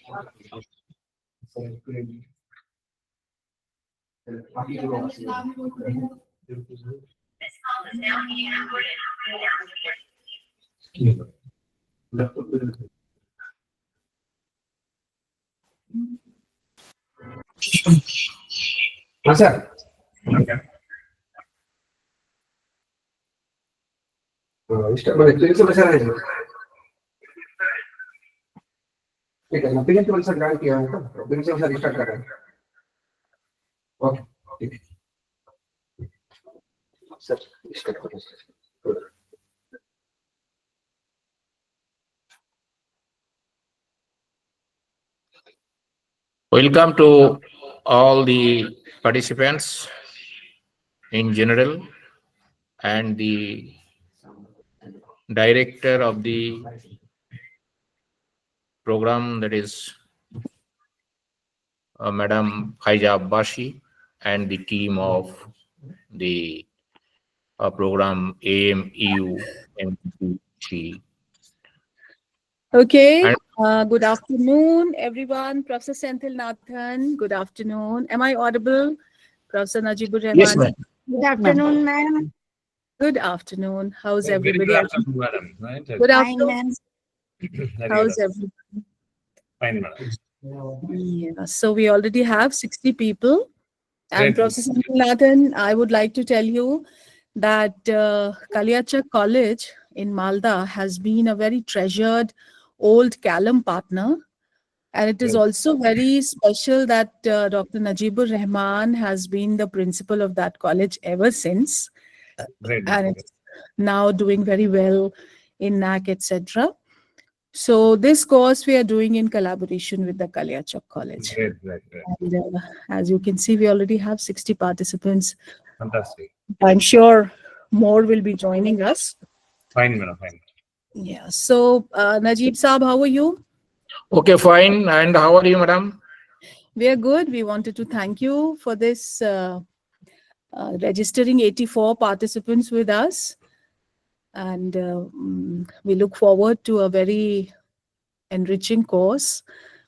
Sir. ठीक है, principal sir guide किया है तो प्रिंसिपल सर स्टार्ट कर रहे हैं। ओके ठीक है सर, स्टार्ट करो। Welcome to all the participants in general and the director of the program, that is Madam Faiza Abbashi, and the team of the program AMEU MMTTC. Okay, good afternoon, everyone. Professor Senthilnathan, good afternoon. Am I audible? Professor Najibur Rahman. Yes, ma'am. Good afternoon, ma'am. Good afternoon. How's Very everybody? good afternoon, madam. Right? Good Fine, afternoon. ma'am. How's everybody? Fine, madam. Yeah, so we already have 60 people. And Great. Professor Senthilnathan, I would like to tell you that Kaliachak College in Malda has been a very treasured old Callum partner. And it is Yes. also very special that Dr. Najibur Rahman has been the principal of that college ever since. Great. And it's now doing very well in NAC, etc. So this course we are doing in collaboration with the Kaliachak College. Great. And as you can see, we already have 60 participants. Fantastic. I'm sure more will be joining us. Fine, madam. Fine. Yeah. So Najib Saab, how are you? Okay, fine. And how are you, madam? We are good. We wanted to thank you for this registering 84 participants with us. And we look forward to a very enriching course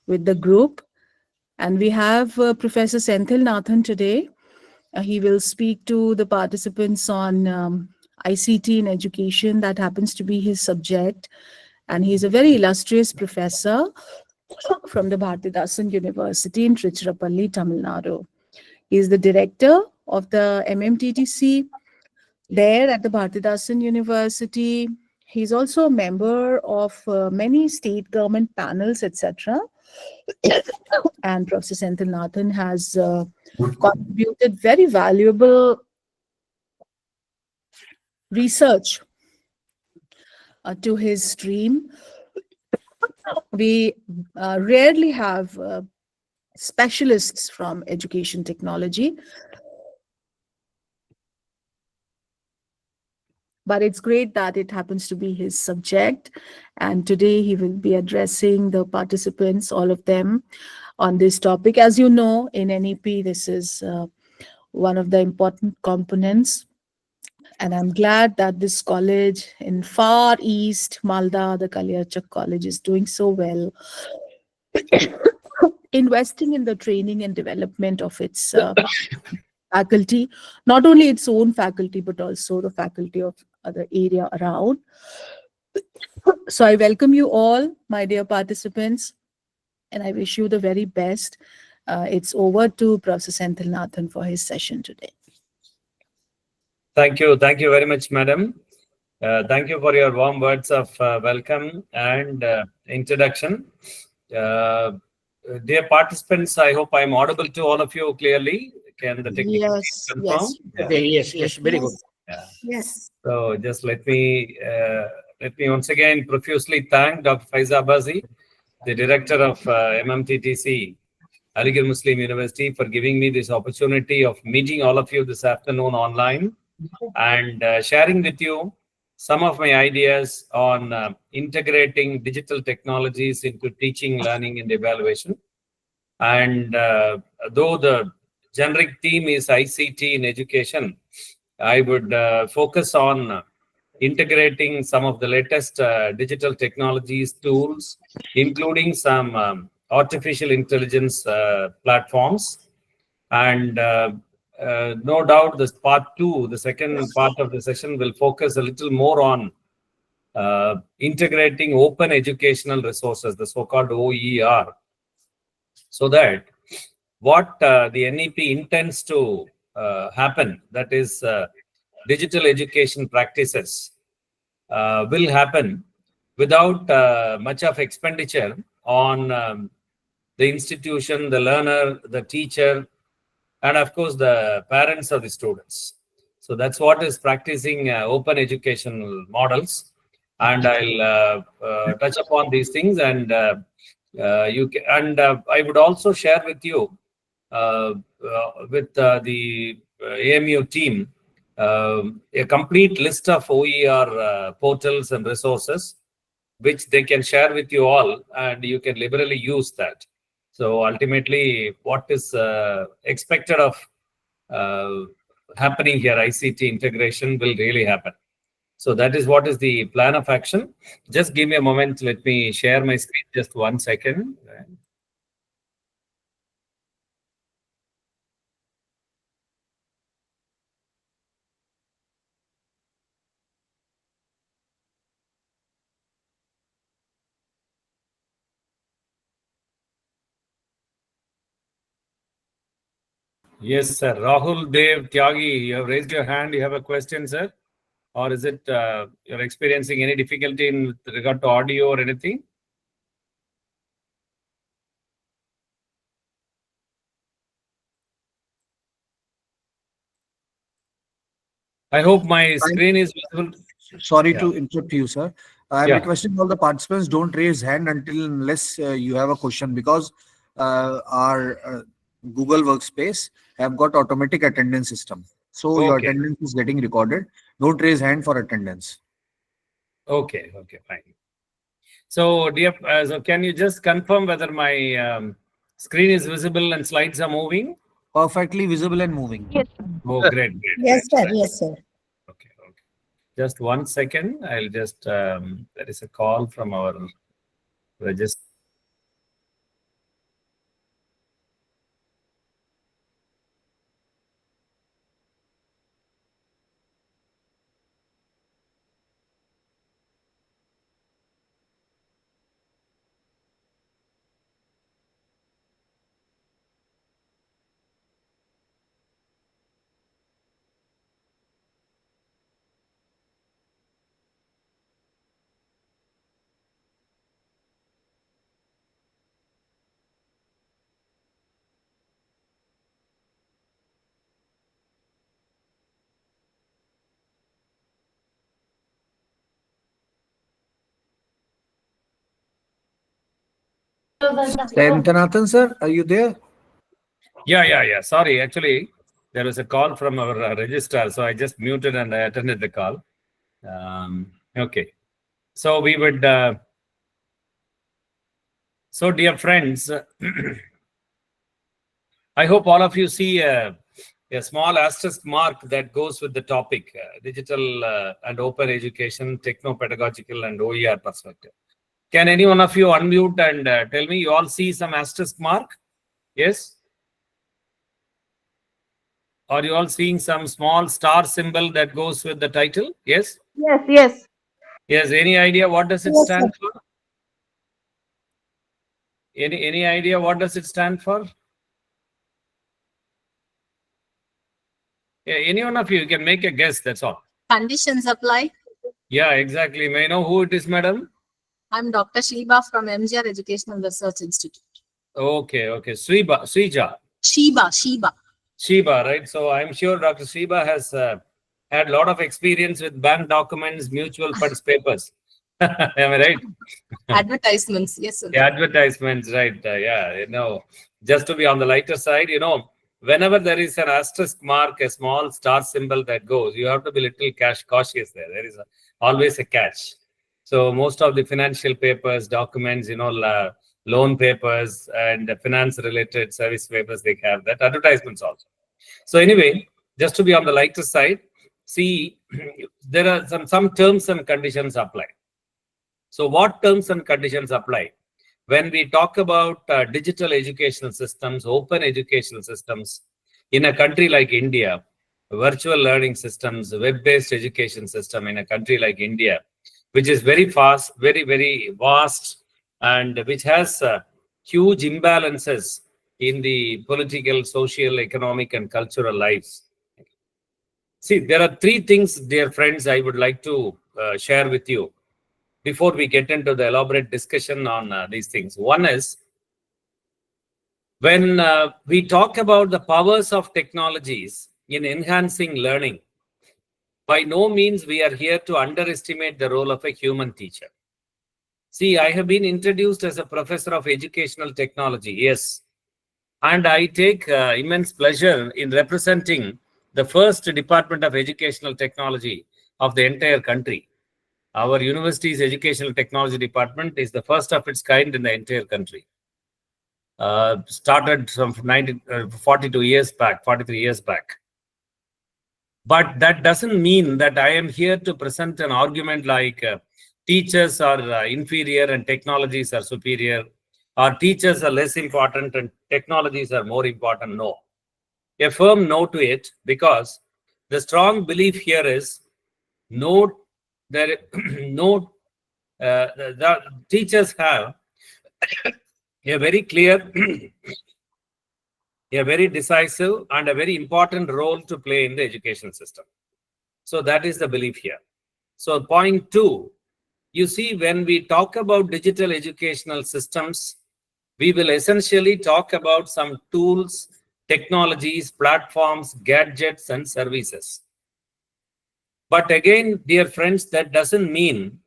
with the group. And we have Professor Senthilnathan today. He will speak to the participants on ICT in education. That happens to be his subject. And he's a very illustrious professor from the Bharathidasan University in Tiruchirapalli, Tamil Nadu. He is the director of the MMTTC there at the Bharathidasan University. He's also a member of many state government panels, etc. And Professor Senthilnathan has contributed very valuable research to his stream. We rarely have specialists from education technology, but it's great that it happens to be his subject. And today he will be addressing the participants, all of them, on this topic. As you know, in NEP, this is one of the important components. And I'm glad that this college in far east, Malda, the Kaliachak College, is doing so well, investing in the training and development of its faculty, not only its own faculty, but also the faculty of other area around. So I welcome you all, my dear participants, and I wish you the very best. It's over to Professor Senthilnathan for his session today. Thank you very much, madam. Thank you for your warm words of welcome and introduction. Dear participants, I hope I'm audible to all of you clearly. Can the technical team confirm? Yes, very good. Yeah. Yes. So just let me once again profusely thank Dr. Faiza Abbashi, the director of MMTTC, Aligarh Muslim University, for giving me this opportunity of meeting all of you this afternoon online and sharing with you some of my ideas on integrating digital technologies into teaching, learning, and evaluation. And though the generic theme is ICT in education, I would focus on integrating some of the latest digital technologies, tools, including some artificial intelligence platforms. And no doubt this part 2, the second part of the session, will focus a little more on integrating open educational resources, the so-called OER, so that what the NEP intends to happen, that is digital education practices, will happen without much of expenditure on the institution, the learner, the teacher, and of course the parents of the students. So that's what is practicing open educational models, and I'll touch upon these things, and you can, and I would also share with you with the AMU team a complete list of OER portals and resources which they can share with you all, and you can liberally use that. So ultimately, what is expected of happening here, ICT integration, will really happen. So that is what is the plan of action. Just give me a moment. Let me share my screen. Just 1 second. Yes, sir. Rahul Dev Tyagi, you have raised your hand. You have a question, sir? Or is it you're experiencing any difficulty in regard to audio or anything? I hope my screen is visible. Sorry Yeah. to interrupt you, sir. I'm Yeah. requesting all the participants don't raise hand unless you have a question, because our Google Workspace have got automatic attendance system. So your Okay. attendance is getting recorded. Don't raise hand for attendance. Okay, fine. So, dear, so can you just confirm whether my screen is visible and slides are moving? Perfectly visible and moving. Yes. Oh, great. Yes, sir. Yes, sir. Okay. Just 1 second. I'll just, there is a call from our register. Senthilnathan, sir, are you there? Yeah. Sorry, actually, there was a call from our registrar, so I just muted and I attended the call. Okay. So we would, so dear friends, I hope all of you see a small asterisk mark that goes with the topic, digital and open education, techno-pedagogical and OER perspective. Can any one of you unmute and tell me, you all see some asterisk mark? Yes? Are you all seeing some small star symbol that goes with the title? Yes? Yes. Yes, any idea what does it Yes, stand for? Any idea what does it stand for? Yeah, any one of you can make a guess, that's all. Conditions apply. Yeah, exactly. May I know who it is, madam? I'm Dr. Sheba from MGR Educational Research Institute. Okay. Srija. Sheba. Right? So I'm sure Dr. Sheba has had a lot of experience with bank documents, mutual funds papers. Am I right? Advertisements. Yes, sir. Yeah, advertisements, right? Just to be on the lighter side, whenever there is an asterisk mark, a small star symbol that goes, you have to be a little cautious there. There is always a catch. So most of the financial papers, documents, loan papers and finance-related service papers, they have that. Advertisements also. So anyway, just to be on the lighter side, see, there are some terms and conditions apply. So what terms and conditions apply? when we talk about digital educational systems, open educational systems in a country like India, virtual learning systems, web-based education system in a country like India, which is very fast, very, very vast, and which has huge imbalances in the political, social, economic, and cultural lives. See, there are three things, dear friends, I would like to share with you before we get into the elaborate discussion on these things. One is, when we talk about the powers of technologies in enhancing learning, by no means we are here to underestimate the role of a human teacher. See, I have been introduced as a professor of educational technology, yes. And I take immense pleasure in representing the first Department of Educational Technology of the entire country. Our university's Educational Technology Department is the first of its kind in the entire country. Started from 42 years back, 43 years back. But that doesn't mean that I am here to present an argument like teachers are inferior and technologies are superior, or teachers are less important and technologies are more important. No. A firm no to it, because the strong belief here is the teachers have a very clear, a very decisive and a very important role to play in the education system. So that is the belief here. So point two, you see, when we talk about digital educational systems, we will essentially talk about some tools, technologies, platforms, gadgets, and services. But again, dear friends, that doesn't mean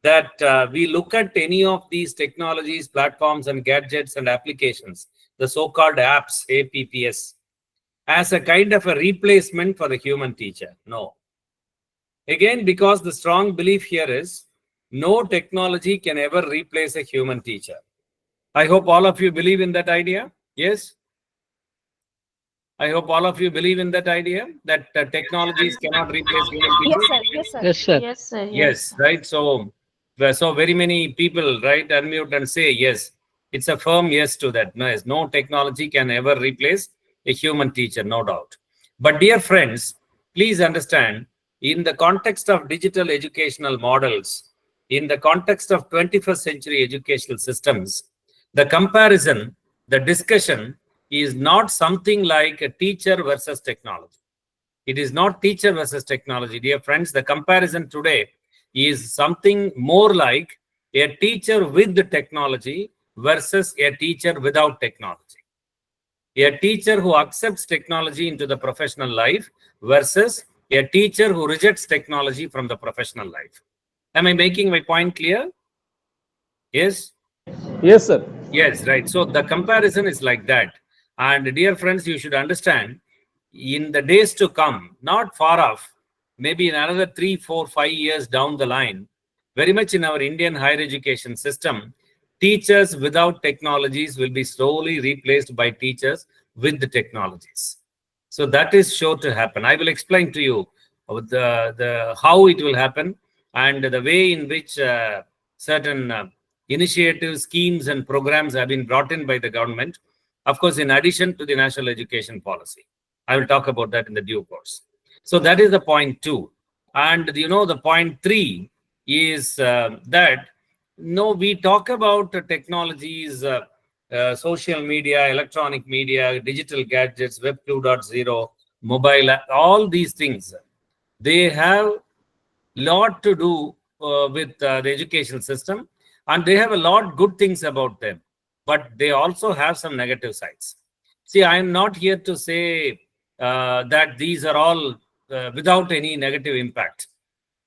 that we look at any of these technologies, platforms, and gadgets and applications, the so-called apps, APPS, as a kind of a replacement for the human teacher. No. Again, because the strong belief here is no technology can ever replace a human teacher. I hope all of you believe in that idea. Yes? I hope all of you believe in that idea, that technologies cannot replace human teachers. Yes, sir. Yes, sir. Yes, sir. Yes, right. So very many people, right, unmute and say yes. It's a firm yes to that. No, yes, no technology can ever replace a human teacher, no doubt. But dear friends, please understand, in the context of digital educational models, in the context of 21st century educational systems, the comparison, the discussion is not something like a teacher versus technology. It is not teacher versus technology. Dear friends, the comparison today is something more like a teacher with the technology versus a teacher without technology. A teacher who accepts technology into the professional life versus a teacher who rejects technology from the professional life. Am I making my point clear? Yes? Yes, sir. Yes, right. So the comparison is like that. And dear friends, you should understand, in the days to come, not far off, maybe in another 3, 4, 5 years down the line, very much in our Indian higher education system, teachers without technologies will be slowly replaced by teachers with the technologies. So that is sure to happen. I will explain to you the how it will happen and the way in which certain initiatives, schemes, and programs have been brought in by the government. Of course, in addition to the national education policy. I will talk about that in the due course. So that is the point 2. And the point 3 is that we talk about technologies, social media, electronic media, digital gadgets, Web 2.0, mobile, all these things. They have lot to do with the education system, and they have a lot good things about them, but they also have some negative sides. See, I am not here to say that these are all without any negative impact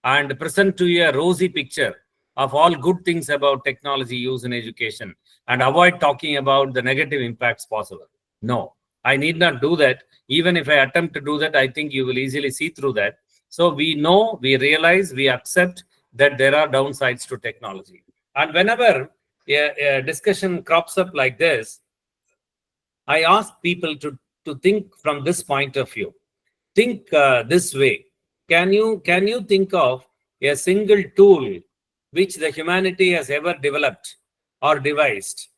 and present to you a rosy picture of all good things about technology use in education and avoid talking about the negative impacts possible. No, I need not do that. Even if I attempt to do that, I think you will easily see through that. So we know, we realize, we accept that there are downsides to technology. And whenever a discussion crops up like this, I ask people to think from this point of view. Think this way. Can you think of a single tool which the humanity has ever developed or devised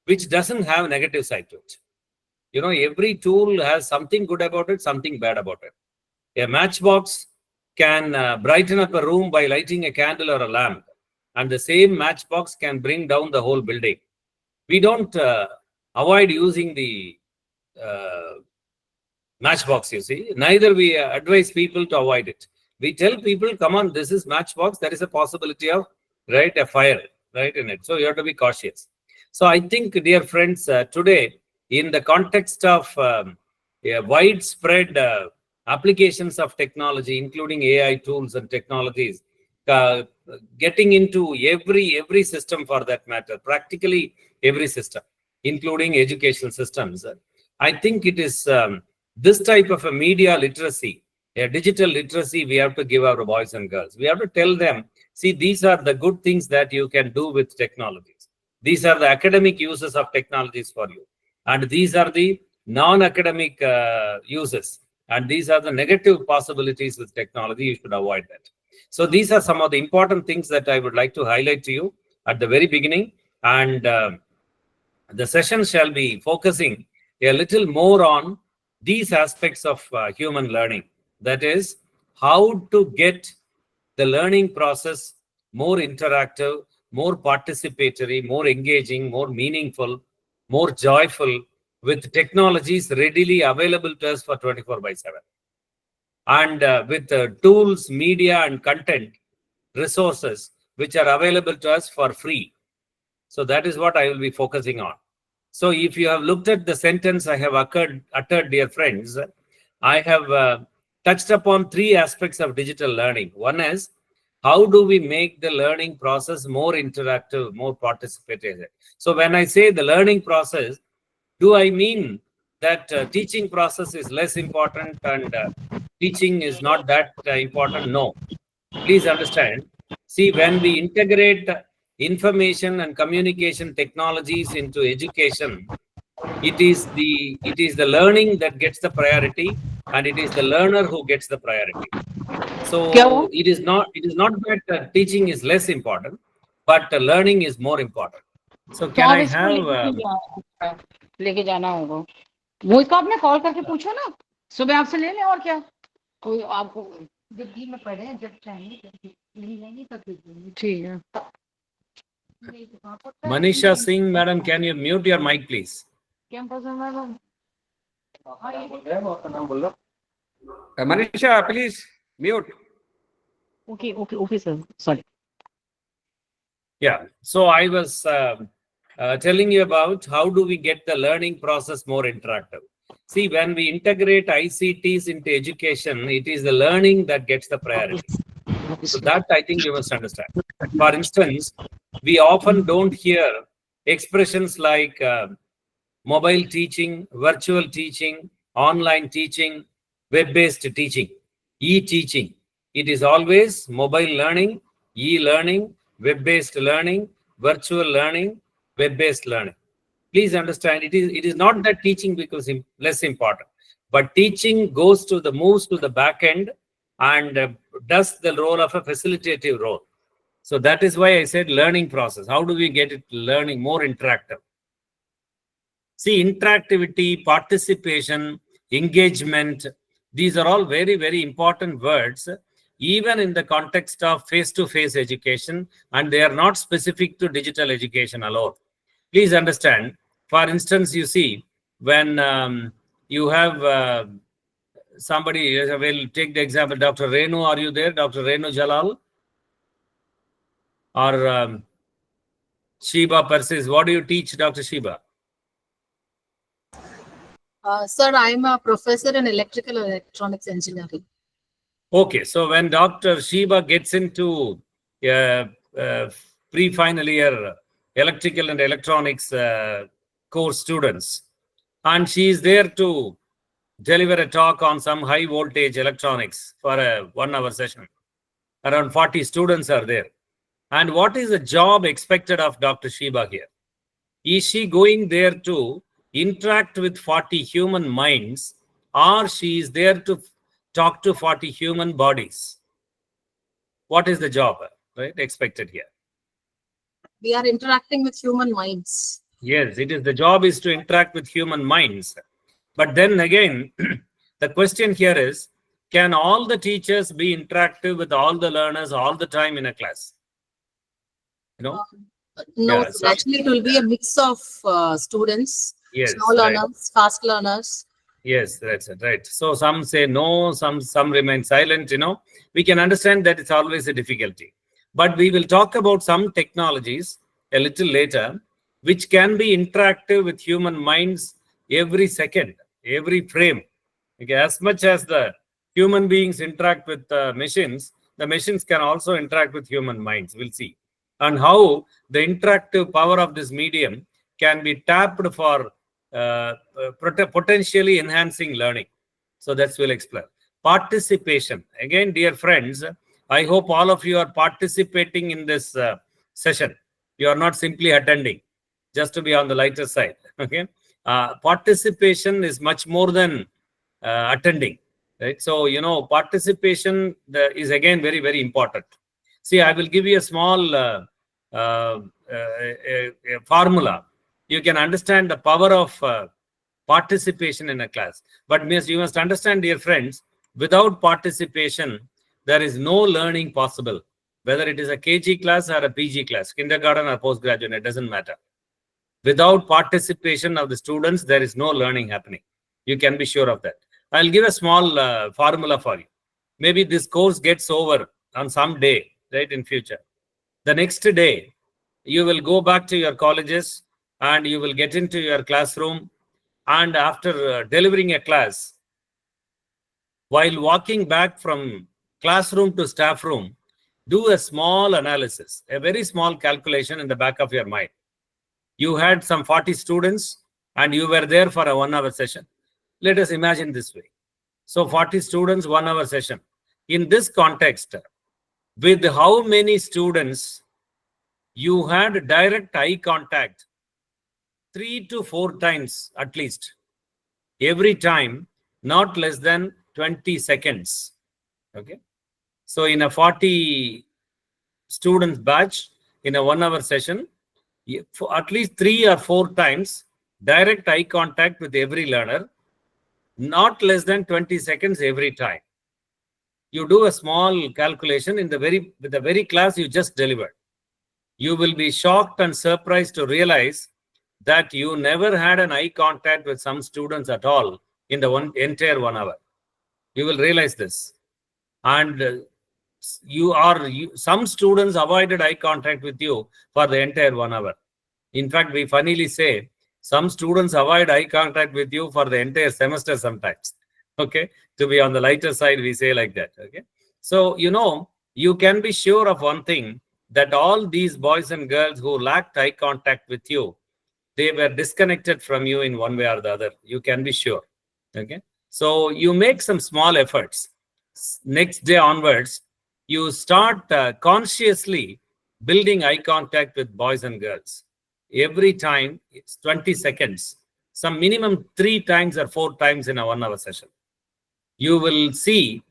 which doesn't have a negative side to it. You know, every tool has something good about it, something bad about it. A matchbox can brighten up a room by lighting a candle or a lamp, and the same matchbox can bring down the whole building. We don't avoid using the matchbox, you see. Neither we advise people to avoid it. We tell people, come on, this is matchbox. There is a possibility of, right, a fire, right, in it. So you have to be cautious. So I think, dear friends, today, in the context of widespread applications of technology, including AI tools and technologies, getting into every system for that matter, practically every system, including educational systems. I think it is this type of a media literacy, a digital literacy, we have to give our boys and girls. We have to tell them, see, these are the good things that you can do with technologies. These are the academic uses of technologies for you. And these are the non-academic uses. And these are the negative possibilities with technology. You should avoid that. So these are some of the important things that I would like to highlight to you at the very beginning. And the session shall be focusing a little more on these aspects of human learning. That is, how to get the learning process more interactive, more participatory, more engaging, more meaningful, more joyful, with technologies readily available to us for 24/7. And with tools, media, and content resources which are available to us for free. So that is what I will be focusing on. So if you have looked at the sentence I have uttered, dear friends, I have touched upon three aspects of digital learning. One is, how do we make the learning process more interactive, more participatory? So when I say the learning process, do I mean that teaching process is less important and teaching is not that important? No. Please understand. See, when we integrate information and communication technologies into education, it is the learning that gets the priority, and it is the learner who gets the priority. So it is not that teaching is less important, but learning is more important. So can I have लेके जाना होगा वो इसको आपने call करके पूछो ना सुबह आपसे ले लें और क्या कोई आपको दिल्ली में पढ़े हैं जब चाहेंगे नहीं लेंगे तब ठीक है Manisha Singh, madam, can you mute your mic, please? Manisha, please mute. Okay, sir. Sorry. Yeah. So I was telling you about how do we get the learning process more interactive. See, when we integrate ICTs into education, it is the learning that gets the priority. So that I think you must understand. For instance, we often don't hear expressions like mobile teaching, virtual teaching, online teaching, web-based teaching, e-teaching. It is always mobile learning, e-learning, web-based learning, virtual learning, web-based learning. Please understand, it is not that teaching becomes less important, but teaching moves to the back end and does the role of a facilitative role. So that is why I said learning process. How do we get it learning more interactive? See, interactivity, participation, engagement, these are all very, very important words, even in the context of face-to-face education, and they are not specific to digital education alone. Please understand, for instance, you see, when you have somebody, we'll take the example, Dr. Renu, are you there? Dr. Renu Jalal? Or Shiba Persis, what do you teach, Dr. Shiba? Sir, I am a professor in electrical and electronics engineering. Okay, so when Dr. Shiba gets into pre-final year electrical and electronics course students, and she is there to deliver a talk on some high voltage electronics for a 1 hour session. Around 40 students are there. And what is the job expected of Dr. Shiba here? Is she going there to interact with 40 human minds, or she is there to talk to 40 human bodies? What is the job, right, expected here? We are interacting with human minds. Yes, it is. The job is to interact with human minds. But then again, the question here is, can all the teachers be interactive with all the learners all the time in a class? You know? No, Yeah, sir. so- Actually, it will be a mix of students, Yes, slow right. learners, fast learners. Yes, that's it, right. So some say no, some remain silent, We can understand that it's always a difficulty. But we will talk about some technologies a little later, which can be interactive with human minds every second, every frame. Okay, as much as the human beings interact with the machines can also interact with human minds. We'll see. And how the interactive power of this medium can be tapped for potentially enhancing learning. So that's we'll explore. Participation. Again, dear friends, I hope all of you are participating in this session. You are not simply attending, just to be on the lighter side. Okay. Participation is much more than attending. Right. So, participation is again very, very important. See, I will give you a small a formula. You can understand the power of participation in a class. But you must understand, dear friends, without participation, there is no learning possible. Whether it is a KG class or a PG class, kindergarten or postgraduate, it doesn't matter. Without participation of the students, there is no learning happening. You can be sure of that. I'll give a small formula for you. Maybe this course gets over on some day, right, in future. The next day, you will go back to your colleges and you will get into your classroom. And after delivering a class, while walking back from classroom to staff room, do a small analysis, a very small calculation in the back of your mind. You had some 40 students and you were there for a 1 hour session. Let us imagine this way. So 40 students, 1 hour session. In this context, with how many students you had direct eye contact 3 to 4 times at least, every time, not less than 20 seconds. Okay. So in a 40 students batch, in a 1 hour session, for at least 3 or 4 times, direct eye contact with every learner, not less than 20 seconds every time. You do a small calculation with the very class you just delivered. You will be shocked and surprised to realize that you never had an eye contact with some students at all in the entire 1 hour. You will realize this. And some students avoided eye contact with you for the entire 1 hour. In fact, we funnily say some students avoid eye contact with you for the entire semester sometimes. Okay, to be on the lighter side, we say like that. Okay, so you can be sure of one thing, that all these boys and girls who lacked eye contact with you, they were disconnected from you in one way or the other. You can be sure. Okay, so you make some small efforts. Next day onwards, you start consciously building eye contact with boys and girls. Every time, it's 20 seconds. Some minimum 3 times or 4 times in a 1 hour session. You will see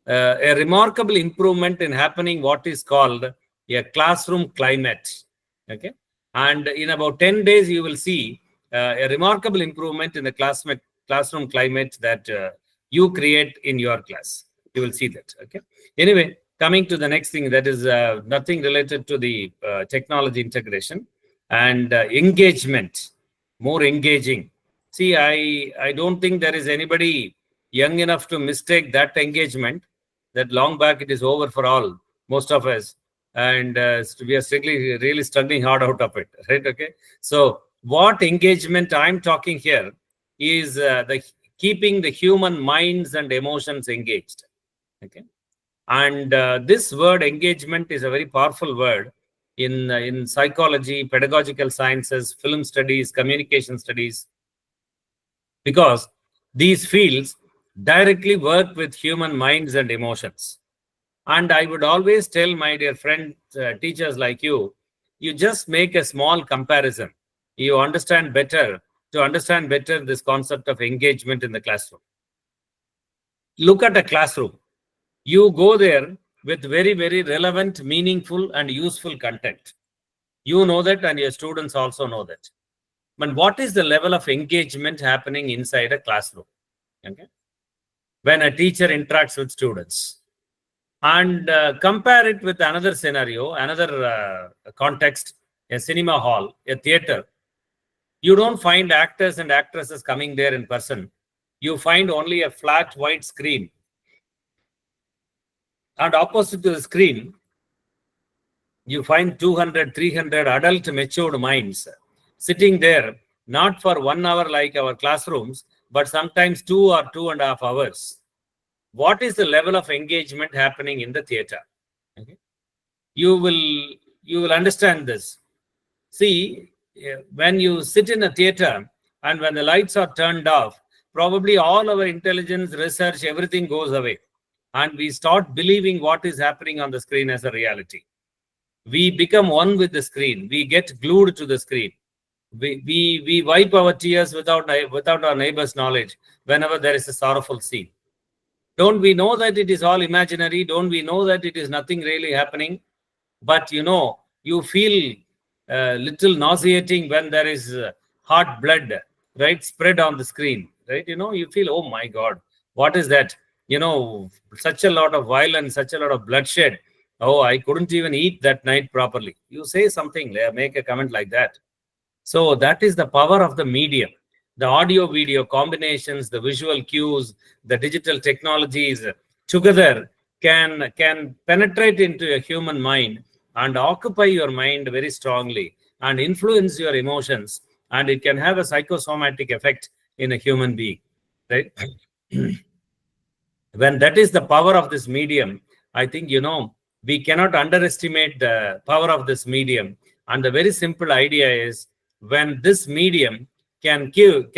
a remarkable improvement in happening what is called a classroom climate. Okay, and in about 10 days, you will see a remarkable improvement in the classroom climate that you create in your class. You will see that. Okay. Anyway, coming to the next thing, that is nothing related to the technology integration and engagement, more engaging. See, I don't think there is anybody young enough to mistake that engagement, that long back it is over for all, most of us. And we are really struggling hard out of it, right? Okay. So what engagement I'm talking here is the keeping the human minds and emotions engaged. Okay. And this word engagement is a very powerful word in psychology, pedagogical sciences, film studies, communication studies, because these fields directly work with human minds and emotions. And I would always tell my dear friends, teachers like you, you just make a small comparison. You understand better this concept of engagement in the classroom. Look at a classroom. You go there with very, very relevant, meaningful, and useful content. You know that, and your students also know that. But what is the level of engagement happening inside a classroom? Okay. When a teacher interacts with students, and compare it with another scenario, another context, a cinema hall, a theater. You don't find actors and actresses coming there in person. You find only a flat white screen. And opposite to the screen, you find 200, 300 adult matured minds sitting there, not for 1 hour like our classrooms, but sometimes 2 or 2.5 hours. What is the level of engagement happening in the theater? Okay. You will understand this. See, when you sit in a theater and when the lights are turned off, probably all our intelligence, research, everything goes away. And we start believing what is happening on the screen as a reality. We become one with the screen. We get glued to the screen. We wipe our tears without our neighbor's knowledge whenever there is a sorrowful scene. Don't we know that it is all imaginary? Don't we know that it is nothing really happening? But you feel little nauseating when there is hot blood, right, spread on the screen, right? You feel, oh my God, what is that? Such a lot of violence, such a lot of bloodshed. Oh, I couldn't even eat that night properly. You say something, make a comment like that. So that is the power of the medium. The audio-video combinations, the visual cues, the digital technologies together can penetrate into a human mind and occupy your mind very strongly and influence your emotions. And it can have a psychosomatic effect in a human being, right? When that is the power of this medium, I think, we cannot underestimate the power of this medium. And the very simple idea is, when this medium can give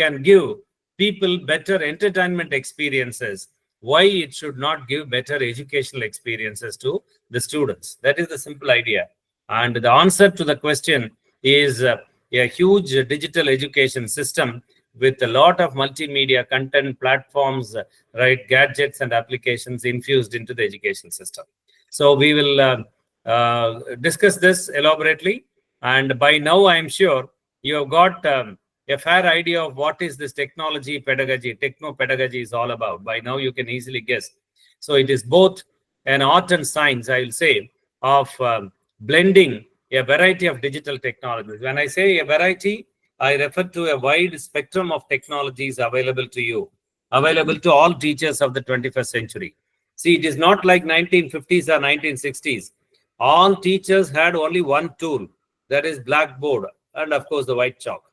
people better entertainment experiences, why it should not give better educational experiences to the students? That is the simple idea. And the answer to the question is a huge digital education system with a lot of multimedia content platforms, right, gadgets and applications infused into the education system. So we will discuss this elaborately. And by now, I am sure you have got a fair idea of what is this technology pedagogy, techno-pedagogy is all about. By now, you can easily guess. So it is both an art and science, I will say, of blending a variety of digital technologies. When I say a variety, I refer to a wide spectrum of technologies available to you, available to all teachers of the 21st century. See, it is not like 1950s or 1960s. All teachers had only one tool, that is blackboard, and of course the white chalk.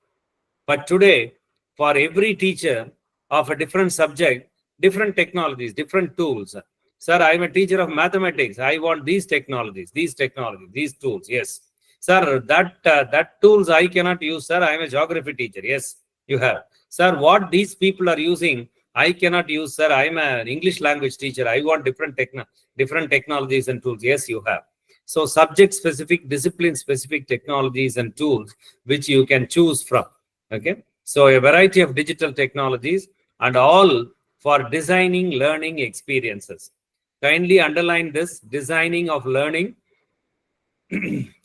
But today, for every teacher of a different subject, different technologies, different tools. Sir, I am a teacher of mathematics. I want these technologies, these tools. Yes. Sir, that tools I cannot use, sir. I am a geography teacher. Yes, you have. Sir, what these people are using, I cannot use, sir. I am an English language teacher. I want different technologies and tools. Yes, you have. So subject-specific, discipline-specific technologies and tools which you can choose from. Okay. So a variety of digital technologies and all for designing learning experiences. Kindly underline this: designing of learning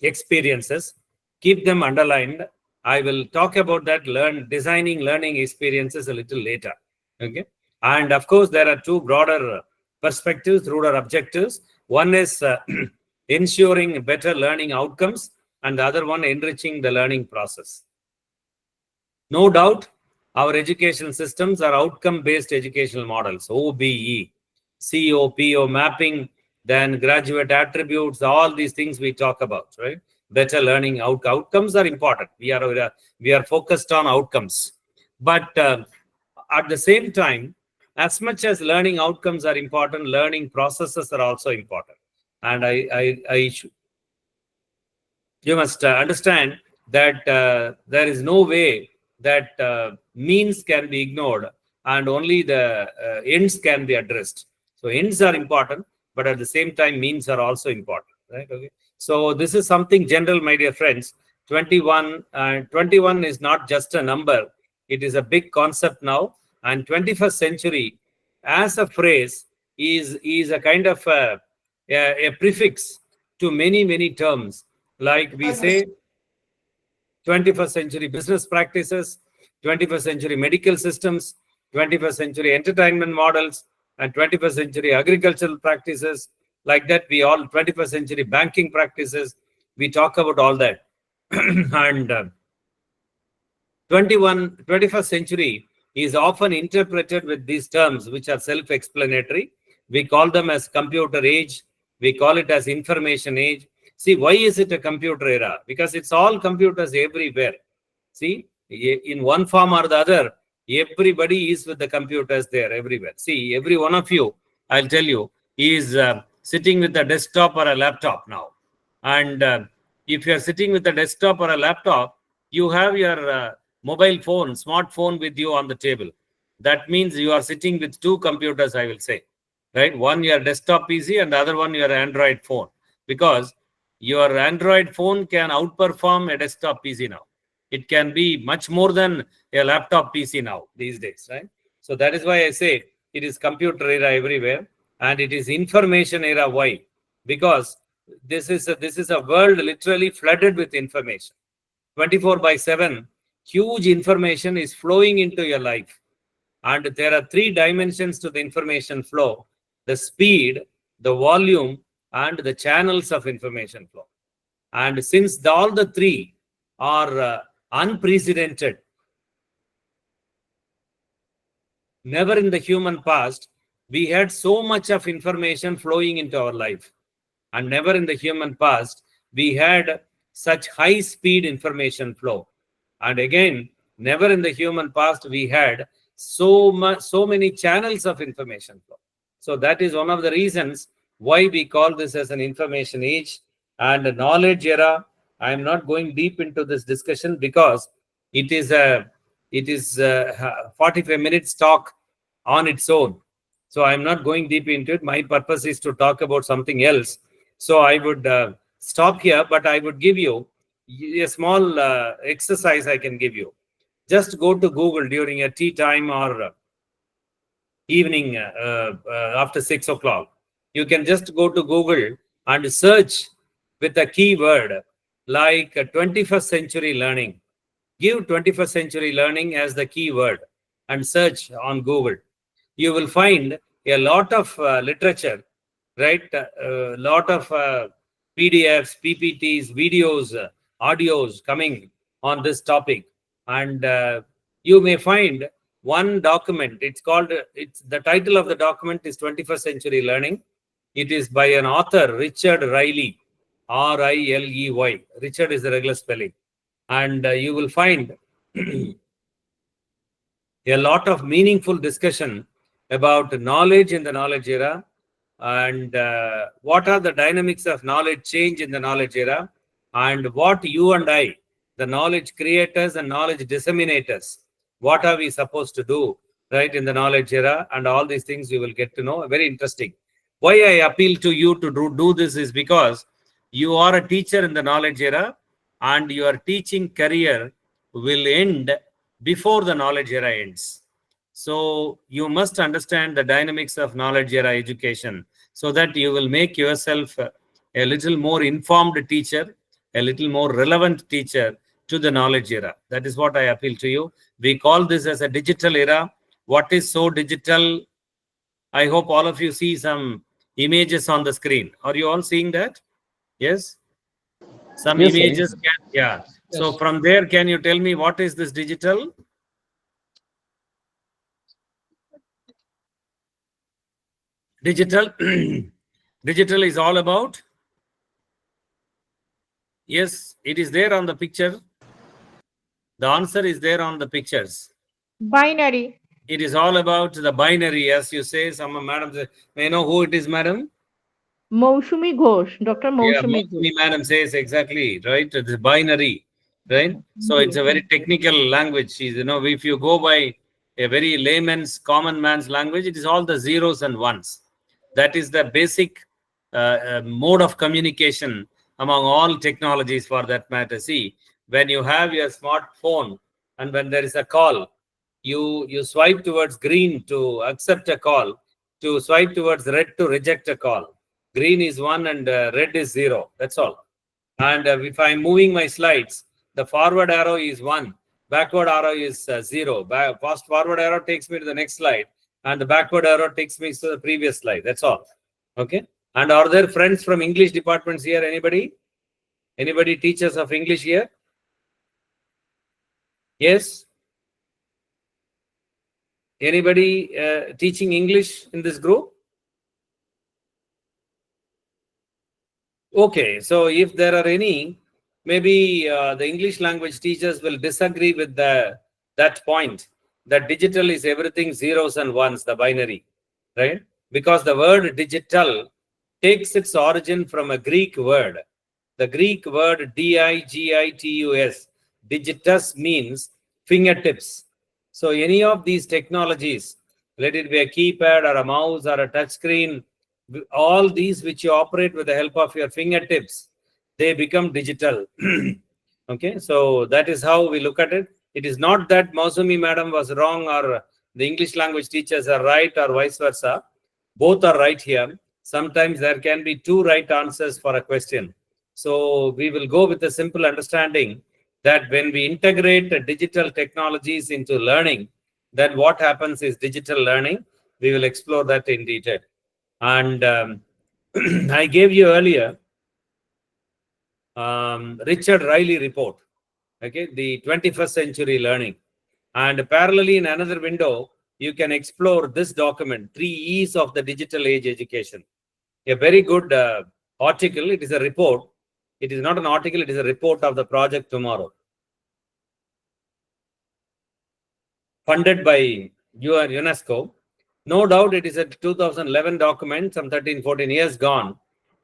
experiences. Keep them underlined. I will talk about that designing learning experiences a little later. Okay. And of course, there are two broader perspectives, broader objectives. One is ensuring better learning outcomes, and the other one enriching the learning process. No doubt, our education systems are outcome-based educational models, OBE, COPO mapping, then graduate attributes, all these things we talk about, right? Better learning outcomes are important. We are focused on outcomes. But at the same time, as much as learning outcomes are important, learning processes are also important. And you must understand that there is no way that means can be ignored and only the ends can be addressed. So ends are important, but at the same time, means are also important, right? Okay. So this is something general, my dear friends. 21 is not just a number. It is a big concept now. And 21st century, as a phrase, is a kind of a prefix to many terms. Like we say, 21st century business practices, 21st century medical systems, 21st century entertainment models, and 21st century agricultural practices. Like that, we all 21st century banking practices. We talk about all that. And 21st century is often interpreted with these terms, which are self-explanatory. We call them as computer age. We call it as information age. See, why is it a computer era? Because it's all computers everywhere. See, in one form or the other, everybody is with the computers there everywhere. See, every one of you, I'll tell you, is sitting with a desktop or a laptop now. And if you're sitting with a desktop or a laptop, you have your mobile phone, smartphone with you on the table. That means you are sitting with two computers, I will say, right? One, your desktop PC, and the other one, your Android phone. Because your Android phone can outperform a desktop PC now. It can be much more than a laptop PC now these days, right? So that is why I say it is computer era everywhere, and it is information era. Why? Because this is a world literally flooded with information. 24/7, huge information is flowing into your life. And there are three dimensions to the information flow: the speed, the volume, and the channels of information flow. And since all the three are unprecedented, never in the human past, we had so much of information flowing into our life. And never in the human past, we had such high speed information flow. And again, never in the human past, we had so many channels of information flow. So that is one of the reasons why we call this as an information age and a knowledge era. I am not going deep into this discussion because it is 45 minutes talk on its own. So I'm not going deep into it. My purpose is to talk about something else. So I would stop here, but I would give you a small exercise I can give you. Just go to Google during a tea time or evening after 6 o'clock. You can just go to Google and search with a keyword like 21st century learning. Give 21st century learning as the keyword and search on Google. You will find a lot of literature, right? A lot of PDFs, PPTs, videos, audios coming on this topic. And you may find one document. The title of the document is 21st Century Learning. It is by an author, Richard Riley, R-I-L-E-Y. Richard is the regular spelling. And you will find a lot of meaningful discussion about knowledge in the knowledge era and what are the dynamics of knowledge change in the knowledge era, and what you and I, the knowledge creators and knowledge disseminators, what are we supposed to do, right, in the knowledge era, and all these things you will get to know. Very interesting. Why I appeal to you to do this is because you are a teacher in the knowledge era, and your teaching career will end before the knowledge era ends. So you must understand the dynamics of knowledge era education so that you will make yourself a little more informed teacher, a little more relevant teacher to the knowledge era. That is what I appeal to you. We call this as a digital era. What is so digital? I hope all of you see some images on the screen. Are you all seeing that? Yes? Some Yes, sir. images. Yeah. So from there, can you tell me what is this digital? Digital. Digital is all about. Yes, it is there on the picture. The answer is there on the pictures. Binary. It is all about the binary, as you say. Some madam, may I know who it is, madam? Moushumi Ghosh. Dr. Moushumi Yeah, madam says exactly, right? It's binary, right? So it's a very technical language. If you go by a very layman's, common man's language, it is all the zeros and ones. That is the basic mode of communication among all technologies, for that matter. See, when you have your smartphone and when there is a call, you swipe towards green to accept a call, to swipe towards red to reject a call. Green is 1 and red is 0. That's all. And if I'm moving my slides, the forward arrow is 1, backward arrow is 0. Fast forward arrow takes me to the next slide, and the backward arrow takes me to the previous slide. That's all. Okay. And are there friends from English departments here? Anybody? Anybody teachers of English here? Yes? Anybody teaching English in this group? Okay, so if there are any, maybe the English language teachers will disagree with that point, that digital is everything zeros and ones, the binary, right? Because the word digital takes its origin from a Greek word. The Greek word digitus, digitus means fingertips. So any of these technologies, let it be a keypad or a mouse or a touch screen, all these which you operate with the help of your fingertips, they become digital. Okay, so that is how we look at it. It is not that Mausumi madam was wrong or the English language teachers are right or vice versa. Both are right here. Sometimes there can be two right answers for a question. So we will go with a simple understanding that when we integrate digital technologies into learning, then what happens is digital learning. We will explore that in detail. And I gave you earlier Richard Riley report, okay, the 21st century learning. And parallelly in another window, you can explore this document, 3 E's of the digital age education. A very good article. It is a report. It is not an article, it is a report of the project tomorrow. Funded by UNESCO. No doubt it is a 2011 document, some 13, 14 years gone.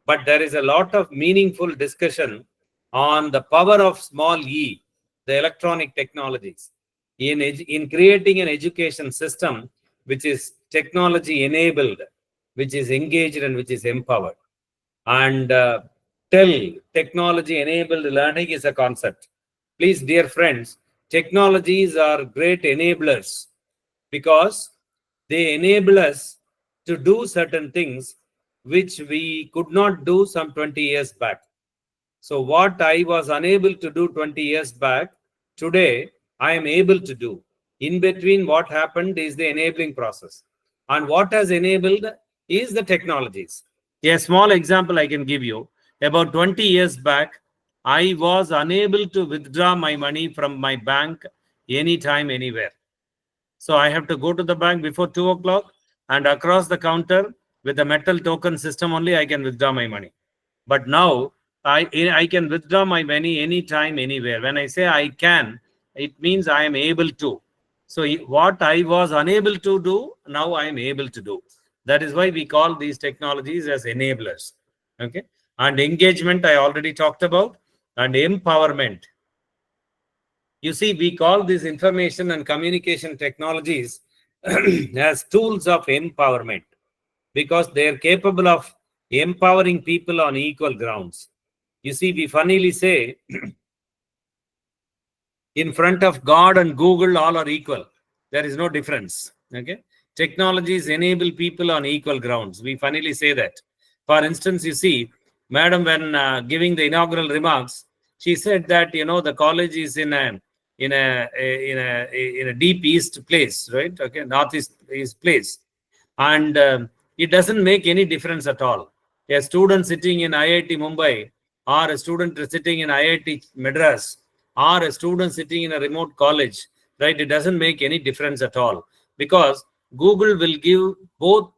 But there is a lot of meaningful discussion on the power of small e, the electronic technologies, in creating an education system which is technology enabled, which is engaged and which is empowered. And technology enabled learning is a concept. Please, dear friends, technologies are great enablers because they enable us to do certain things which we could not do some 20 years back. So what I was unable to do 20 years back, today I am able to do. In between, what happened is the enabling process. And what has enabled is the technologies. A small example I can give you. About 20 years back, I was unable to withdraw my money from my bank anytime, anywhere. So I have to go to the bank before 2 o'clock and across the counter with the metal token system only I can withdraw my money. But now I can withdraw my money anytime, anywhere. When I say I can, it means I am able to. So what I was unable to do, now I am able to do. That is why we call these technologies as enablers. Okay. And engagement, I already talked about, and empowerment. You see, we call these information and communication technologies as tools of empowerment because they are capable of empowering people on equal grounds. You see, we funnily say, in front of God and Google, all are equal. There is no difference. Okay. Technologies enable people on equal grounds. We funnily say that. For instance, you see, Madam, when giving the inaugural remarks, she said that, you know, the college is in a deep east place, right? Okay, northeast place. And it doesn't make any difference at all. A student sitting in IIT Mumbai or a student sitting in IIT Madras or a student sitting in a remote college, right? It doesn't make any difference at all because Google will give both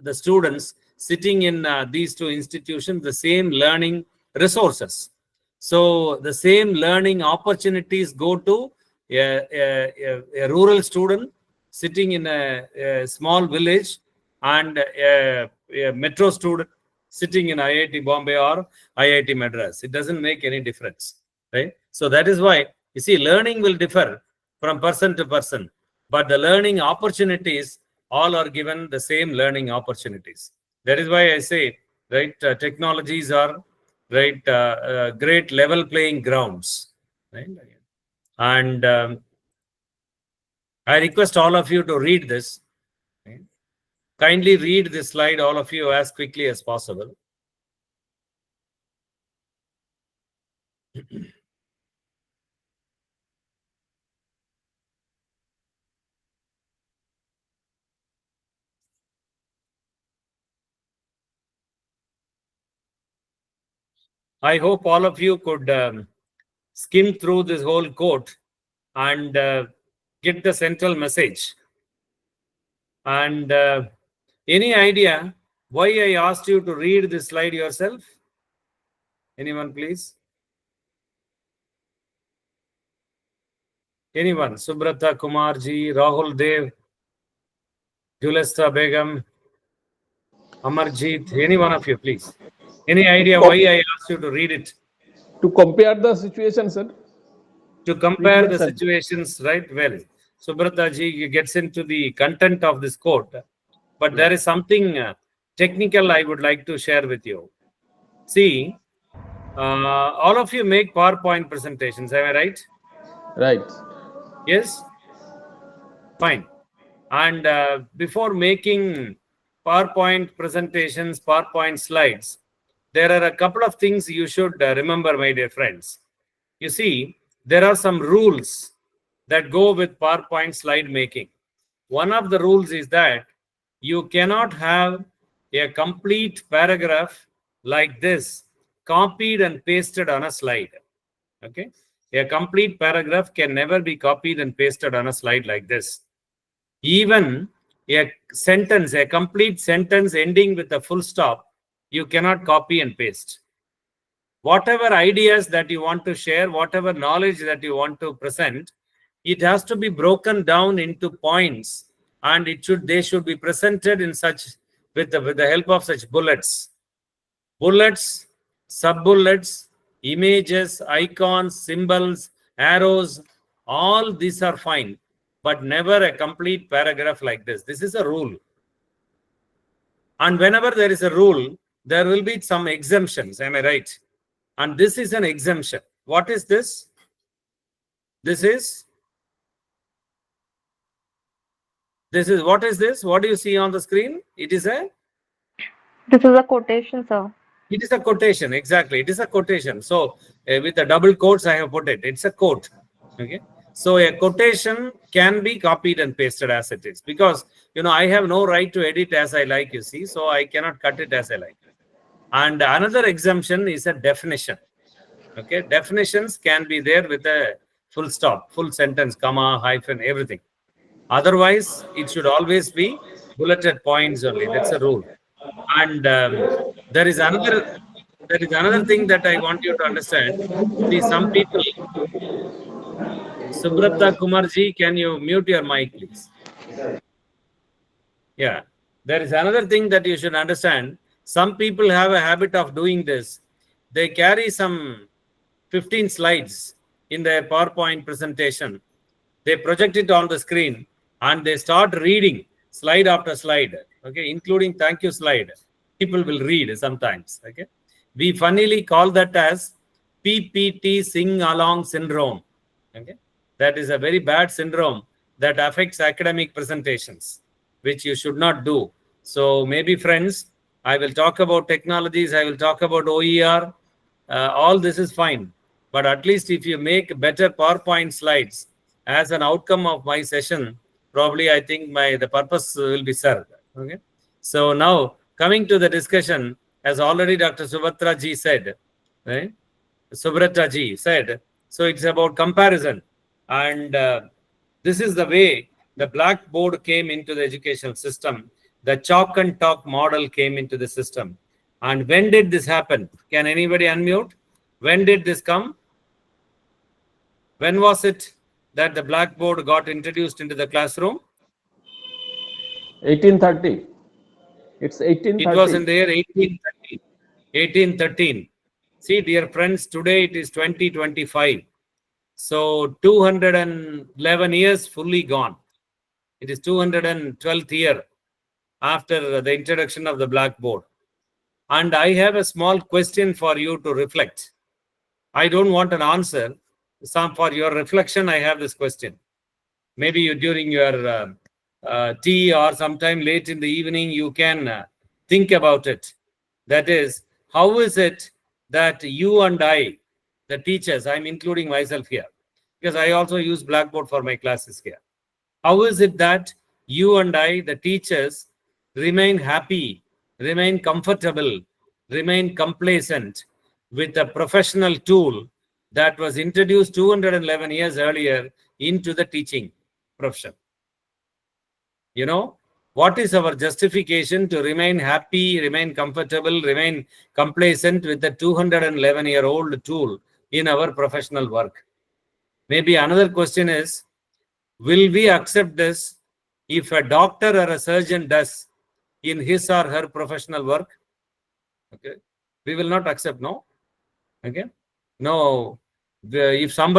the students sitting in these two institutions the same learning resources. So the same learning opportunities go to a rural student sitting in a small village and a metro student sitting in IIT Bombay or IIT Madras. It doesn't make any difference, right? So that is why, you see, learning will differ from person to person, but the learning opportunities all are given the same learning opportunities. That is why I say, right, technologies are, right, great level playing grounds, right? And I request all of you to read this. Right? Kindly read this slide, all of you, as quickly as possible. I hope all of you could skim through this whole quote and get the central message. And any idea why I asked you to read this slide yourself? Anyone, please? Anyone? Subrata Kumarji, Rahul Dev, Julesta Begum, Amarjeet, any one of you, please. Any idea why I asked you to read it? To compare the situation, sir. To compare the Yes, sir. situations, right? Well, Subrata ji gets into the content of this quote, but there is something technical I would like to share with you. See, all of you make PowerPoint presentations, am I right? Right. Yes? Fine. And before making PowerPoint presentations, PowerPoint slides, there are a couple of things you should remember, my dear friends. You see, there are some rules that go with PowerPoint slide making. One of the rules is that you cannot have a complete paragraph like this copied and pasted on a slide. Okay? A complete paragraph can never be copied and pasted on a slide like this. Even a sentence, a complete sentence ending with a full stop, you cannot copy and paste. Whatever ideas that you want to share, whatever knowledge that you want to present, it has to be broken down into points, and they should be presented in such with the help of such bullets, sub-bullets, images, icons, symbols, arrows. All these are fine, but never a complete paragraph like this. This is a rule. And whenever there is a rule, there will be some exemptions. Am I right? And this is an exemption. What is this? This is what is this? What do you see on the screen? It is a quotation, sir. It is a quotation. Exactly. It is a quotation. So with the double quotes, I have put it. It's a quote. Okay. So a quotation can be copied and pasted as it is, because I have no right to edit as I like, you see. So I cannot cut it as I like. And another exemption is a definition. Okay. Definitions can be there with a full stop, full sentence, comma, hyphen, everything. Otherwise, it should always be bulleted points only. That's a rule. And there is another thing that I want you to understand. See, some people. Subrata Kumarji, can you mute your mic, please? Yeah. There is another thing that you should understand. Some people have a habit of doing this. They carry some 15 slides in their PowerPoint presentation. They project it on the screen and they start reading slide after slide, okay, including thank you slide. People will read sometimes, okay. We funnily call that as PPT sing along syndrome, okay. That is a very bad syndrome that affects academic presentations, which you should not do. So maybe, friends, I will talk about technologies, I will talk about OER, all this is fine. But at least if you make better PowerPoint slides as an outcome of my session, probably I think the purpose will be served. Okay. So now coming to the discussion, as already Dr. Subrata ji said, right? Subrata ji said, so it's about comparison. And this is the way the blackboard came into the educational system. The chalk and talk model came into the system. And when did this happen? Can anybody unmute? When did this come? When was it that the blackboard got introduced into the classroom? 1830. It's 1830. It was in the year 1813. 1813. See, dear friends, today it is 2025. So 211 years fully gone. It is 212th year after the introduction of the blackboard. And I have a small question for you to reflect. I don't want an answer. For your reflection, I have this question. Maybe you during your tea or sometime late in the evening, you can think about it. That is, how is it that you and I, the teachers, I'm including myself here, because I also use Blackboard for my classes here. How is it that you and I, the teachers, remain happy, remain comfortable, remain complacent with a professional tool that was introduced 211 years earlier into the teaching profession. You know, what is our justification to remain happy, remain comfortable, remain complacent with the 211-year-old tool in our professional work? Maybe another question is, will we accept this if a doctor or a surgeon does in his or her professional work? Okay, we will not accept, no? Okay, no. If some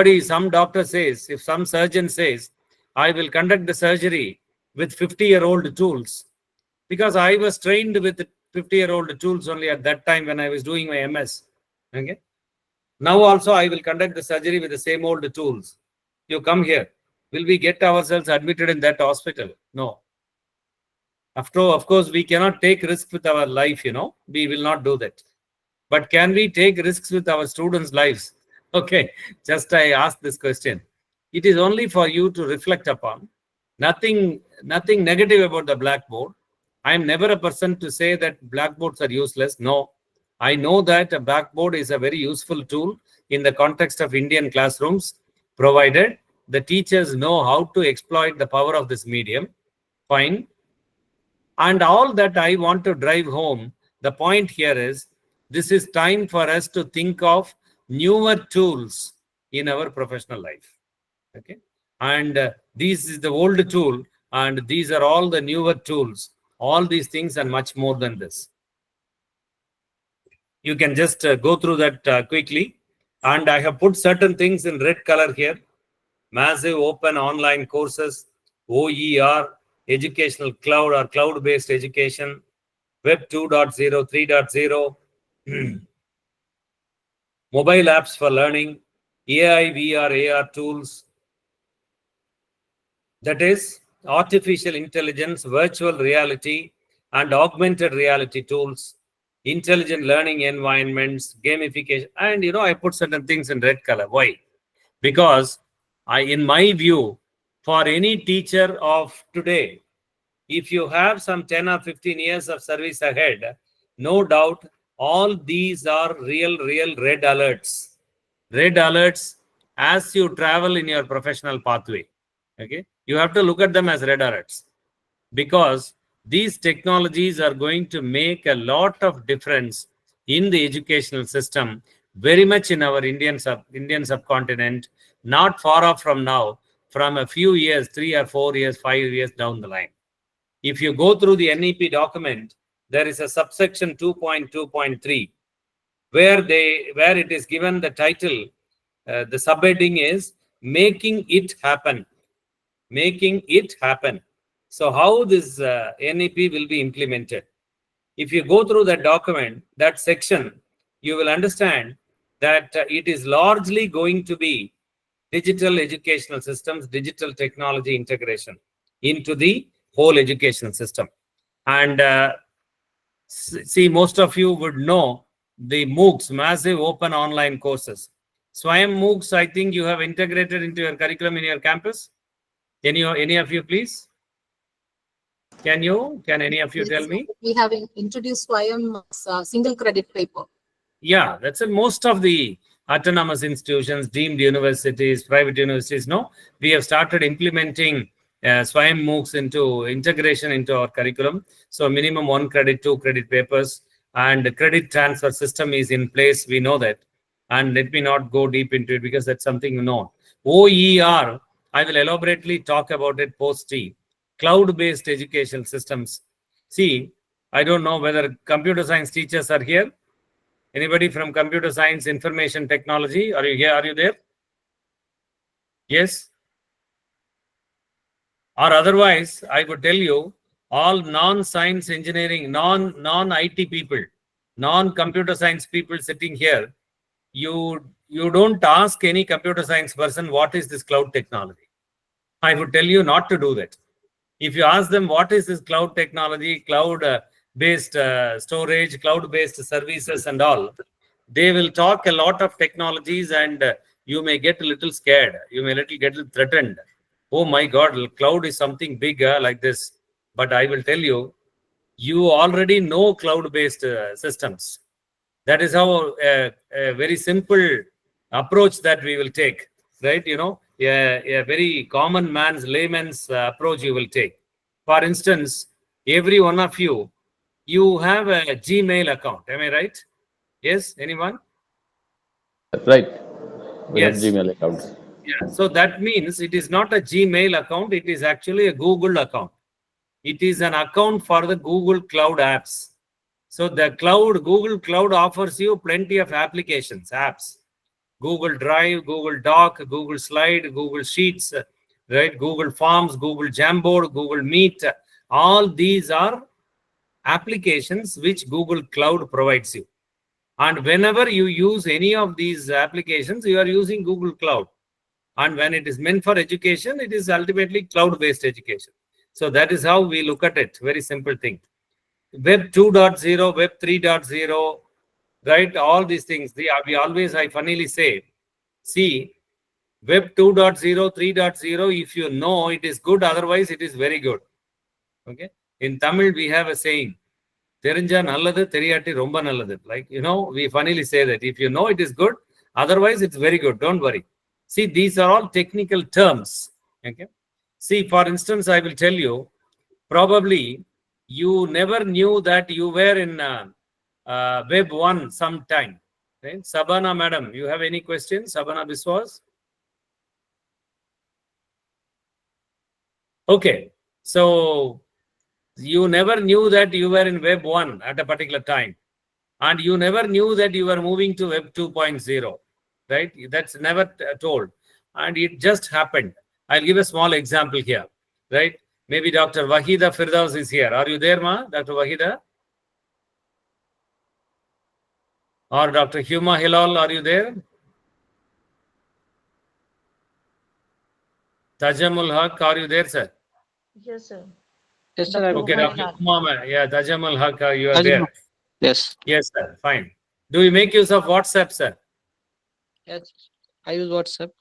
doctor says, if some surgeon says, I will conduct the surgery with 50-year-old tools, because I was trained with 50-year-old tools only at that time when I was doing my MS. Okay, now also I will conduct the surgery with the same old tools. You come here. Will we get ourselves admitted in that hospital? No. Of course, we cannot take risks with our life, you know. We will not do that. But can we take risks with our students' lives? Okay, just I asked this question. It is only for you to reflect upon. Nothing negative about the blackboard. I am never a person to say that blackboards are useless. No, I know that a blackboard is a very useful tool in the context of Indian classrooms, provided the teachers know how to exploit the power of this medium. Fine. And all that I want to drive home, the point here is, this is time for us to think of newer tools in our professional life. Okay, and this is the old tool, and these are all the newer tools. All these things and much more than this. You can just go through that quickly. And I have put certain things in red color here. Massive open online courses, OER, educational cloud or cloud-based education, Web 2.0, 3.0, mobile apps for learning, AI, VR, AR tools. That is artificial intelligence, virtual reality, and augmented reality tools, intelligent learning environments, gamification. And, you know, I put certain things in red color. Why? Because in my view, for any teacher of today, if you have some 10 or 15 years of service ahead, no doubt all these are real red alerts. Red alerts as you travel in your professional pathway. Okay, you have to look at them as red alerts, because these technologies are going to make a lot of difference in the educational system, very much in our Indian subcontinent, not far off from now, from a few years, 3 or 4 years, 5 years down the line. If you go through the NEP document, there is a subsection 2.2.3 where it is given the title, the subheading is making it happen. Making it happen. So how this NEP will be implemented? If you go through that document, that section, you will understand that it is largely going to be digital educational systems, digital technology integration into the whole education system. And see, most of you would know the MOOCs, massive open online courses. Swayam MOOCs, I think you have integrated into your curriculum in your campus. Any of you, please? Can any of you tell me? We have introduced Swayam single credit paper. Yeah, that's in most of the autonomous institutions, deemed universities, private universities. No, we have started implementing Swayam MOOCs into integration into our curriculum. So minimum 1 credit, 2 credit papers, and the credit transfer system is in place. We know that. And let me not go deep into it because that's something you know. OER, I will elaborately talk about it post-T. Cloud-based education systems. See, I don't know whether computer science teachers are here. Anybody from computer science, information technology? Are you here? Are you there? Yes? Or otherwise, I would tell you, all non-science engineering, non-IT people, non-computer science people sitting here, you don't ask any computer science person, what is this cloud technology? I would tell you not to do that. If you ask them, what is this cloud technology, cloud-based storage, cloud-based services and all, they will talk a lot of technologies and you may get a little scared. You may get a little threatened. Oh my God, cloud is something big like this. But I will tell you, you already know cloud-based systems. That is how a very simple approach that we will take, right? You know, a very common man's, layman's approach you will take. For instance, every one of you, you have a Gmail account. Am I right? Yes, anyone? Right. We have Yes. Gmail accounts. Yeah. So that means it is not a Gmail account. It is actually a Google account. It is an account for the Google Cloud apps. So the Google Cloud offers you plenty of applications, apps. Google Drive, Google Doc, Google Slide, Google Sheets, right? Google Forms, Google Jamboard, Google Meet. All these are applications which Google Cloud provides you. And whenever you use any of these applications, you are using Google Cloud. And when it is meant for education, it is ultimately cloud-based education. So that is how we look at it. Very simple thing. Web 2.0, Web 3.0, right? All these things. I funnily say, see, Web 2.0, 3.0, if you know it is good, otherwise it is very good. Okay. In Tamil, we have a saying, Therinja nalladhu, theriyatti romba nalladhu. Like, you know, we funnily say that if you know it is good, otherwise it's very good. Don't worry. See, these are all technical terms. Okay. See, for instance, I will tell you, probably you never knew that you were in Web 1 sometime. Right? Sabana, madam, you have any questions? Sabana Biswas? Okay. So, you never knew that you were in Web 1 at a particular time. And you never knew that you were moving to Web 2.0. Right? That's never told. And it just happened. I'll give a small example here. Right? Maybe Dr. Wahida Firdaus is here. Are you there, ma? Dr. Wahida? Or Dr. Huma Hilal, are you there? Tajamul Haq, are you there, sir? Yes, sir. Yes, sir. Okay, Dr. Huma, yeah, Tajamul Haq, you are there. Yes. Yes, sir. Fine. Do you make use of WhatsApp, sir? Yes. I use WhatsApp.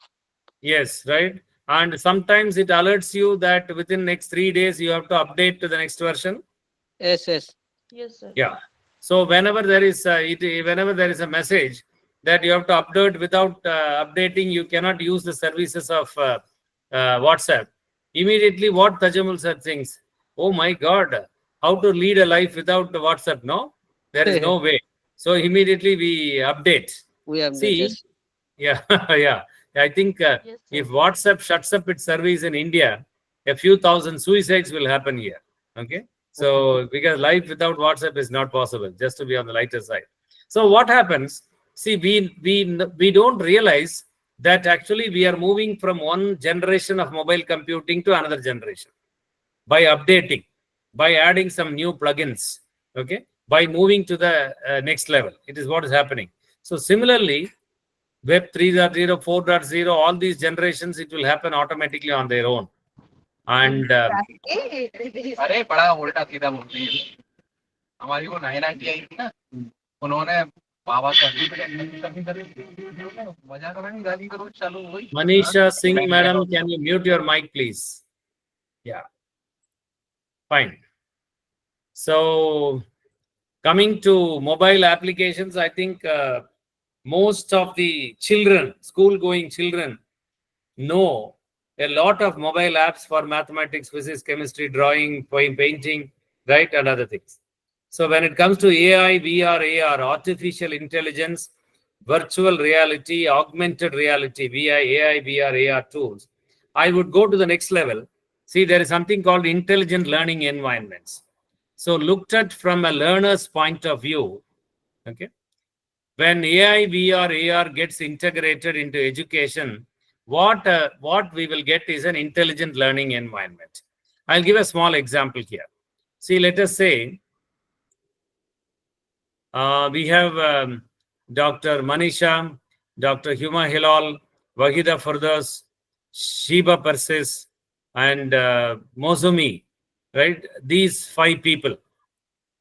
Yes, right. And sometimes it alerts you that within next 3 days you have to update to the next version. Yes, yes. Yes, sir. Yeah. So whenever there is a message that you have to update without updating, you cannot use the services of WhatsApp. Immediately, what Tajamul sir thinks? Oh my God, how to lead a life without the WhatsApp? No, there is no way. So immediately we update. We have See, yeah, yeah. I think if WhatsApp shuts up its service in India, a few thousand suicides will happen here. Okay. So because life without WhatsApp is not possible, just to be on the lighter side. So what happens? See, we don't realize that actually we are moving from one generation of mobile computing to another generation by updating, by adding some new plugins. Okay. By moving to the next level. It is what is happening. So similarly, Web 3.0, 4.0, all these generations, it will happen automatically on their own. And अरे बड़ा उल्टा सीधा बोलते हैं हमारी वो 990 आई थी ना उन्होंने बाबा मजा करेंगे गाली करो चालू वही Manisha Singh, madam, can you mute your mic, please? Yeah. Fine. So, coming to mobile applications, I think most of the children, school-going children, know a lot of mobile apps for mathematics, physics, chemistry, drawing, painting, right, and other things. So when it comes to AI, VR, AR, artificial intelligence, virtual reality, augmented reality, AI, VR, AR tools, I would go to the next level. See, there is something called intelligent learning environments. So looked at from a learner's point of view, okay, when AI, VR, AR gets integrated into education, what we will get is an intelligent learning environment. I'll give a small example here. See, let us say we have Dr. Manisha, Dr. Huma Hilal, Wahida Firdaus, Sheba Persis, and Mozumi, right? These 5 people,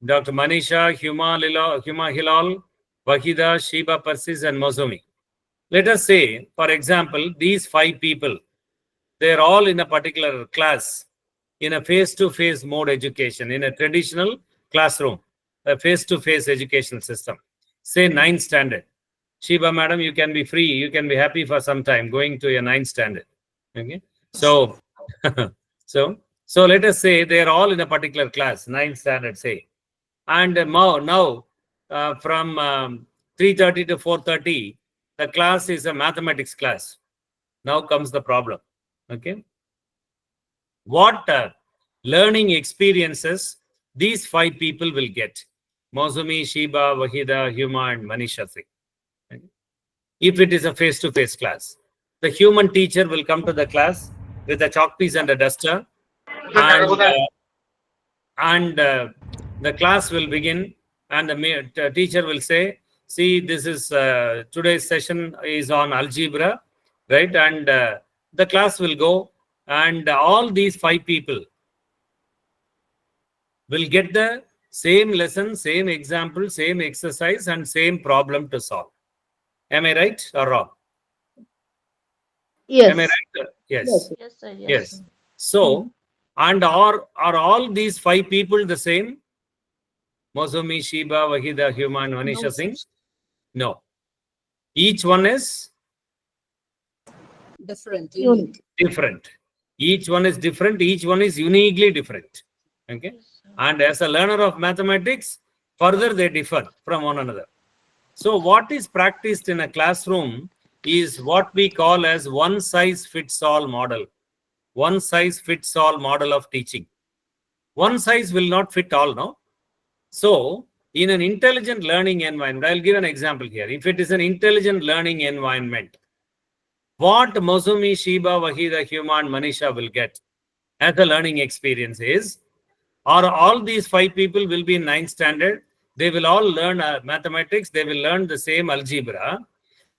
Dr. Manisha, Huma Hilal, Wahida, Sheba Persis, and Mozumi. Let us say, for example, these 5 people, they're all in a particular class, in a face-to-face mode education, in a traditional classroom, a face-to-face education system. say 9th standard. Sheba madam, you can be free, you can be happy for some time going to your 9th standard. Okay. So, so let us say they are all in a particular class, 9th standard, say. And now from 3:30 to 4:30, the class is a mathematics class. Now comes the problem. Okay. What learning experiences these 5 people will get? Mozumi, Sheba, Wahida, Huma, and Manisha Singh. Okay. If it is a face-to-face class, the human teacher will come to the class with a chalk piece and a duster, and the class will begin, and the teacher will say, see, this is today's session is on algebra, right? And the class will go, and all these 5 people will get the same lesson, same example, same exercise, and same problem to solve. Am I right or wrong? Yes. Am I right? Yes. Yes, sir. Yes. So, and are all these 5 people the same? Mozumi, Sheba, Wahida, Huma, and Manisha Singh? No. Each one is Different. Unique. different. Each one is different. Each one is uniquely different. Okay. And as a learner of mathematics, further they differ from one another. So what is practiced in a classroom is what we call as one-size-fits-all model. One-size-fits-all model of teaching. One size will not fit all, no? So, in an intelligent learning environment, I'll give an example here. If it is an intelligent learning environment, what Mozumi, Sheba, Wahida, Huma, and Manisha will get as a learning experience is, or all these 5 people will be in 9th standard. They will all learn mathematics. They will learn the same algebra.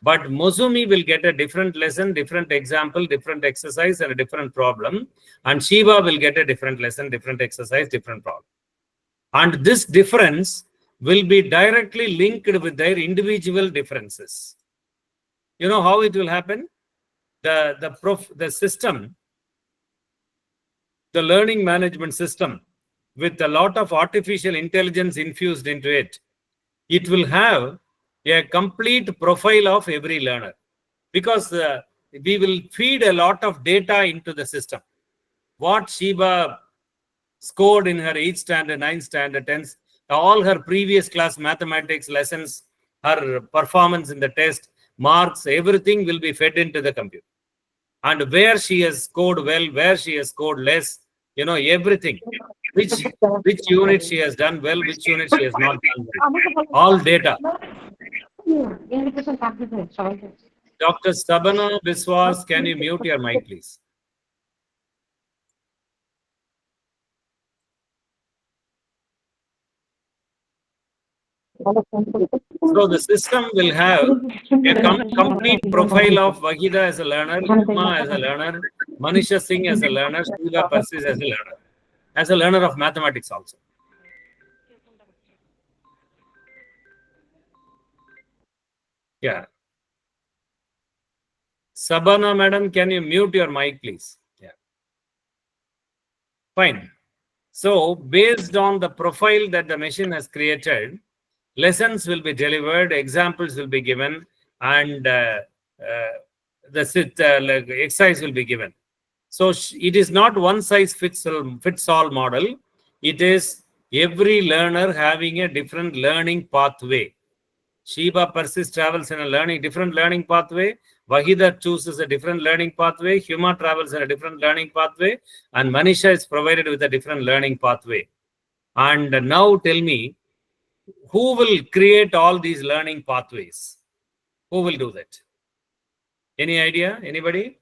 But Mozumi will get a different lesson, different example, different exercise, and a different problem. And Sheba will get a different lesson, different exercise, different problem. And this difference will be directly linked with their individual differences. You know how it will happen? The system, the learning management system, with a lot of artificial intelligence infused into it, it will have a complete profile of every learner, because we will feed a lot of data into the system. What Sheba scored in her 8th standard, 9th standard, 10th, all her previous class mathematics lessons, her performance in the test, marks, everything will be fed into the computer. And where she has scored well, where she has scored less, you know, everything. Which unit she has done well, which unit she has not done well. All data. Dr. Sabana Biswas, can you mute your mic, please? So the system will have a complete profile of Wahida as a learner, Huma as a learner, Manisha Singh as a learner, Sheba Persis as a learner of mathematics also. Yeah. Sabana madam, can you mute your mic, please? Yeah. Fine. So based on the profile that the machine has created, lessons will be delivered, examples will be given, and the exercise will be given. So it is not one size fits all model. It is every learner having a different learning pathway. Sheba Persis travels in a different learning pathway. Wahida chooses a different learning pathway. Huma travels in a different learning pathway. And Manisha is provided with a different learning pathway. And now tell me, who will create all these learning pathways? Who will do that? Any idea? Anybody?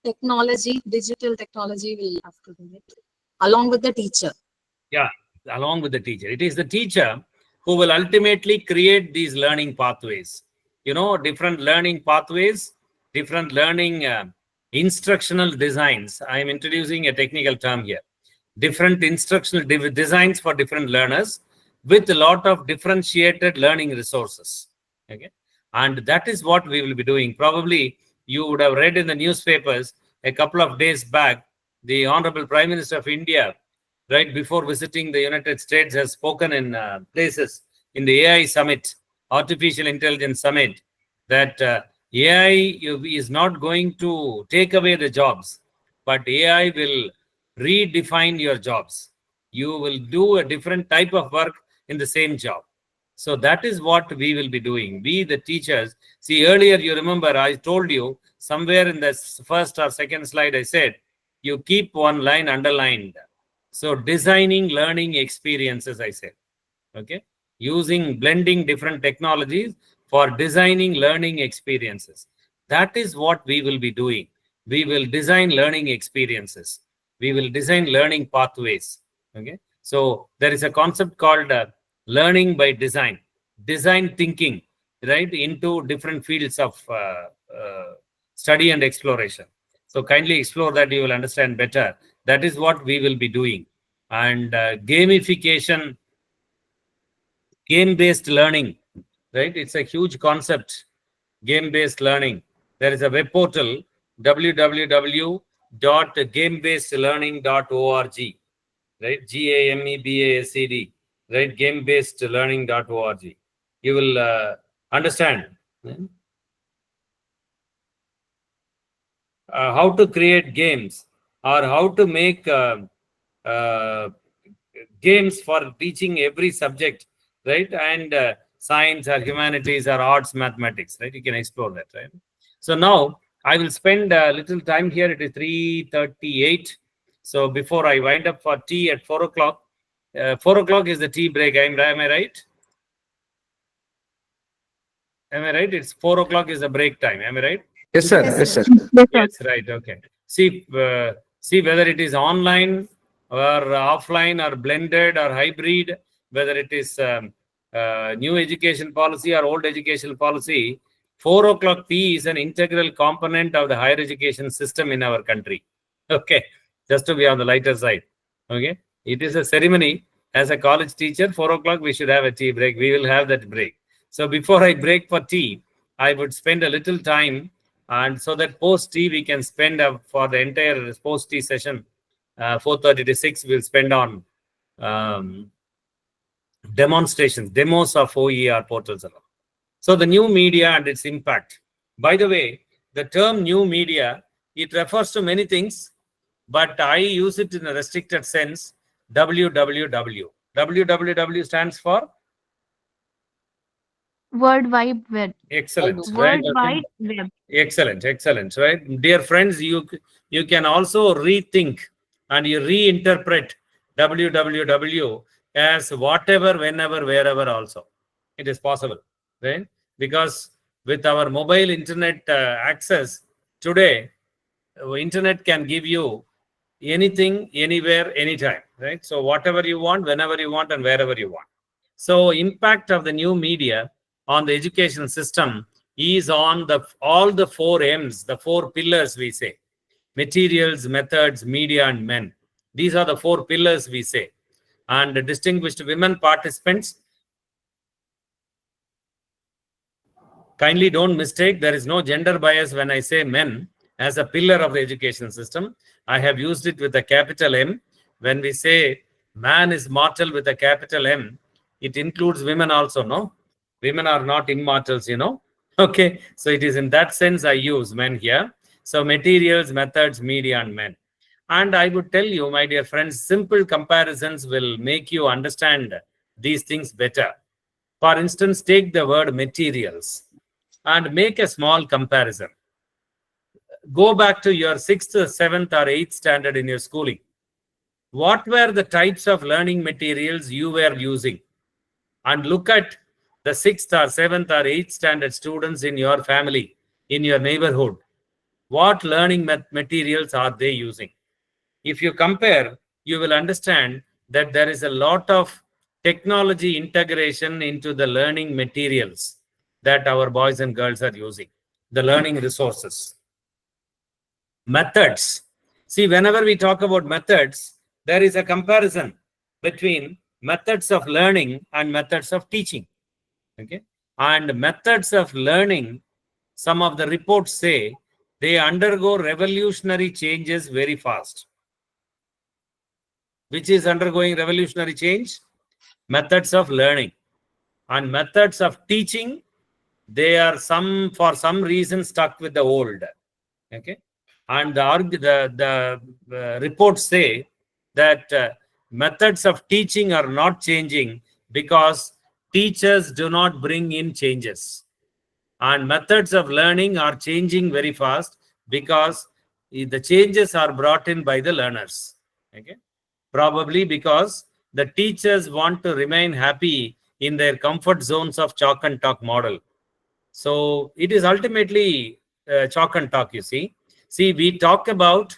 Technology, digital technology will have to do it along with the teacher. Yeah, along with the teacher. It is the teacher who will ultimately create these learning pathways. You know, different learning pathways, different learning instructional designs. I am introducing a technical term here. Different instructional designs for different learners with a lot of differentiated learning resources. Okay, and that is what we will be doing. Probably you would have read in the newspapers a couple of days back, the Honorable Prime Minister of India right before visiting the United States, has spoken in places in the AI summit, artificial intelligence summit, that AI is not going to take away the jobs, but AI will redefine your jobs. You will do a different type of work in the same job. So that is what we will be doing. We, the teachers, see, earlier you remember I told you somewhere in the first or second slide, I said, you keep one line underlined. So designing learning experiences, I said, okay, using blending different technologies for designing learning experiences. That is what we will be doing. We will design learning experiences. We will design learning pathways. Okay. So there is a concept called learning by design, design thinking, right, into different fields of study and exploration. So kindly explore that, you will understand better. That is what we will be doing. And gamification, game-based learning, right? It's a huge concept, game-based learning. There is a web portal, www.gamebasedlearning.org, right? GAMEBASED, right? Gamebasedlearning.org. You will understand how to create games or how to make games for teaching every subject, right? And science or humanities or arts, mathematics, right? You can explore that, right? So now I will spend a little time here. It is 3:38. So before I wind up for tea at 4 o'clock, 4 o'clock is the tea break. Am I right? Am I right? It's 4 o'clock is the break time. Am I right? Yes, sir. Yes, sir. Yes, right. Okay. See whether it is online or offline or blended or hybrid, whether it is new education policy or old education policy, 4 o'clock tea is an integral component of the higher education system in our country. Okay. Just to be on the lighter side. Okay. It is a ceremony. As a college teacher, 4 o'clock, we should have a tea break. We will have that break. So before I break for tea, I would spend a little time, and so that post tea we can spend for the entire post tea session, 4:30 to 6, we'll spend on demonstrations, demos of OER portals. So the new media and its impact. By the way, the term new media, it refers to many things, but I use it in a restricted sense. WWW. WWW stands for World Wide Web. excellent. Right? World Wide Web. Excellent, excellent. Right, dear friends, you can also rethink and you reinterpret WWW as whatever, whenever, wherever. Also, it is possible, right? Because with our mobile internet access today, internet can give you anything, anywhere, anytime, right? So whatever you want, whenever you want, and wherever you want. So impact of the new media on the education system is on all the 4 M's, the 4 pillars we say: materials, methods, media, and men. These are the 4 pillars we say. And the distinguished women participants, kindly don't mistake, there is no gender bias when I say men as a pillar of the education system. I have used it with a capital M. When we say man is mortal with a capital M, it includes women also, no? Women are not immortals, you know? Okay, so it is in that sense I use men here. So materials, methods, media, and men. And I would tell you, my dear friends, simple comparisons will make you understand these things better. For instance, take the word materials and make a small comparison. Go back to your 6th, 7th, or 8th standard in your schooling. What were the types of learning materials you were using? And look at the 6th or 7th or 8th standard students in your family, in your neighborhood. What learning materials are they using? If you compare, you will understand that there is a lot of technology integration into the learning materials that our boys and girls are using, the learning resources. Methods. See, whenever we talk about methods, there is a comparison between methods of learning and methods of teaching. Okay, and methods of learning, some of the reports say they undergo revolutionary changes very fast. which is undergoing revolutionary change? Methods of learning and methods of teaching. They are for some reason stuck with the old. Okay, and the reports say that methods of teaching are not changing because teachers do not bring in changes, and methods of learning are changing very fast because the changes are brought in by the learners. Okay, probably because the teachers want to remain happy in their comfort zones of chalk and talk model. So it is ultimately chalk and talk, you see. See, we talk about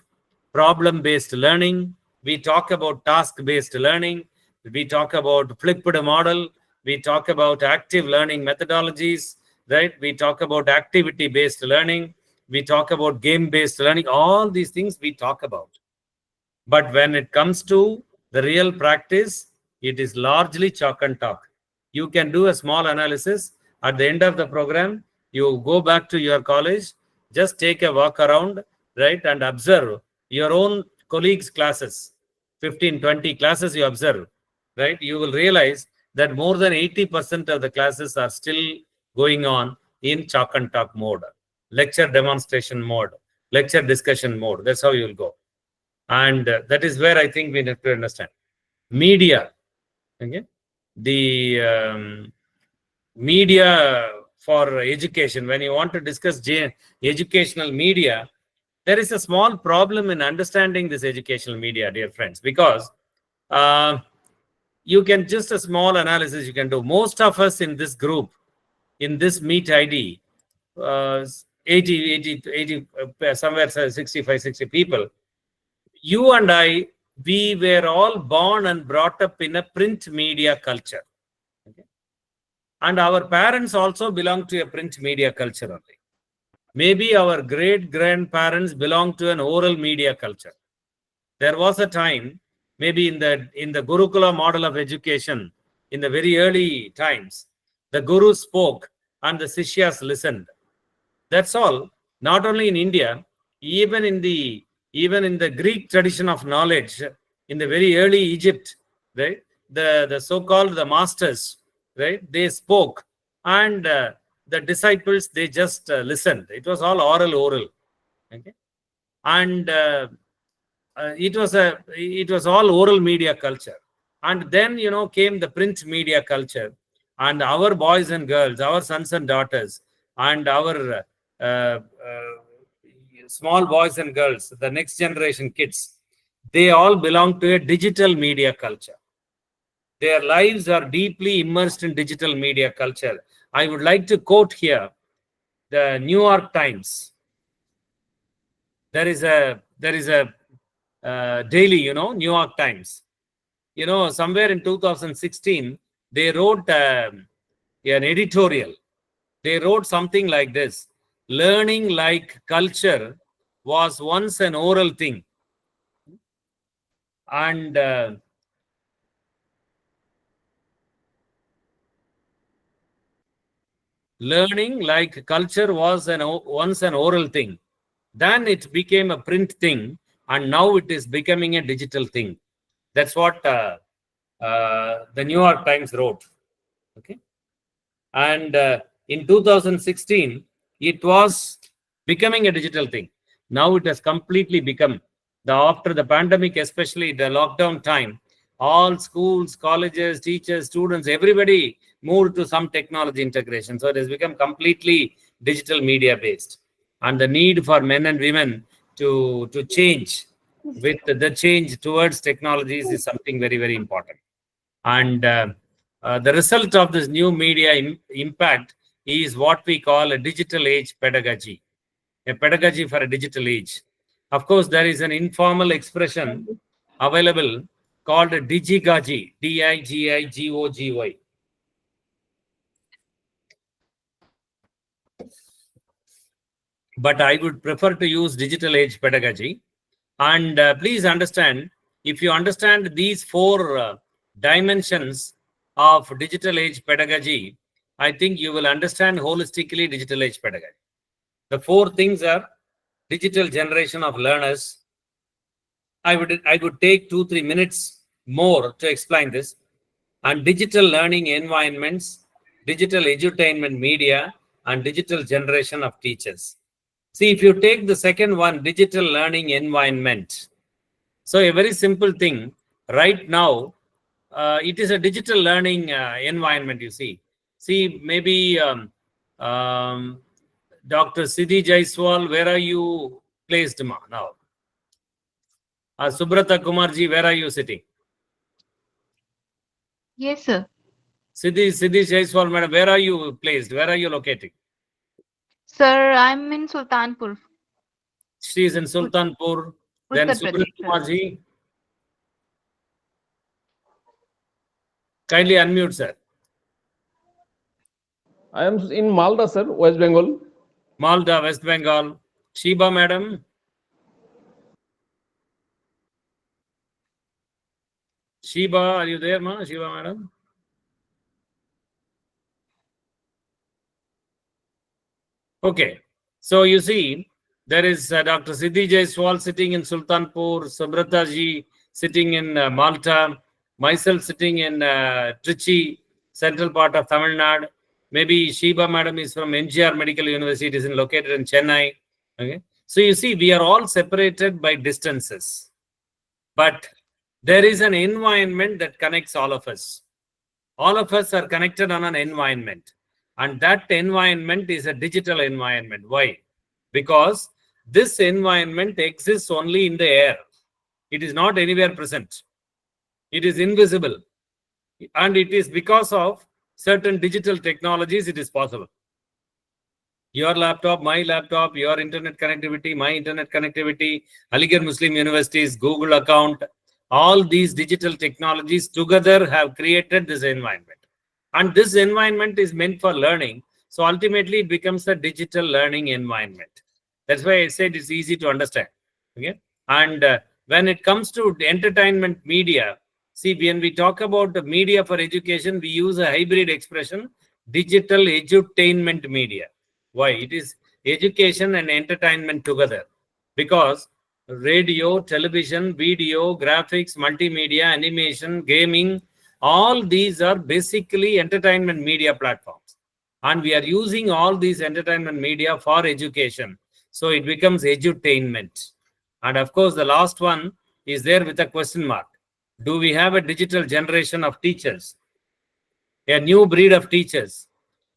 problem-based learning. We talk about task-based learning. We talk about flipped model. We talk about active learning methodologies, right? We talk about activity-based learning. We talk about game-based learning. All these things we talk about. But when it comes to the real practice, it is largely chalk and talk. You can do a small analysis. At the end of the program, you go back to your college, just take a walk around, right, and observe your own colleagues' classes, 15, 20 classes you observe, right? You will realize that more than 80% of the classes are still going on in chalk and talk mode, lecture demonstration mode, lecture discussion mode. That's how you will go. And that is where I think we have to understand. Media, okay? The media for education, when you want to discuss educational media, there is a small problem in understanding this educational media, dear friends, because you can just a small analysis you can do. Most of us in this group, in this Meet ID, 80, somewhere 65, 60 people, you and I, we were all born and brought up in a print media culture. Okay? And our parents also belong to a print media culture only. Maybe our great-grandparents belong to an oral media culture. There was a time, maybe in the Gurukula model of education, in the very early times, the Guru spoke and the Sishyas listened. That's all. Not only in India, even in the Greek tradition of knowledge, in the very early Egypt, right? The so-called the masters, right? They spoke, and the disciples, they just listened. It was all oral. Okay, and it was all oral media culture. And then came the print media culture, and our boys and girls, our sons and daughters, and our small boys and girls, the next generation kids, they all belong to a digital media culture. Their lives are deeply immersed in digital media culture. I would like to quote here the New York Times. There is a daily, New York Times. Somewhere in 2016, they wrote an editorial. They wrote something like this: learning like culture was once an oral thing. And learning like culture was once an oral thing. Then it became a print thing, and now it is becoming a digital thing. That's what the New York Times wrote. Okay, and in 2016, it was becoming a digital thing. Now it has completely become, after the pandemic, especially the lockdown time, all schools, colleges, teachers, students, everybody moved to some technology integration. So it has become completely digital media based. And the need for men and women to change with the change towards technologies is something very, very important. And the result of this new media impact is what we call a digital age pedagogy, a pedagogy for a digital age. Of course, there is an informal expression available called digigaji, Digigogy. But I would prefer to use digital age pedagogy. And please understand, if you understand these four dimensions of digital age pedagogy, I think you will understand holistically digital age pedagogy. The four things are digital generation of learners. I would take 2-3 minutes more to explain this. And digital learning environments, digital edutainment media, and digital generation of teachers. See, if you take the second one, digital learning environment. So a very simple thing, right now, it is a digital learning environment, you see. See, maybe Dr. Siddhi Jaiswal, where are you placed now? Subrata Kumarji, where are you sitting? Yes, sir. Siddhi Jaiswal, madam, where are you placed? Where are you located? Sir, I'm in Sultanpur. She is in Sultanpur. Then Uttar Subrata Pradesh, sir. Kumarji. Kindly unmute, sir. I am in Malda, sir, West Bengal. Malda, West Bengal. Sheba, madam. Sheba, are you there, ma? Sheba, madam. Okay. So you see, there is Dr. Siddhi Jaiswal sitting in Sultanpur, Subrata ji sitting in Malta, myself sitting in Trichy, central part of Tamil Nadu. Maybe Sheba madam is from NGR Medical University, it is located in Chennai. Okay. So you see, we are all separated by distances. But there is an environment that connects all of us. All of us are connected on an environment. And that environment is a digital environment. Why? Because this environment exists only in the air. It is not anywhere present. It is invisible. And it is because of certain digital technologies it is possible. Your laptop, my laptop, your internet connectivity, my internet connectivity, Aligarh Muslim University's Google account, all these digital technologies together have created this environment. And this environment is meant for learning. So ultimately, it becomes a digital learning environment. That's why I said it's easy to understand. Okay. And when it comes to entertainment media, see, when we talk about the media for education, we use a hybrid expression, digital edutainment media. Why? It is education and entertainment together. Because radio, television, video, graphics, multimedia, animation, gaming, all these are basically entertainment media platforms. And we are using all these entertainment media for education. So it becomes edutainment. And of course, the last one is there with a question mark. Do we have a digital generation of teachers? A new breed of teachers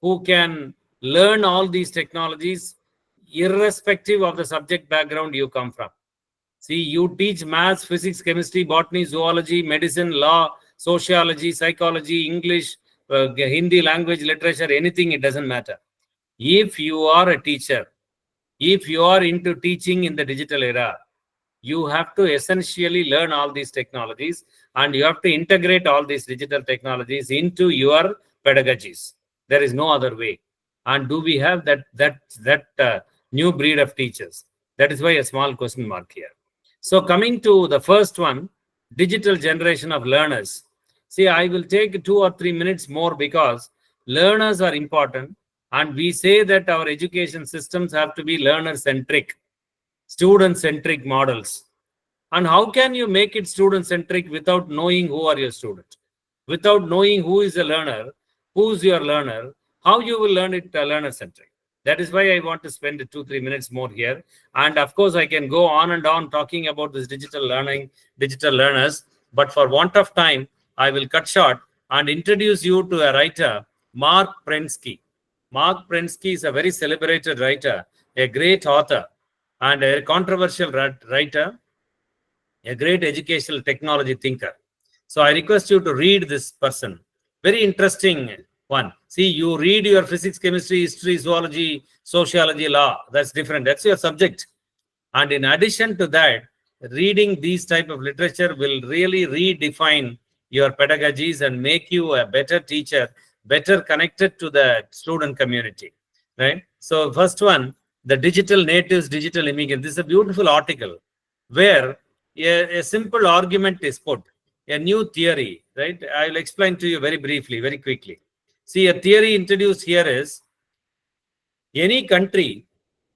who can learn all these technologies irrespective of the subject background you come from. See, you teach maths, physics, chemistry, botany, zoology, medicine, law, sociology, psychology, English, Hindi language, literature, anything, it doesn't matter. If you are a teacher, if you are into teaching in the digital era, you have to essentially learn all these technologies and you have to integrate all these digital technologies into your pedagogies. There is no other way. And do we have that new breed of teachers? That is why a small question mark here. So coming to the first one, digital generation of learners. See, I will take 2 or 3 minutes more because learners are important. And we say that our education systems have to be learner-centric, student-centric models. And how can you make it student-centric without knowing who are your students? Without knowing who is a learner, who's your learner, how you will learn it learner-centric? That is why I want to spend 2-3 minutes more here. And of course, I can go on and on talking about this digital learning, digital learners. But for want of time, I will cut short and introduce you to a writer, Mark Prensky. Mark Prensky is a very celebrated writer, a great author, and a controversial writer, a great educational technology thinker. So I request you to read this person. Very interesting one. See, you read your physics, chemistry, history, zoology, sociology, law. That's different. That's your subject. And in addition to that, reading these type of literature will really redefine your pedagogies and make you a better teacher, better connected to the student community, right? So first one, the digital natives, digital immigrants. This is a beautiful article where a simple argument is put, a new theory, right? I will explain to you very briefly, very quickly. See, a theory introduced here is any country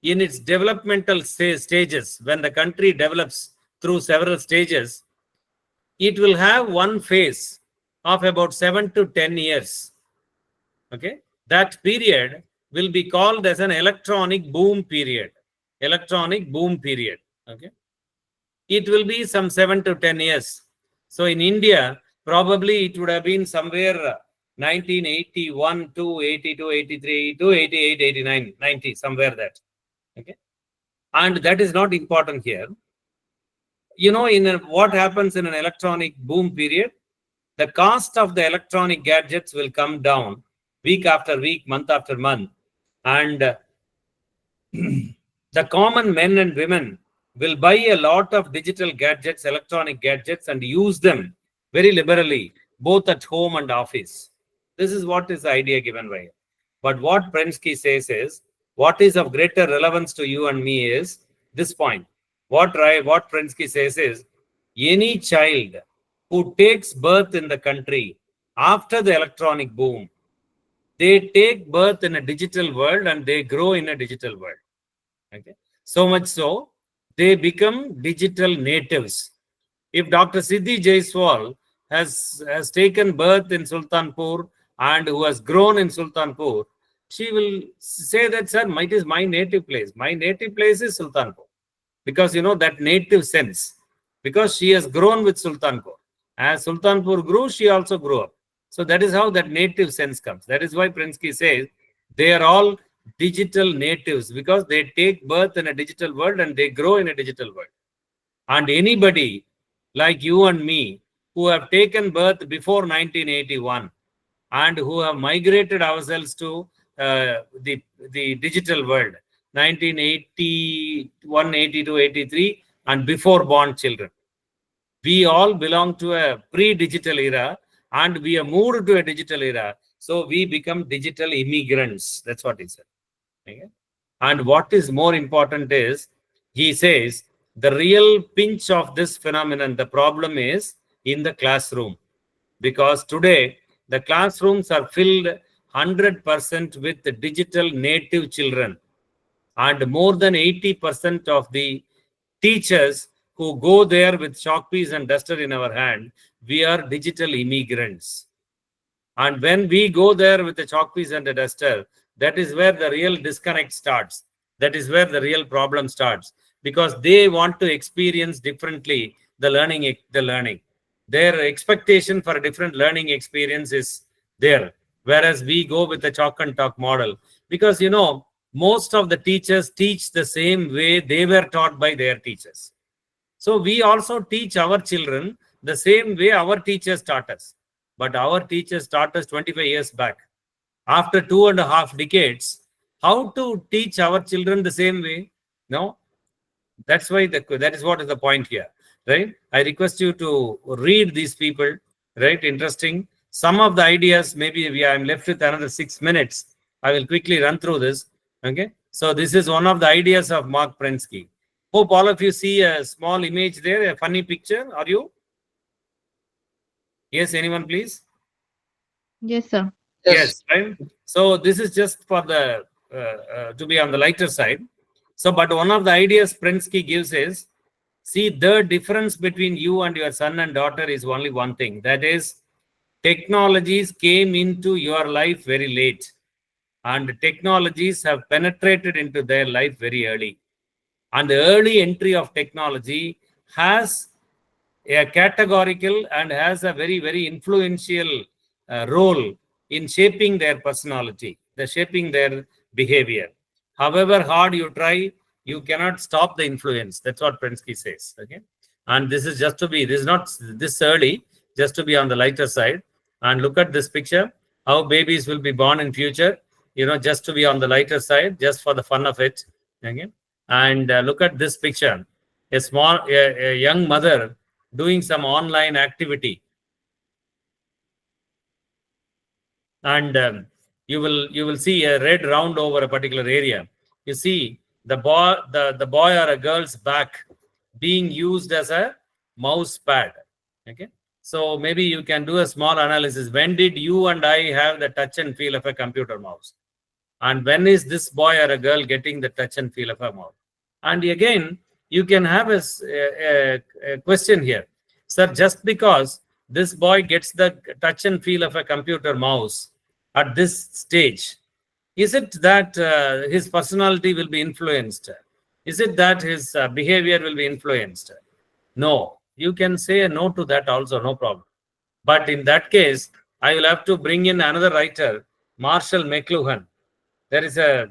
in its developmental stages, when the country develops through several stages, it will have one phase of about 7 to 10 years. Okay, that period will be called as an electronic boom period. Electronic boom period. Okay, it will be some 7 to 10 years. So in India, probably it would have been somewhere 1981 to 82, 83 to 88, 89, 90, somewhere that. Okay, and that is not important here. You know, what happens in an electronic boom period? The cost of the electronic gadgets will come down week after week, month after month. And the common men and women will buy a lot of digital gadgets, electronic gadgets, and use them very liberally, both at home and office. This is what is the idea given by it. But what Prensky says is, what is of greater relevance to you and me is this point. What Prensky says is, any child who takes birth in the country after the electronic boom, they take birth in a digital world and they grow in a digital world. Okay, so much so they become digital natives. If Dr. Siddhi Jaiswal has taken birth in Sultanpur and who has grown in Sultanpur, she will say that, sir, it is my native place. My native place is Sultanpur. Because, you know, that native sense. Because she has grown with Sultanpur. As Sultanpur grew, she also grew up. So that is how that native sense comes. That is why Prensky says they are all digital natives, because they take birth in a digital world and they grow in a digital world. And anybody like you and me who have taken birth before 1981 and who have migrated ourselves to the digital world, 1981, 82, 83, and before born children. We all belong to a pre-digital era and we are moved to a digital era. So we become digital immigrants. That's what he said. Okay? And what is more important is, he says, the real pinch of this phenomenon, the problem is in the classroom. Because today, the classrooms are filled 100% with digital native children. And more than 80% of the teachers who go there with chalkpiece and duster in our hand, we are digital immigrants. And when we go there with a chalkpiece and a duster, that is where the real disconnect starts. That is where the real problem starts. Because they want to experience differently the learning. Their expectation for a different learning experience is there. Whereas we go with the chalk and talk model. Because, you know, most of the teachers teach the same way they were taught by their teachers. So we also teach our children the same way our teachers taught us. But our teachers taught us 25 years back. After 2.5 decades, how to teach our children the same way? No. That's why that is what is the point here, right? I request you to read these people, right? Interesting. Some of the ideas, maybe I'm left with another 6 minutes. I will quickly run through this. Okay. So this is one of the ideas of Mark Prensky. Hope all of you see a small image there, a funny picture. Are you? Yes, anyone, please? Yes, sir. Yes, right. So this is just for the to be on the lighter side. So, but one of the ideas Prensky gives is, see, the difference between you and your son and daughter is only one thing. That is, technologies came into your life very late, and technologies have penetrated into their life very early. And the early entry of technology has a categorical and has a very, very influential role in shaping their personality, shaping their behavior. However hard you try, you cannot stop the influence. That's what Prensky says. Okay, and this is just to be, this is not this early, just to be on the lighter side. And look at this picture, how babies will be born in future, you know, just to be on the lighter side, just for the fun of it. Okay, and look at this picture, a young mother doing some online activity. And you will see a red round over a particular area. You see the boy or a girl's back being used as a mouse pad. Okay, so maybe you can do a small analysis. When did you and I have the touch and feel of a computer mouse? And when is this boy or a girl getting the touch and feel of a mouse? And again, you can have a question here. Sir, just because this boy gets the touch and feel of a computer mouse at this stage, is it that his personality will be influenced? Is it that his behavior will be influenced? No. You can say a no to that also, no problem. But in that case, I will have to bring in another writer, Marshall McLuhan. There is a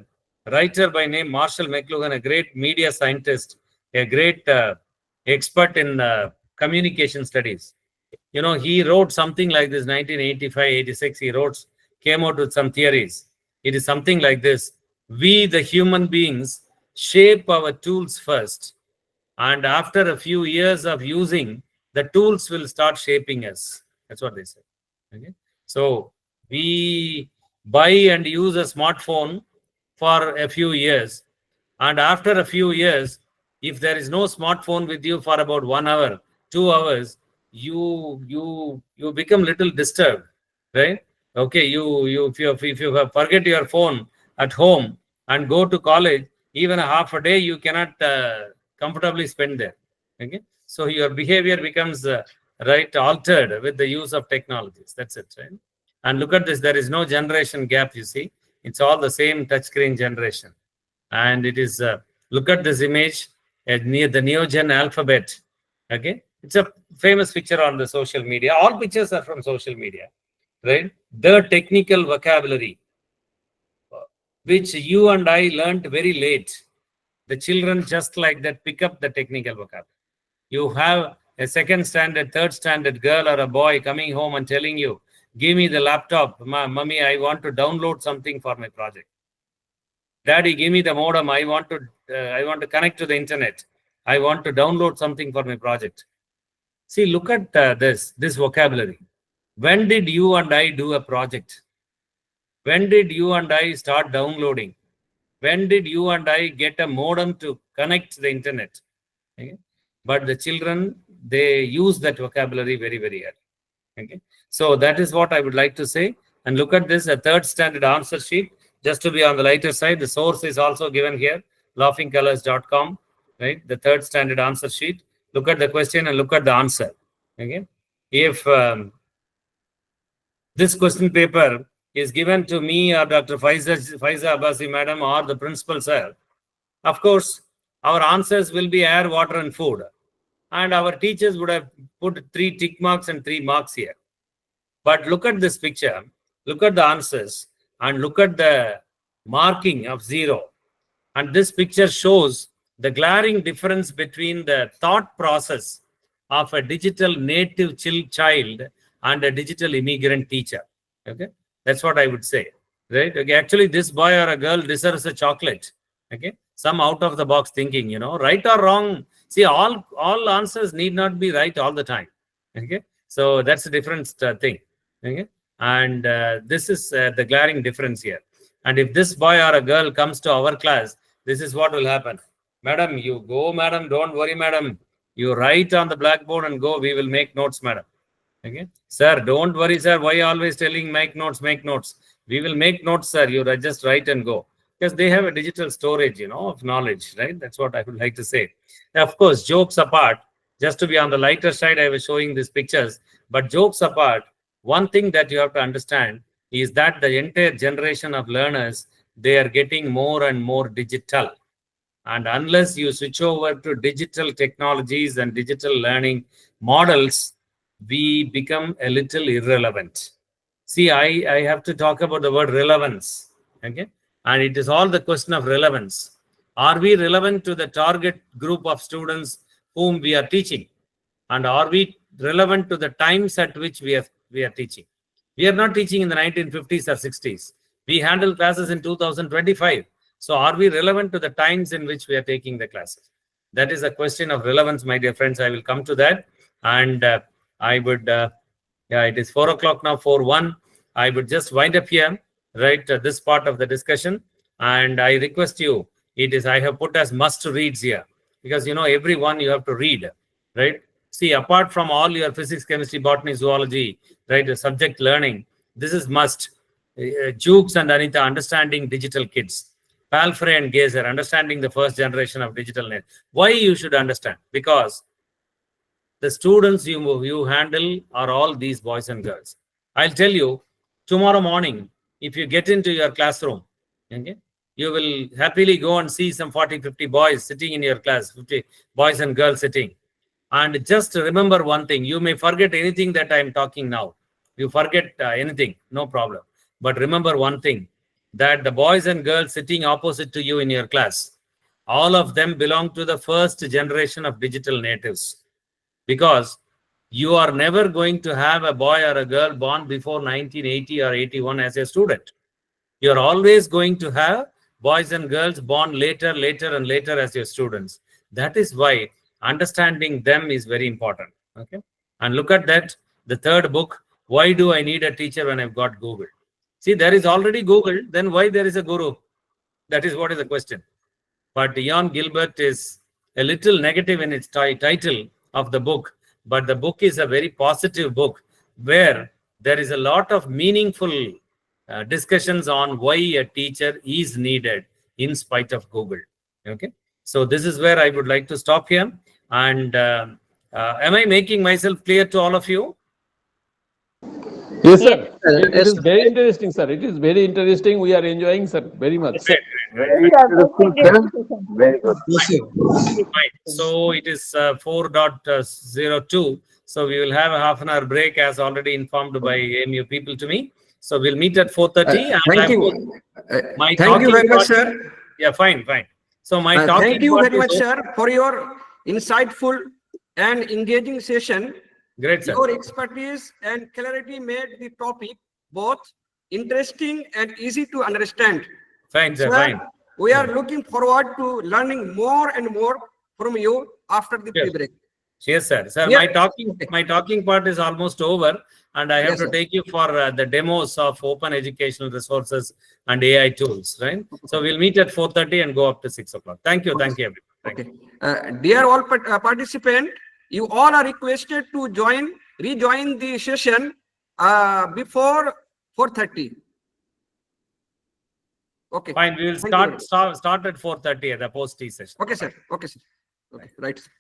writer by name Marshall McLuhan, a great media scientist, a great expert in communication studies. You know, he wrote something like this, 1985, 86, he came out with some theories. It is something like this. We, the human beings, shape our tools first. And after a few years of using, the tools will start shaping us. That's what they say. Okay? So we buy and use a smartphone for a few years. And after a few years, if there is no smartphone with you for about 1 hour, 2 hours, you become little disturbed, right? Okay, if you forget your phone at home and go to college, even a half a day you cannot comfortably spend there. Okay, so your behavior becomes altered with the use of technologies. That's it, right? And look at this, there is no generation gap, you see. It's all the same touchscreen generation. And it is, look at this image, near the Neogen alphabet. Okay, it's a famous picture on the social media. All pictures are from social media, right? The technical vocabulary, which you and I learned very late. The children just like that pick up the technical vocabulary. You have a second standard, third standard girl or a boy coming home and telling you, give me the laptop, mommy, I want to download something for my project. Daddy, give me the modem. I want to connect to the internet. I want to download something for my project. See, look at this vocabulary. When did you and I do a project? When did you and I start downloading? When did you and I get a modem to connect to the internet? Okay? But the children, they use that vocabulary very, very early. Okay? So that is what I would like to say. And look at this, a third standard answer sheet. Just to be on the lighter side, the source is also given here, laughingcolors.com, right? The third standard answer sheet. Look at the question and look at the answer. Okay? If this question paper is given to me or Dr. Faiza Abbasi madam or the principal sir, of course, our answers will be air, water and food. And our teachers would have put 3 tick marks and 3 marks here. But look at this picture, look at the answers and look at the marking of 0. And this picture shows the glaring difference between the thought process of a digital native child and a digital immigrant teacher. Okay, that's what I would say, right? Okay, actually, this boy or a girl deserves a chocolate. Okay, some out of the box thinking, you know, right or wrong. See, all answers need not be right all the time. Okay, so that's a different thing. Okay, and this is the glaring difference here. And if this boy or a girl comes to our class, this is what will happen. Madam, you go, madam. Don't worry, madam. You write on the blackboard and go. We will make notes, madam. Okay, sir, don't worry, sir. Why always telling make notes, make notes? We will make notes, sir. You just write and go. Because they have a digital storage, you know, of knowledge, right? That's what I would like to say. Of course, jokes apart, just to be on the lighter side, I was showing these pictures. But jokes apart, one thing that you have to understand is that the entire generation of learners, they are getting more and more digital. And unless you switch over to digital technologies and digital learning models, we become a little irrelevant. See, I have to talk about the word relevance. Okay, and it is all the question of relevance. Are we relevant to the target group of students whom we are teaching? And are we relevant to the times at which we are teaching? We are not teaching in the 1950s or 60s. We handle classes in 2025. So are we relevant to the times in which we are taking the classes? That is a question of relevance, my dear friends. I will come to that. And I would, it is 4 o'clock now, 4:01. I would just wind up here, right, this part of the discussion. And I request you, I have put as must reads here. Because, you know, every one you have to read, right? See, apart from all your physics, chemistry, botany, zoology, right, the subject learning, this is must. Jukes and Anita, understanding digital kids. Palfrey and Gazer, understanding the first generation of digital net. Why you should understand? Because the students you handle are all these boys and girls. I'll tell you, tomorrow morning, if you get into your classroom, okay, you will happily go and see some 40, 50 boys sitting in your class, 50 boys and girls sitting. And just remember one thing, you may forget anything that I'm talking now. You forget anything, no problem. But remember one thing, that the boys and girls sitting opposite to you in your class, all of them belong to the first generation of digital natives. Because you are never going to have a boy or a girl born before 1980 or 81 as a student. You're always going to have boys and girls born later, and later as your students. That is why understanding them is very important. Okay. And look at that, the third book, Why Do I Need a Teacher When I've Got Google? See, there is already Google, then why there is a guru? That is what is the question. But Ian Gilbert is a little negative in its title of the book, but the book is a very positive book where there is a lot of meaningful discussions on why a teacher is needed in spite of Google. Okay, so this is where I would like to stop here. And am I making myself clear to all of you? Yes, sir. It Yes, is sir. very interesting, sir. It is very interesting. We are enjoying, sir, very much. Very interesting, sir. Very good. Fine. So it is 4.02. So we will have a half an hour break as already informed by AMU people to me. So we'll meet at 4:30. Thank you. My Thank you talking very much, part- sir. Yeah, fine. So my talking Thank you part very is much, over. sir, for your insightful and engaging session. Great, sir. Your expertise and clarity made the topic both interesting and easy to understand. Fine, sir. Sir, Fine. we are looking forward to learning more and more from you after the Yes. break. Yes, sir. Sir, Yeah. my talking part is almost over, and I have Yes, to sir. take you for the demos of open educational resources and AI tools, right? So we'll meet at 4:30 and go up to 6 o'clock. Thank you, everyone. Thank you. Dear all participants, you all are requested to rejoin the session before 4:30. Okay. Fine, we will Thank you very start at 4:30 at the post-tea session. Okay, sir. Okay, sir. Okay, right. Sir.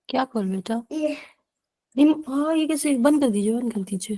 क्या कर बेटा नहीं हाँ ये कैसे बंद कर दीजिए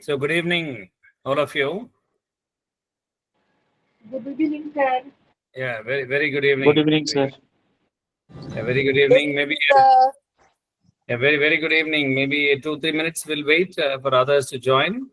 So good evening, all of you. Good evening, sir. Yeah, very good evening. Good evening, sir. A very good evening. Maybe a very good evening. Maybe 2-3 minutes. We'll wait for others to join.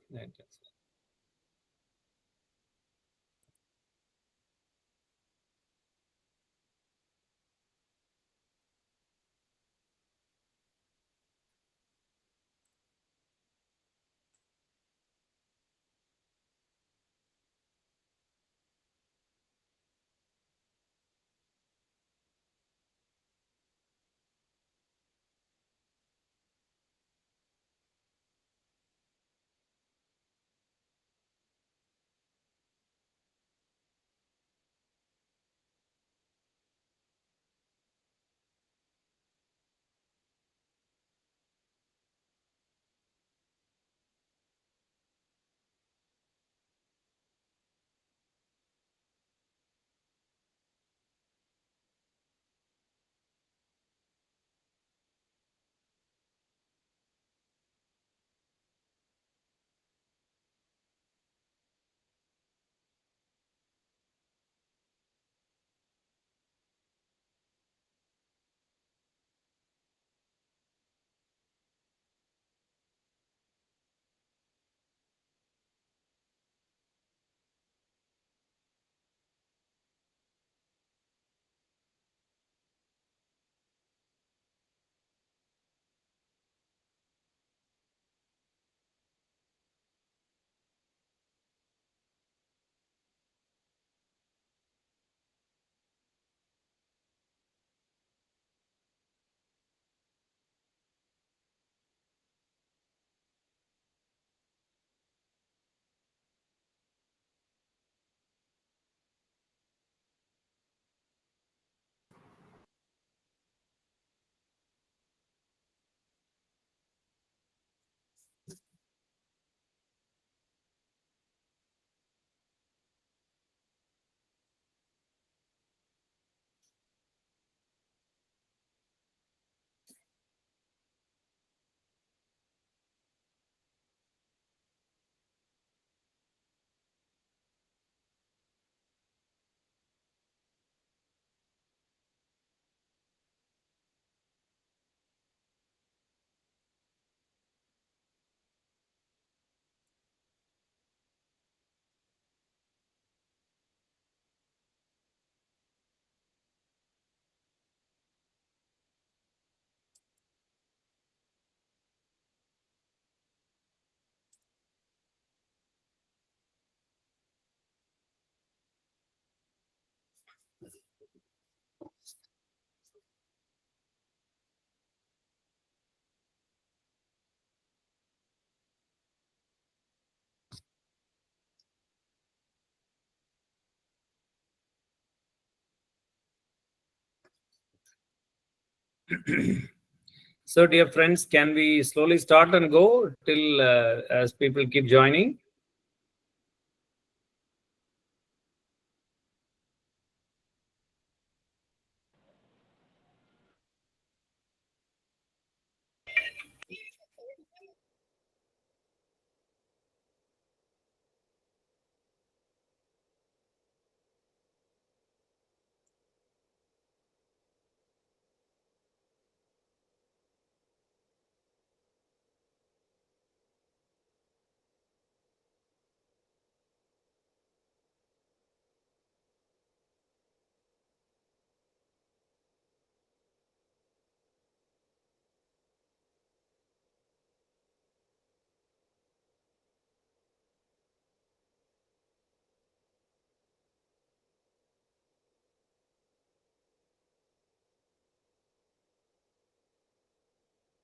So, dear friends, can we slowly start and go till as people keep joining?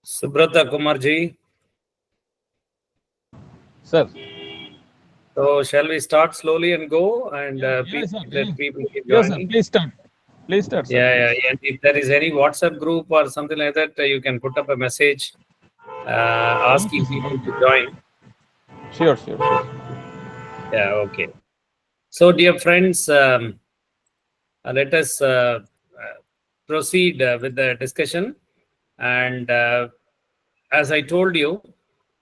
Subrata Kumarji. Sir. So, shall we start slowly and go and Yes, sir. let people keep Yes, sir. joining? Please start. Please start, sir. Yeah. And if there is any WhatsApp group or something like that, you can put up a message asking people to join. Sure. Yeah, okay. So, dear friends, let us proceed with the discussion. And as I told you,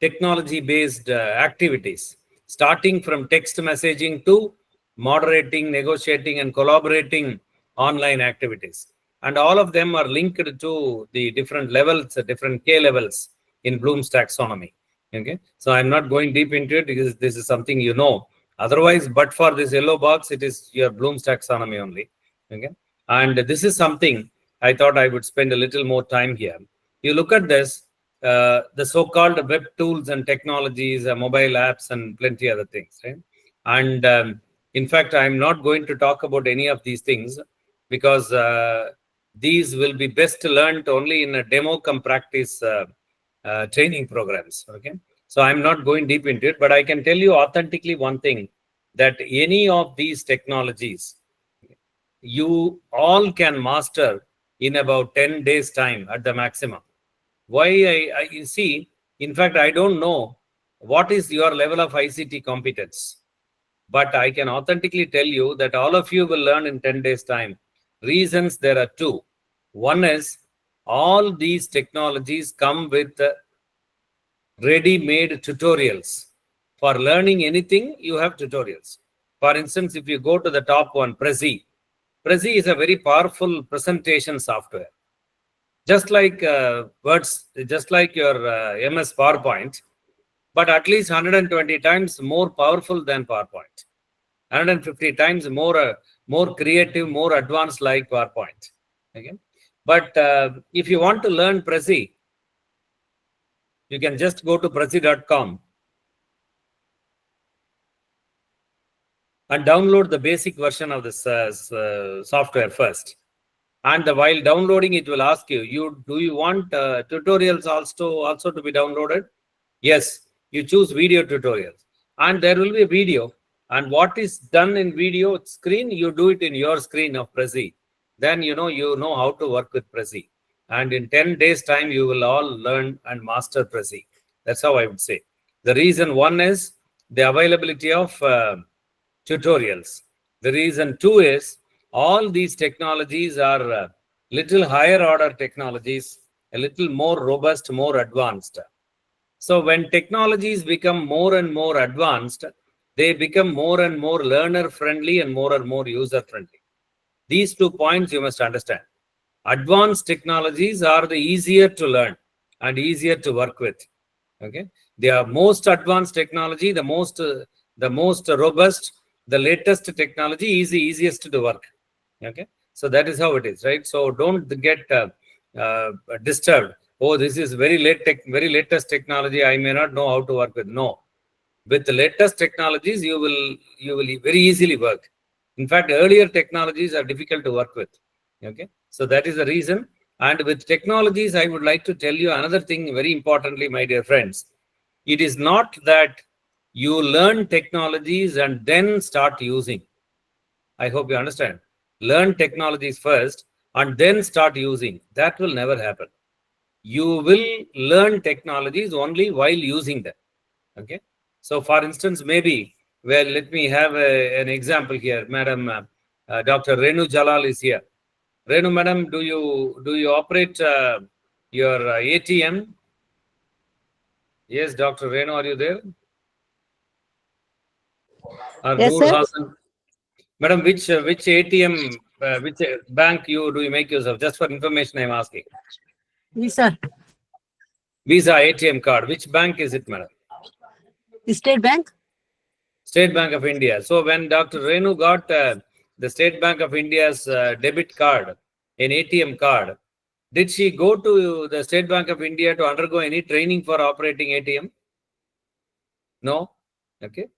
technology-based activities, starting from text messaging to moderating, negotiating, and collaborating online activities. And all of them are linked to the different levels, different K levels in Bloom's taxonomy. Okay, so I'm not going deep into it because this is something you know. Otherwise, but for this yellow box, it is your Bloom's taxonomy only. Okay, and this is something I thought I would spend a little more time here. You look at this, the so-called web tools and technologies, mobile apps, and plenty other things, right? And in fact, I'm not going to talk about any of these things because these will be best learned only in a demo cum practice training programs. Okay, so I'm not going deep into it, but I can tell you authentically one thing, that any of these technologies you all can master in about 10 days time at the maximum. Why you see, in fact, I don't know what is your level of ICT competence, but I can authentically tell you that all of you will learn in 10 days time. Reasons, there are two. One is all these technologies come with ready-made tutorials. For learning anything, you have tutorials. For instance, if you go to the top one, Prezi is a very powerful presentation software. Just like Words, just like your MS PowerPoint, but at least 120 times more powerful than PowerPoint. 150 times more creative, more advanced like PowerPoint. Okay, but if you want to learn Prezi, you can just go to prezi.com and download the basic version of this software first. And while downloading, it will ask you, do you want tutorials also to be downloaded? Yes, you choose video tutorials, and there will be a video. And what is done in video screen, you do it in your screen of Prezi. Then you know how to work with Prezi. And in 10 days time, you will all learn and master Prezi. That's how I would say. The reason one is the availability of tutorials. The reason two is all these technologies are little higher order technologies, a little more robust, more advanced. So when technologies become more and more advanced, they become more and more learner friendly and more user friendly. These 2 points you must understand. Advanced technologies are the easier to learn and easier to work with. Okay, they are most advanced technology, the most robust, the latest technology is the easiest to work. Okay, so that is how it is, right? So don't get disturbed. Oh, this is very latest technology, I may not know how to work with. No, with the latest technologies, you will very easily work. In fact, earlier technologies are difficult to work with. Okay, so that is the reason. And with technologies, I would like to tell you another thing very importantly, my dear friends. It is not that you learn technologies and then start using. I hope you understand. Learn technologies first and then start using. That will never happen. You will learn technologies only while using them. Okay. So, for instance, maybe, well, let me have an example here. Madam, Dr. Renu Jalal is here. Renu, madam, do you operate your ATM? Yes, Dr. Renu, are you there? Yes, sir. Madam, which ATM, which bank do you make use of? Just for information, I'm asking. Visa. Visa ATM card. Which bank is it, madam? State Bank. State Bank of India. So when Dr. Renu got the State Bank of India's debit card, an ATM card, did she go to the State Bank of India to undergo any training for operating ATM? No. Okay.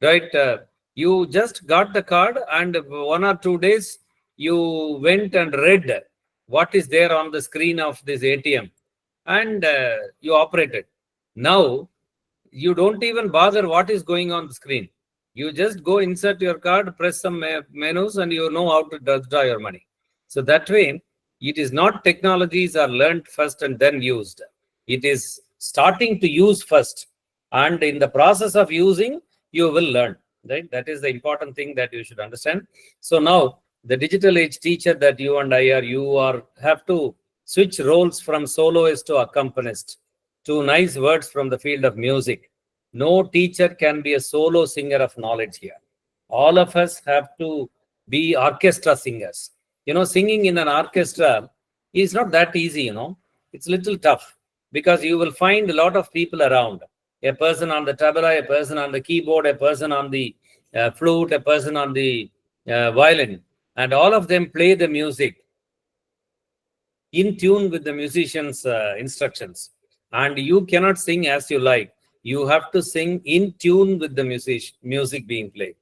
Right. You just got the card and 1 or 2 days you went and read what is there on the screen of this ATM and you operated. Now you don't even bother what is going on the screen. You just go insert your card, press some menus, and you know how to withdraw your money. So that way, it is not technologies are learned first and then used. It is starting to use first. And in the process of using, you will learn. Right? That is the important thing that you should understand. So now, the digital age teacher that you and I are, have to switch roles from soloist to accompanist. two nice words from the field of music. No teacher can be a solo singer of knowledge here. All of us have to be orchestra singers. Singing in an orchestra is not that easy, It's a little tough because you will find a lot of people around. A person on the tabla, a person on the keyboard, a person on the flute, a person on the violin. And all of them play the music in tune with the musician's instructions. And you cannot sing as you like. You have to sing in tune with the music being played.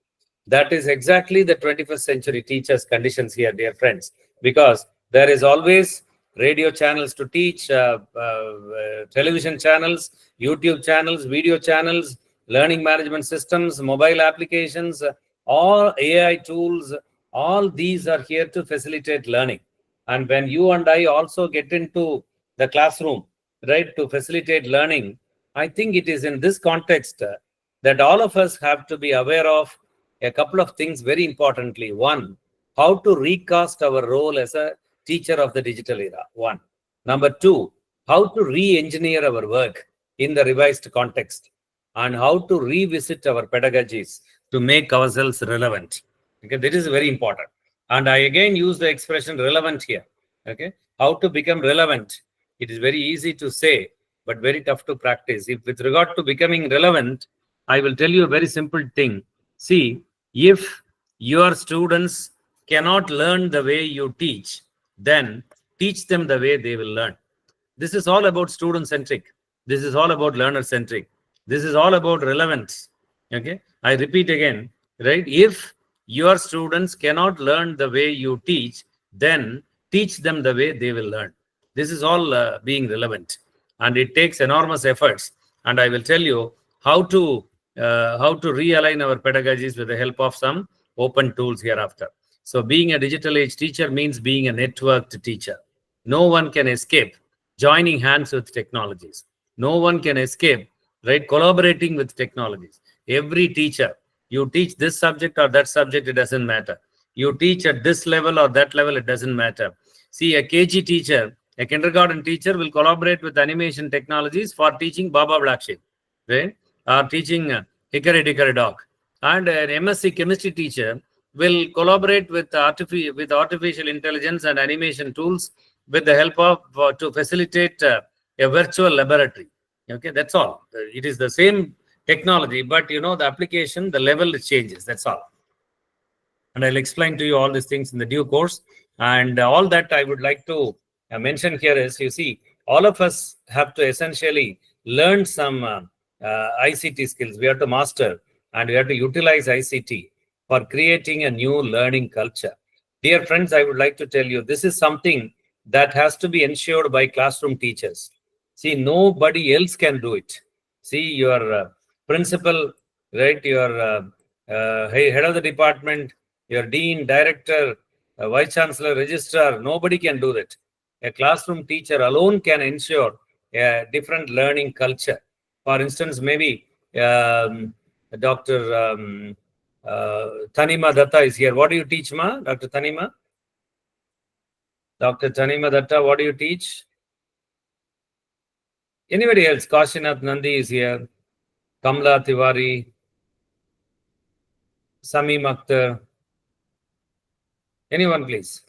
That is exactly the 21st century teachers' conditions here, dear friends, because there is always radio channels to teach, television channels, YouTube channels, video channels, learning management systems, mobile applications, all AI tools, all these are here to facilitate learning. And when you and I also get into the classroom, right, to facilitate learning, I think it is in this context that all of us have to be aware of a couple of things very importantly. One, how to recast our role as a teacher of the digital era. One. Number two, how to re-engineer our work in the revised context and how to revisit our pedagogies to make ourselves relevant. Okay, that is very important. And I again use the expression relevant here. Okay, how to become relevant. It is very easy to say, but very tough to practice. If with regard to becoming relevant, I will tell you a very simple thing. See, if your students cannot learn the way you teach, then teach them the way they will learn. This is all about student-centric. This is all about learner-centric. This is all about relevance. Okay, I repeat again, right? If your students cannot learn the way you teach, then teach them the way they will learn. This is all being relevant, and it takes enormous efforts. And I will tell you how to realign our pedagogies with the help of some open tools hereafter. So being a digital age teacher means being a networked teacher. No one can escape joining hands with technologies. No one can escape, right, collaborating with technologies. Every teacher, you teach this subject or that subject, it doesn't matter. You teach at this level or that level, it doesn't matter. See, a KG teacher, a kindergarten teacher will collaborate with animation technologies for teaching Baba Black Sheep, right? Or teaching Hickory Dickory Dock. And an MSc chemistry teacher will collaborate with artificial intelligence and animation tools with the help of to facilitate a virtual laboratory. Okay, that's all. It is the same technology, but the application, the level changes. That's all. And I'll explain to you all these things in the due course. And all that I would like to mention here is, you see, all of us have to essentially learn some ICT skills. We have to master and we have to utilize ICT for creating a new learning culture. Dear friends, I would like to tell you, this is something that has to be ensured by classroom teachers. See, nobody else can do it. See, your principal, right, your head of the department, your dean, director, vice chancellor, registrar, nobody can do that. A classroom teacher alone can ensure a different learning culture. For instance, maybe Dr. Tanima Datta is here. What do you teach, ma? Dr. Tanima? Dr. Tanima Datta, what do you teach? Anybody else? Kashinath Nandi is here. Kamla Tiwari. Samim Akhtar. Anyone, please?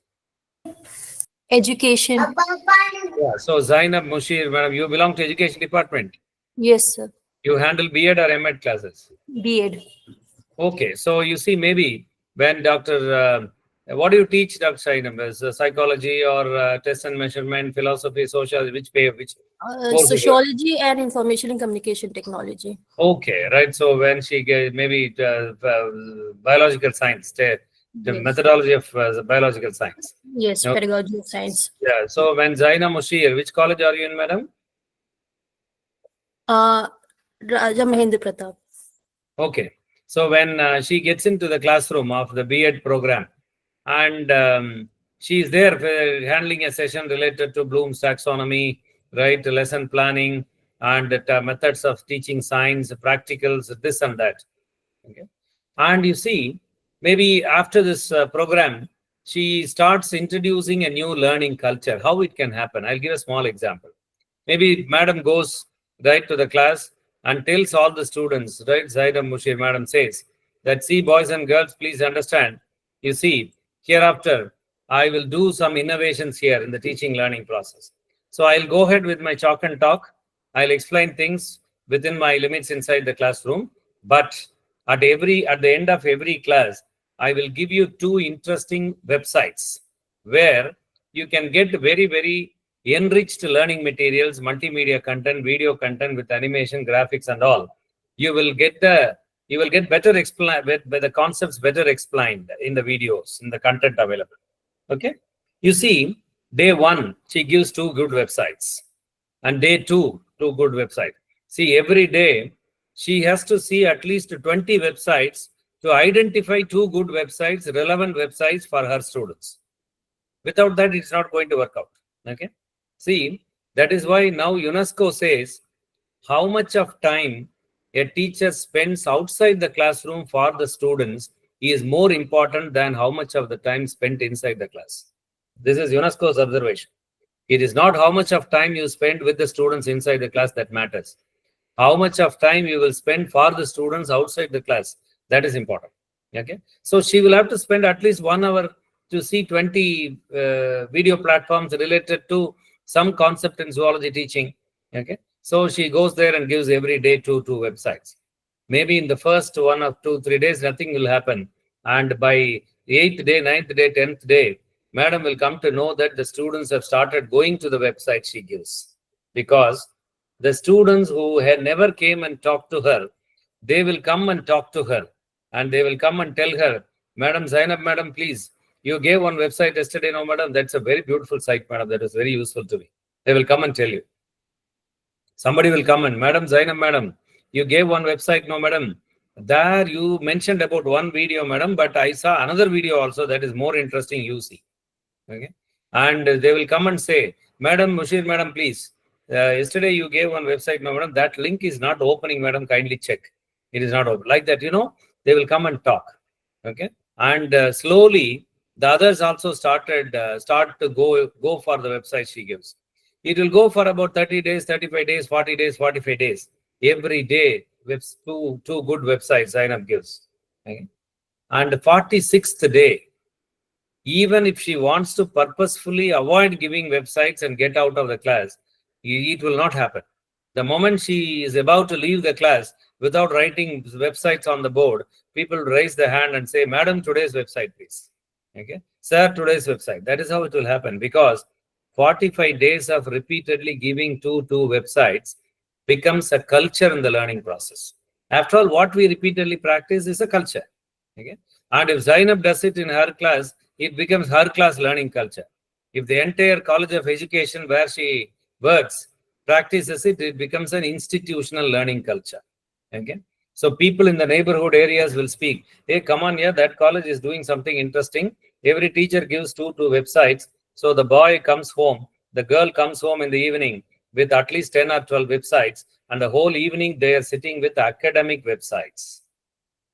Education. Yeah, so Zainab Mushir, madam, you belong to education department. Yes, sir. You handle B.Ed or M.Ed classes? B.Ed. Okay, so you see, maybe when Dr. What do you teach, Dr. Zainab? Psychology or test and measurement, philosophy, social, which course Sociology and information and communication technology. Okay, right. So when she gets maybe biological science, the methodology of biological science. Yes, Okay. pedagogy of science. Yeah. So when Zaina Mushir, which college are you in, madam? Raja Mahendra Pratap. Okay. So when she gets into the classroom of the B.Ed program, and she is there handling a session related to Bloom's taxonomy, right, lesson planning, and methods of teaching science, practicals, this and that. Okay. And you see, maybe after this program, she starts introducing a new learning culture. How it can happen? I'll give a small example. Maybe madam goes right, to the class and tells all the students, right, Zainab Mushir madam says that, see, boys and girls, please understand, you see, hereafter, I will do some innovations here in the teaching learning process. So I'll go ahead with my chalk and talk. I'll explain things within my limits inside the classroom. But at the end of every class, I will give you 2 interesting websites where you can get very, very enriched learning materials, multimedia content, video content with animation, graphics, and all. You will get better explained, the concepts better explained in the videos, in the content available. Okay. You see, day 1, she gives 2 good websites, and day 2, 2 good websites. See, every day she has to see at least 20 websites to identify 2 good websites, relevant websites for her students. Without that, it's not going to work out. Okay. See, that is why now UNESCO says how much of time a teacher spends outside the classroom for the students is more important than how much of the time spent inside the class. This is UNESCO's observation. It is not how much of time you spend with the students inside the class that matters. How much of time you will spend for the students outside the class, that is important. Okay. So she will have to spend at least 1 hour to see 20 video platforms related to some concept in zoology teaching. Okay. So she goes there and gives every day 2 websites. Maybe in the first 1 or 2, 3 days, nothing will happen. And by the 8th day, 9th day, 10th day, madam will come to know that the students have started going to the website she gives. Because the students who had never came and talked to her, they will come and talk to her. And they will come and tell her, Madam Zainab, madam, please, you gave one website yesterday, no, madam, that's a very beautiful site, madam, that was very useful to me. They will come and tell you. Somebody will come and, Madam Zainab, madam, you gave one website, no, madam, there you mentioned about one video, madam, but I saw another video also that is more interesting, you see. Okay. And they will come and say, Madam Mushir, madam, please, yesterday you gave one website, no, madam, that link is not opening, madam, kindly check. It is not open. Like that, you know, they will come and talk. Okay. And slowly, the others also start to go for the website she gives. It will go for about 30 days, 35 days, 40 days, 45 days. Every day, with two good websites Zainab gives. Okay. And the 46th day, even if she wants to purposefully avoid giving websites and get out of the class, it will not happen. The moment she is about to leave the class without writing websites on the board, people raise their hand and say, Madam, today's website, please. Okay. Sir, today's website. That is how it will happen, because 45 days of repeatedly giving two websites becomes a culture in the learning process. After all, what we repeatedly practice is a culture. Okay. And if Zainab does it in her class, it becomes her class learning culture. If the entire College of Education where she works practices it, it becomes an institutional learning culture. Okay. So people in the neighborhood areas will speak, hey, come on here, that college is doing something interesting. Every teacher gives two websites. So the boy comes home, the girl comes home in the evening with at least 10 or 12 websites, and the whole evening they are sitting with academic websites.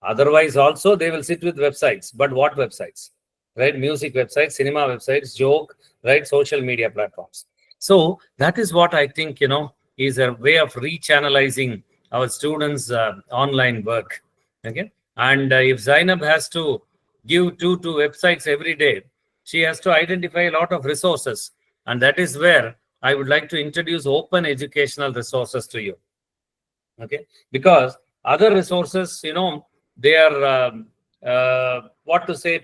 Otherwise also they will sit with websites, but what websites? Right? Music websites, cinema websites, joke, right? Social media platforms. So that is what I think, you know, is a way of rechannelizing our students' online work. Okay. And if Zainab has to give two websites every day, she has to identify a lot of resources. And that is where I would like to introduce open educational resources to you. Okay. Because other resources, you know, they are,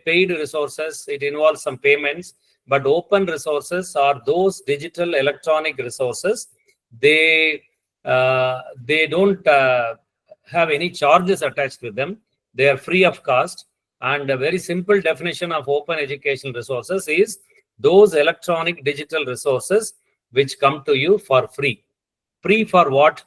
paid resources. It involves some payments. But open resources are those digital electronic resources. They don't have any charges attached with them. They are free of cost. And a very simple definition of open educational resources is those electronic digital resources which come to you for free. Free for what?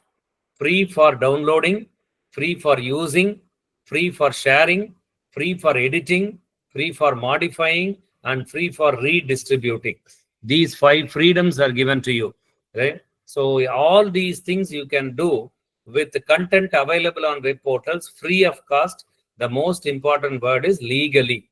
Free for downloading, free for using, free for sharing, free for editing, free for modifying, and free for redistributing. These 5 freedoms are given to you, right? So all these things you can do with the content available on web portals, free of cost. The most important word is legally.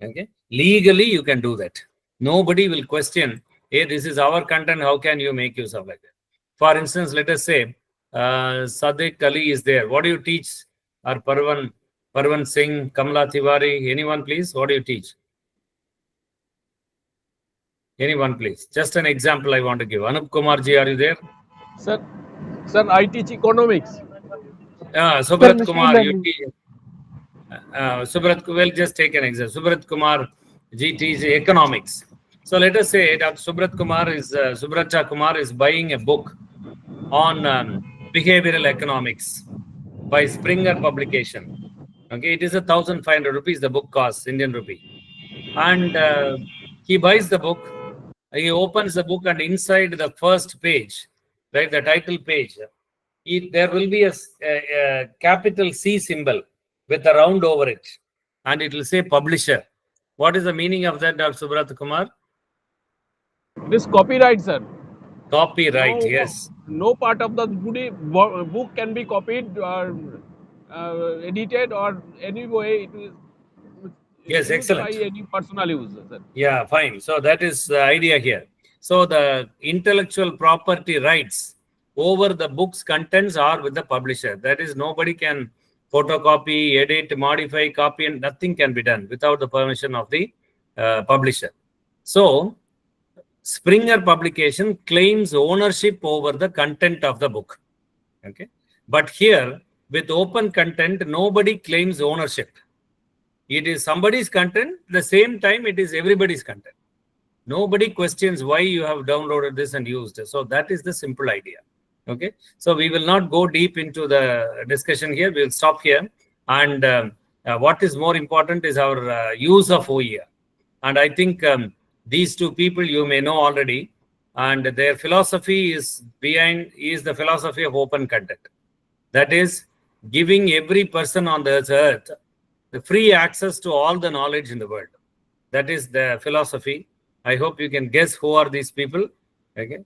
Okay, legally you can do that. Nobody will question, hey, this is our content, how can you make use of like that? For instance, let us say Sadiq Ali is there. What do you teach? Or Parvan Singh, Kamla Tiwari, anyone please? What do you teach? Anyone please? Just an example I want to give. Anup Kumar ji, are you there? Sir, I teach economics. Subrat Kumar, you teach. Subrat, well, just take an example. Subrat Kumar ji teaches economics. So let us say that Subrata Kumar is buying a book on behavioral economics by Springer publication. Okay, it is 1,500 rupees. The book costs Indian rupee, and he buys the book. He opens the book, and inside the first page, right, the title page, there will be a capital C symbol with a round over it, and it will say publisher. What is the meaning of that, Dr. Subrata Kumar? This copyright, sir. Copyright, yes. No part of the book can be copied or edited or any way it is. Yes, excellent. By any personal use, sir. Yeah, fine. So that is the idea here. So the intellectual property rights over the book's contents are with the publisher. That is, nobody can photocopy, edit, modify, copy, and nothing can be done without the permission of the publisher. So Springer publication claims ownership over the content of the book. Okay, but here with open content, nobody claims ownership. It is somebody's content. At the same time, it is everybody's content. Nobody questions why you have downloaded this and used it. So that is the simple idea. Okay, so we will not go deep into the discussion here. We will stop here. And what is more important is our use of OER. And I think these two people you may know already, and their philosophy is the philosophy of open content. That is, giving every person on the earth the free access to all the knowledge in the world. That is the philosophy. I hope you can guess who are these people. Okay,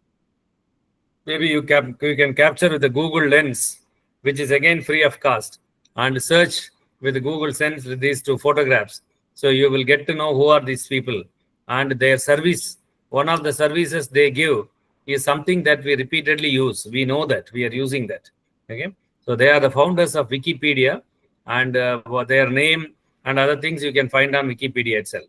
maybe you can capture with the Google Lens, which is again free of cost, and search with the Google Lens with these two photographs. So you will get to know who are these people. And their service, one of the services they give is something that we repeatedly use. We know that we are using that. Okay, so they are the founders of Wikipedia, and their name and other things you can find on Wikipedia itself.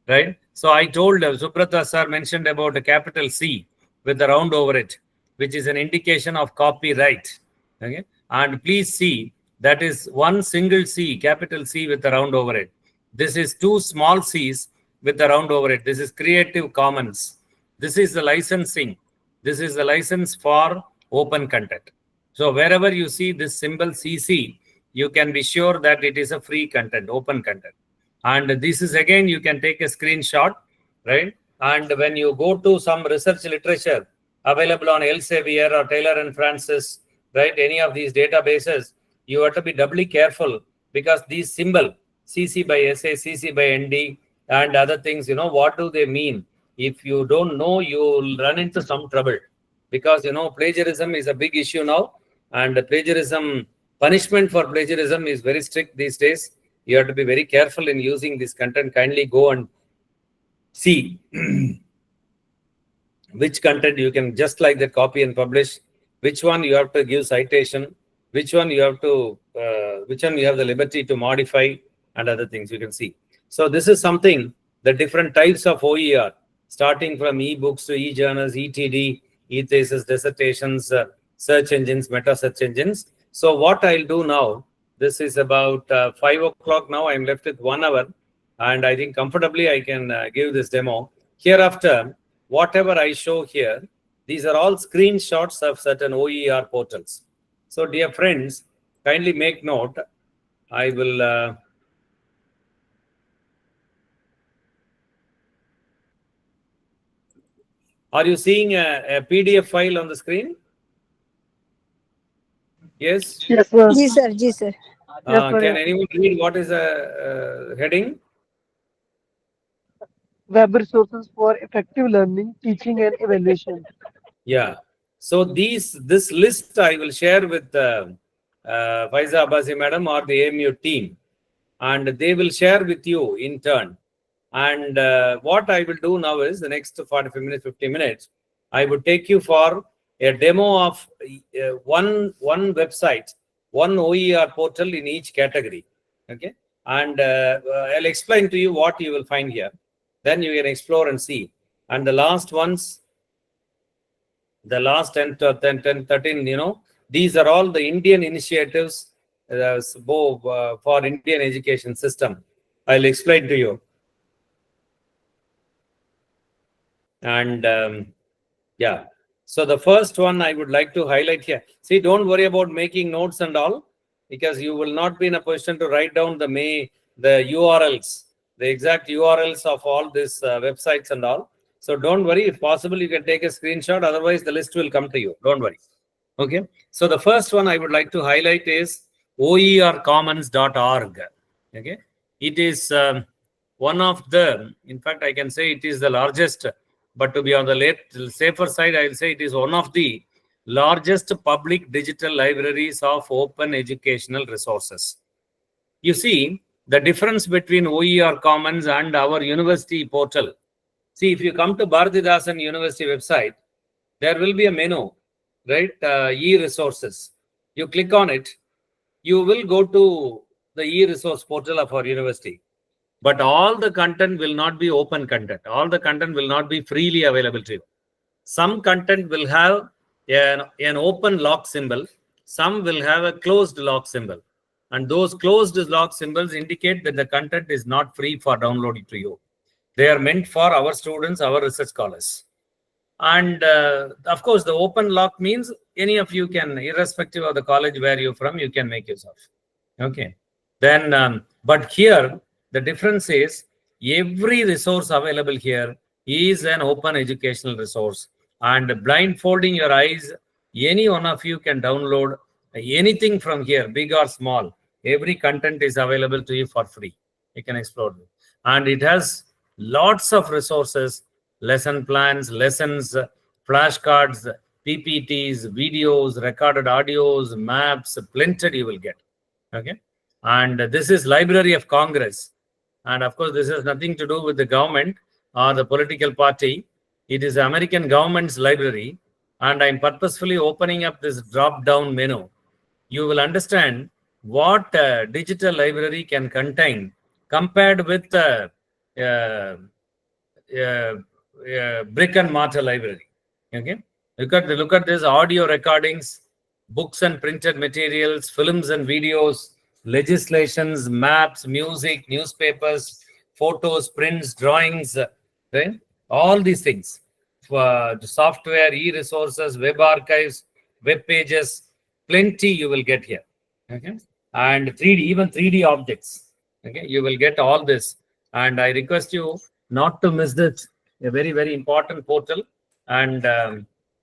Right. So I told Subrata sir mentioned about a capital C with a round over it, which is an indication of copyright. Okay, and please see that is one single C, capital C with a round over it. This is two small C's with the round over it. This is Creative Commons. This is the licensing. This is the license for open content. So wherever you see this symbol CC, you can be sure that it is a free content, open content. And this is again, you can take a screenshot, right? And when you go to some research literature available on Elsevier or Taylor and Francis, right? Any of these databases, you have to be doubly careful because these symbol CC by SA, CC by ND, and other things, what do they mean? If you don't know, you'll run into some trouble because, plagiarism is a big issue now, and the plagiarism, punishment for plagiarism is very strict these days. You have to be very careful in using this content. Kindly go and see which content you can just like that copy and publish, which one you have to give citation, which one you have to, which one you have the liberty to modify, and other things you can see. So this is something, the different types of OER, starting from e-books to e-journals, ETD, e-thesis, dissertations, search engines, meta search engines. So what I'll do now, this is about 5 o'clock now. I'm left with 1 hour, and I think comfortably I can give this demo. Hereafter, whatever I show here, these are all screenshots of certain OER portals. So dear friends, kindly make note. I will... Are you seeing a PDF file on the screen? Yes? Yes, sir. Ji, sir. Ji, sir. Can anyone read what is the heading? Web resources for effective learning, teaching and evaluation. Yeah. So this list I will share with Faiza Abbasi madam or the AMU team, and they will share with you in turn. And what I will do now is the next 45 minutes, 50 minutes, I would take you for a demo of one website, one OER portal in each category. Okay, and I'll explain to you what you will find here. Then you can explore and see. And the last ones, the last 10, 13, these are all the Indian initiatives for Indian education system. I'll explain to you. And yeah, so the first one I would like to highlight here. See, don't worry about making notes and all, because you will not be in a position to write down the URLs, the exact URLs of all these websites and all. So don't worry. If possible, you can take a screenshot. Otherwise, the list will come to you. Don't worry. Okay. So the first one I would like to highlight is oercommons.org. Okay. It is one of the, in fact, I can say it is the largest, but to be on the safer side, I will say it is one of the largest public digital libraries of open educational resources. You see, the difference between OER Commons and our university portal. See, if you come to Bharathidasan University website, there will be a menu, right? E-resources. You click on it, you will go to the e-resource portal of our university. But all the content will not be open content. All the content will not be freely available to you. Some content will have an open lock symbol. Some will have a closed lock symbol. And those closed lock symbols indicate that the content is not free for downloading to you. They are meant for our students, our research scholars. And of course, the open lock means any of you can, irrespective of the college where you're from, you can make use of. Okay. Then, but here, the difference is every resource available here is an open educational resource. And blindfolding your eyes, any one of you can download anything from here, big or small. Every content is available to you for free. You can explore it. And it has lots of resources, lesson plans, lessons, flashcards, PPTs, videos, recorded audios, maps, plenty you will get. Okay. And this is Library of Congress. And of course, this has nothing to do with the government or the political party. It is the American government's library. And I'm purposefully opening up this drop-down menu. You will understand what a digital library can contain compared with brick and mortar library. Okay, look at this: audio recordings, books and printed materials, films and videos, legislations, maps, music, newspapers, photos, prints, drawings, right? All these things. Software, e-resources, web archives, web pages, plenty you will get here. Okay, and 3D, even 3D objects. Okay, you will get all this. And I request you not to miss this, a very, very important portal. And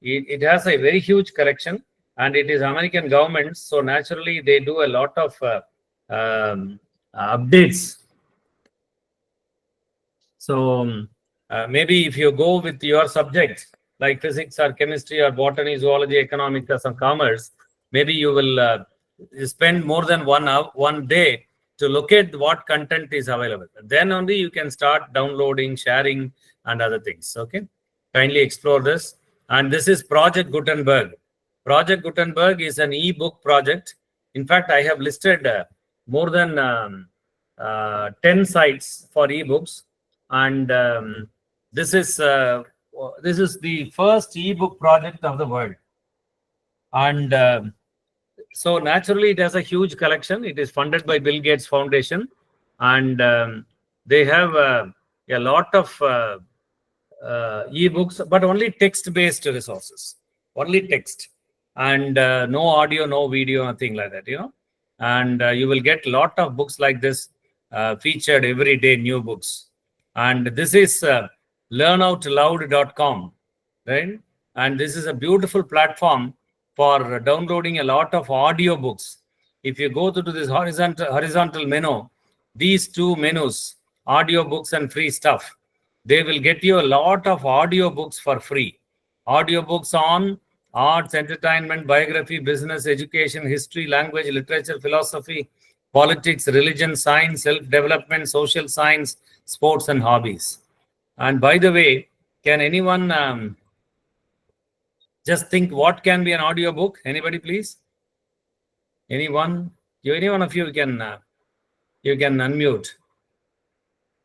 it has a very huge collection, and it is American government. So naturally, they do a lot of updates. So maybe if you go with your subjects, like physics or chemistry or botany, zoology, economics, or some commerce, maybe you will spend more than 1 hour, 1 day to locate what content is available. Then only you can start downloading, sharing, and other things. Okay, kindly explore this. And this is Project Gutenberg. Project Gutenberg is an e-book project. In fact, I have listed more than 10 sites for e-books. And this is the first e-book project of the world. And so naturally, it has a huge collection. It is funded by Bill Gates Foundation, and they have a lot of e-books, but only text-based resources, only text, and no audio, no video, nothing like that. And you will get a lot of books like this featured every day, new books. And this is learnoutloud.com, right? And this is a beautiful platform for downloading a lot of audio books. If you go to this horizontal menu, these two menus, audio books and free stuff, they will get you a lot of audio books for free. Audio books on arts, entertainment, biography, business, education, history, language, literature, philosophy, politics, religion, science, self-development, social science, sports, and hobbies. And by the way, can anyone Just think what can be an audio book. Anybody, please? Anyone? Any one of you can unmute.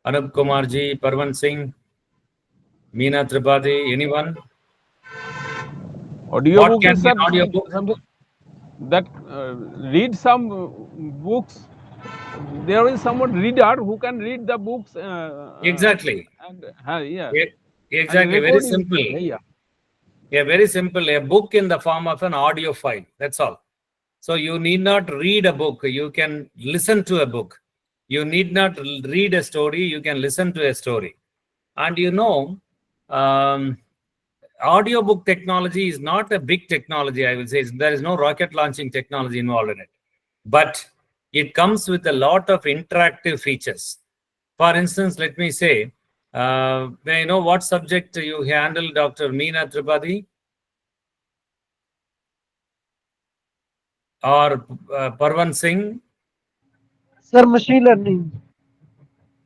Anup Kumarji, Parvan Singh, Meena Tripathi, anyone? Audio What book can is be an audio book? something that read some books. There is someone reader who can read the books. Exactly. And yeah. Exactly. And Very recording. simple. Yeah. Yeah, very simple. A book in the form of an audio file. That's all. So you need not read a book. You can listen to a book. You need not read a story. You can listen to a story. And audiobook technology is not a big technology, I will say. There is no rocket launching technology involved in it. But it comes with a lot of interactive features. For instance, let me say, may I know what subject you handle, Dr. Meena Tripathi? Or Parvan Singh? Sir, machine learning.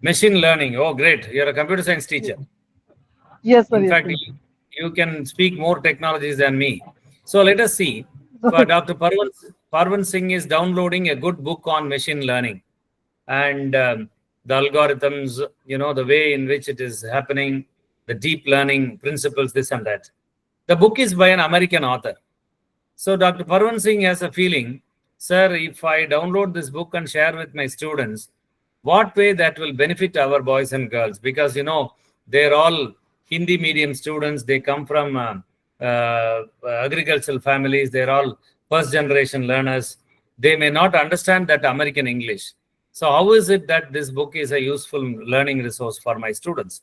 Machine learning. Oh, great. You're a computer science teacher. Yes, sir. In Yes, fact, sir. you can speak more technologies than me. So let us see. Dr. Parvan Singh is downloading a good book on machine learning and the algorithms, the way in which it is happening, the deep learning principles, this and that. The book is by an American author. So Dr. Parvan Singh has a feeling, sir, if I download this book and share with my students, what way that will benefit our boys and girls? Because, they're all Hindi medium students. They come from agricultural families. They're all first generation learners. They may not understand that American English. So how is it that this book is a useful learning resource for my students?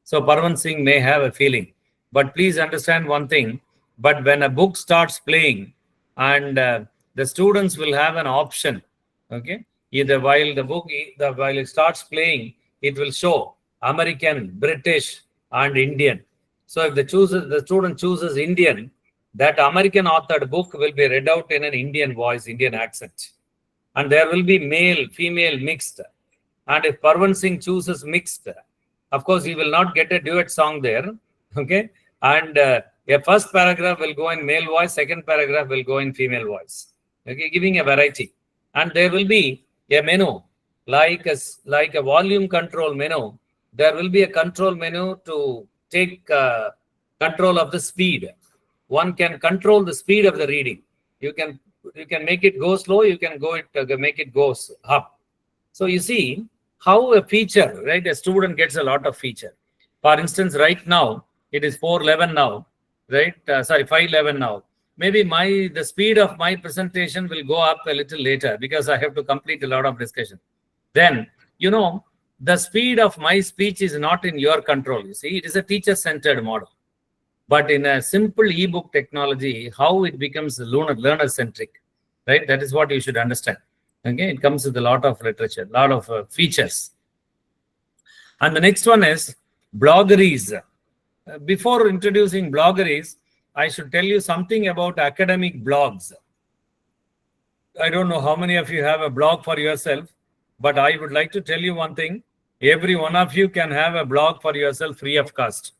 So Parvan Singh may have a feeling. But please understand one thing. But when a book starts playing and the students will have an option, okay? Either while while it starts playing, it will show American, British, and Indian. So if the student chooses Indian, that American authored book will be read out in an Indian voice, Indian accent. And there will be male, female mixed. And if Parvan Singh chooses mixed, of course, he will not get a duet song there. Okay. And a first paragraph will go in male voice, second paragraph will go in female voice. Okay, giving a variety. And there will be a menu, like a volume control menu. There will be a control menu to take control of the speed. One can control the speed of the reading. You can make it go slow. You can make it go up. So you see how a feature, right? A student gets a lot of feature. For instance, right now it is 4:11 now, right? 5:11 now. Maybe the speed of my presentation will go up a little later because I have to complete a lot of discussion. Then, the speed of my speech is not in your control. You see, it is a teacher-centered model. But in a simple ebook technology, how it becomes learner-centric, right? That is what you should understand. Okay, it comes with a lot of literature, a lot of features. And the next one is bloggeries. Before introducing bloggeries, I should tell you something about academic blogs. I don't know how many of you have a blog for yourself, but I would like to tell you one thing. Every one of you can have a blog for yourself free of cost.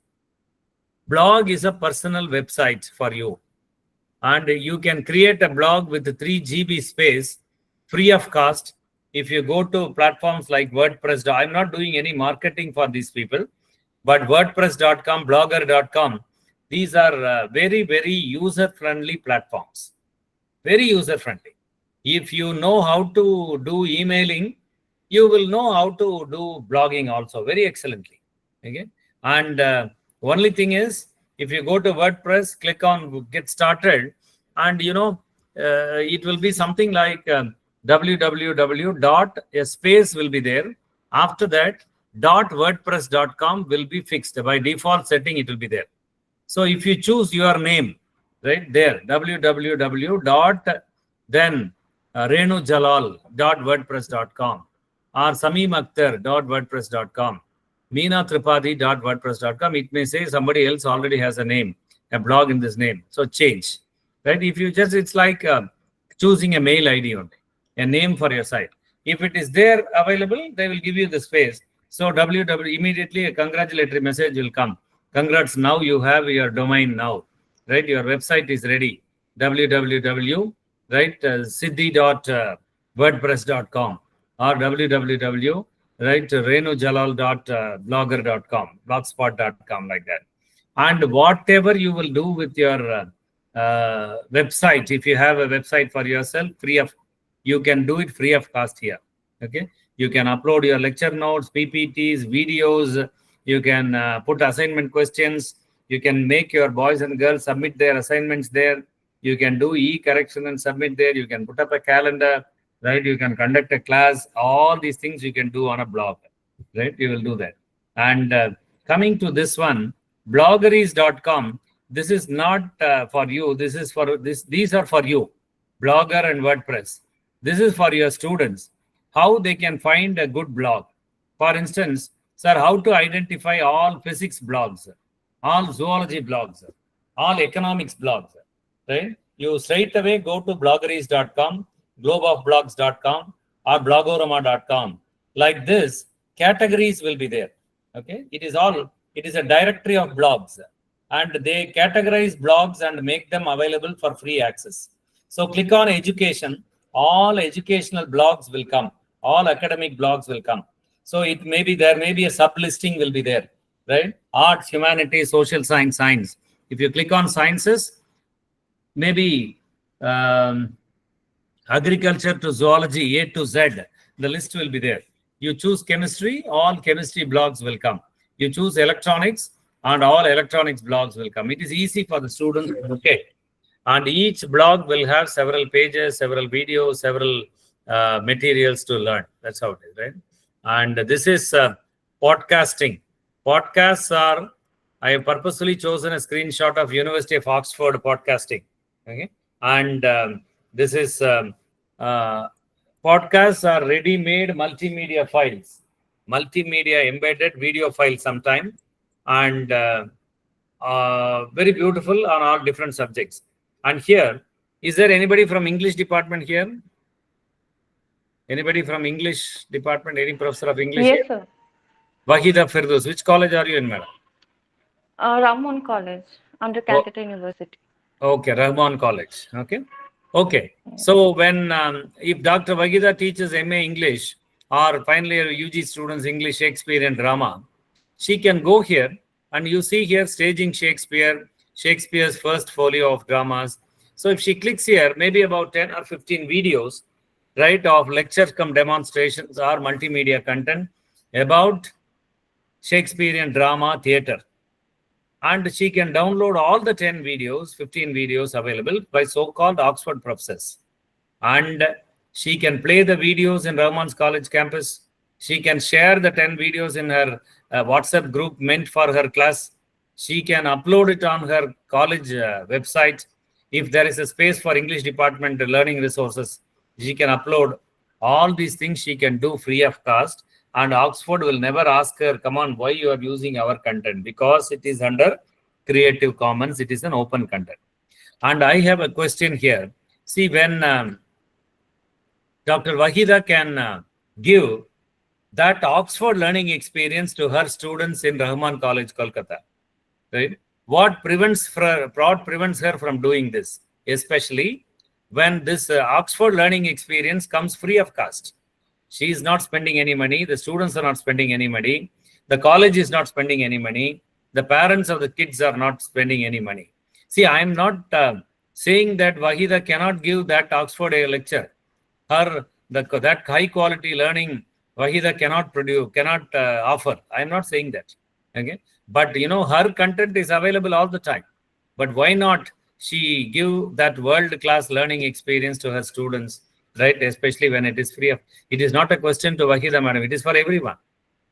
Blog is a personal website for you. And you can create a blog with 3 GB space free of cost. If you go to platforms like WordPress, I'm not doing any marketing for these people, but WordPress.com, Blogger.com, these are very, very user-friendly platforms. Very user-friendly. If you know how to do emailing, you will know how to do blogging also very excellently. Okay. And only thing is, if you go to WordPress, click on Get Started, and it will be something like www. A space will be there. After that, .wordpress.com will be fixed. By default setting, it will be there. So if you choose your name, right there, www. Then renujalal.wordpress.com or sameemakhtar.wordpress.com, meenatripathi.wordpress.com. It may say somebody else already has a name, a blog in this name. So change, right? If you it's like choosing a mail ID only, a name for your site. If it is there available, they will give you the space. So immediately a congratulatory message will come. Congrats, now you have your domain now. right? Your website is ready. www, right? siddhi.wordpress.com or www, right? renujalal.blogger.com, blogspot.com, like that. And whatever you will do with your website, if you have a website for yourself, you can do it free of cost here. Okay, you can upload your lecture notes, PPTs, videos. You can put assignment questions. You can make your boys and girls submit their assignments there. You can do e-correction and submit there. You can put up a calendar, right? You can conduct a class. All these things you can do on a blog, right? You will do that. And coming to this one, bloggeries.com. This is not for you. This is for this. These are for you, Blogger and WordPress. This is for your students. How they can find a good blog. For instance, sir, how to identify all physics blogs, all zoology blogs, all economics blogs, right? You straight away go to bloggeries.com, globeofblogs.com or blogorama.com. Like this, categories will be there. Okay, it is a directory of blogs, and they categorize blogs and make them available for free access. So click on education, all educational blogs will come, all academic blogs will come. So it may be, there may be a sub listing will be there, right? Arts, humanities, social science, science. If you click on sciences, maybe agriculture to zoology, A to Z, the list will be there. You choose chemistry, all chemistry blogs will come. You choose electronics, and all electronics blogs will come. It is easy for the students to locate. And each blog will have several pages, several videos, several materials to learn. That's how it is, right? And this is podcasting. Podcasts are, I have purposely chosen a screenshot of University of Oxford podcasting. Okay, and this is podcasts are ready-made multimedia files, multimedia embedded video files sometime, and very beautiful on all different subjects. And here, is there anybody from English department here? Anybody from English department? Any professor of English? Yes, sir. Wahida Firdaus. Which college are you in, madam? Ramon College, under Calcutta University. Okay, Rahman College. Okay. Okay. So when, if Dr. Wahida teaches MA English or final year UG students English, Shakespeare and drama, she can go here, and you see here staging Shakespeare, Shakespeare's first folio of dramas. So if she clicks here, maybe about 10 or 15 videos, right, of lectures come demonstrations or multimedia content about Shakespearean drama theatre. And she can download all the 10 videos, 15 videos available by so-called Oxford professors. And she can play the videos in Rahman's College campus. She can share the 10 videos in her WhatsApp group meant for her class. She can upload it on her college website. If there is a space for English department learning resources, she can upload all these things. She can do free of cost. And Oxford will never ask her, come on, why you are using our content? Because it is under Creative Commons. It is an open content. And I have a question here. See, when Dr. Wahida can give that Oxford learning experience to her students in Rahman College, Kolkata, right? What prevents her from doing this? Especially when this Oxford learning experience comes free of cost. She is not spending any money. The students are not spending any money. The college is not spending any money. The parents of the kids are not spending any money. See, I am not saying that Wahida cannot give that Oxford lecture. That high quality learning Wahida cannot produce, cannot offer. I am not saying that. Okay, but you know, her content is available all the time. But why not she give that world-class learning experience to her students? Right, especially when it is free of, it is not a question to Wahida madam, it is for everyone.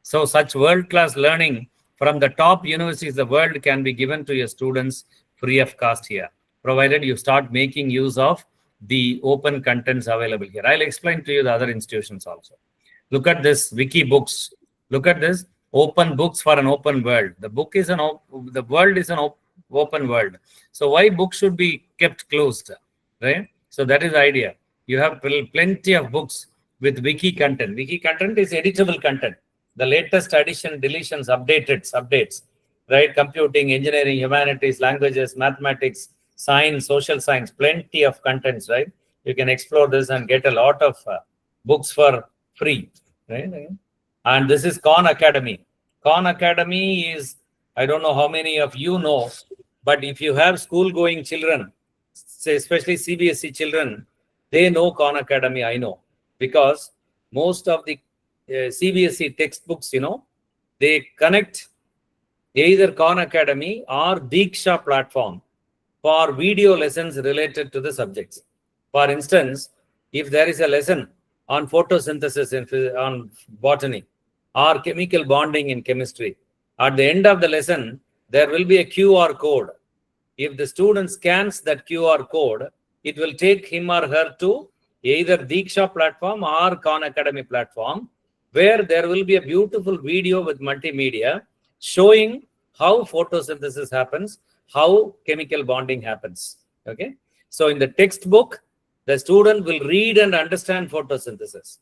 So such world-class learning from the top universities of the world can be given to your students free of cost here, provided you start making use of the open contents available here. I'll explain to you the other institutions also. Look at this wiki books. Look at this open books for an open world. The book is the world is an open world. So why books should be kept closed, right? So that is the idea. You have plenty of books with wiki content. Wiki content is editable content. The latest addition, deletions, updates. right? Computing, engineering, humanities, languages, mathematics, science, social science, plenty of contents, right? You can explore this and get a lot of books for free, right? And this is Khan Academy. Khan Academy is, I don't know how many of you know, but if you have school-going children, say especially CBSE children, they know Khan Academy, I know, because most of the CBSE textbooks, they connect either Khan Academy or Diksha platform for video lessons related to the subjects. For instance, if there is a lesson on photosynthesis on botany or chemical bonding in chemistry, at the end of the lesson, there will be a QR code. If the student scans that QR code, it will take him or her to either Diksha platform or Khan Academy platform, where there will be a beautiful video with multimedia showing how photosynthesis happens, how chemical bonding happens. Okay. So in the textbook, the student will read and understand photosynthesis.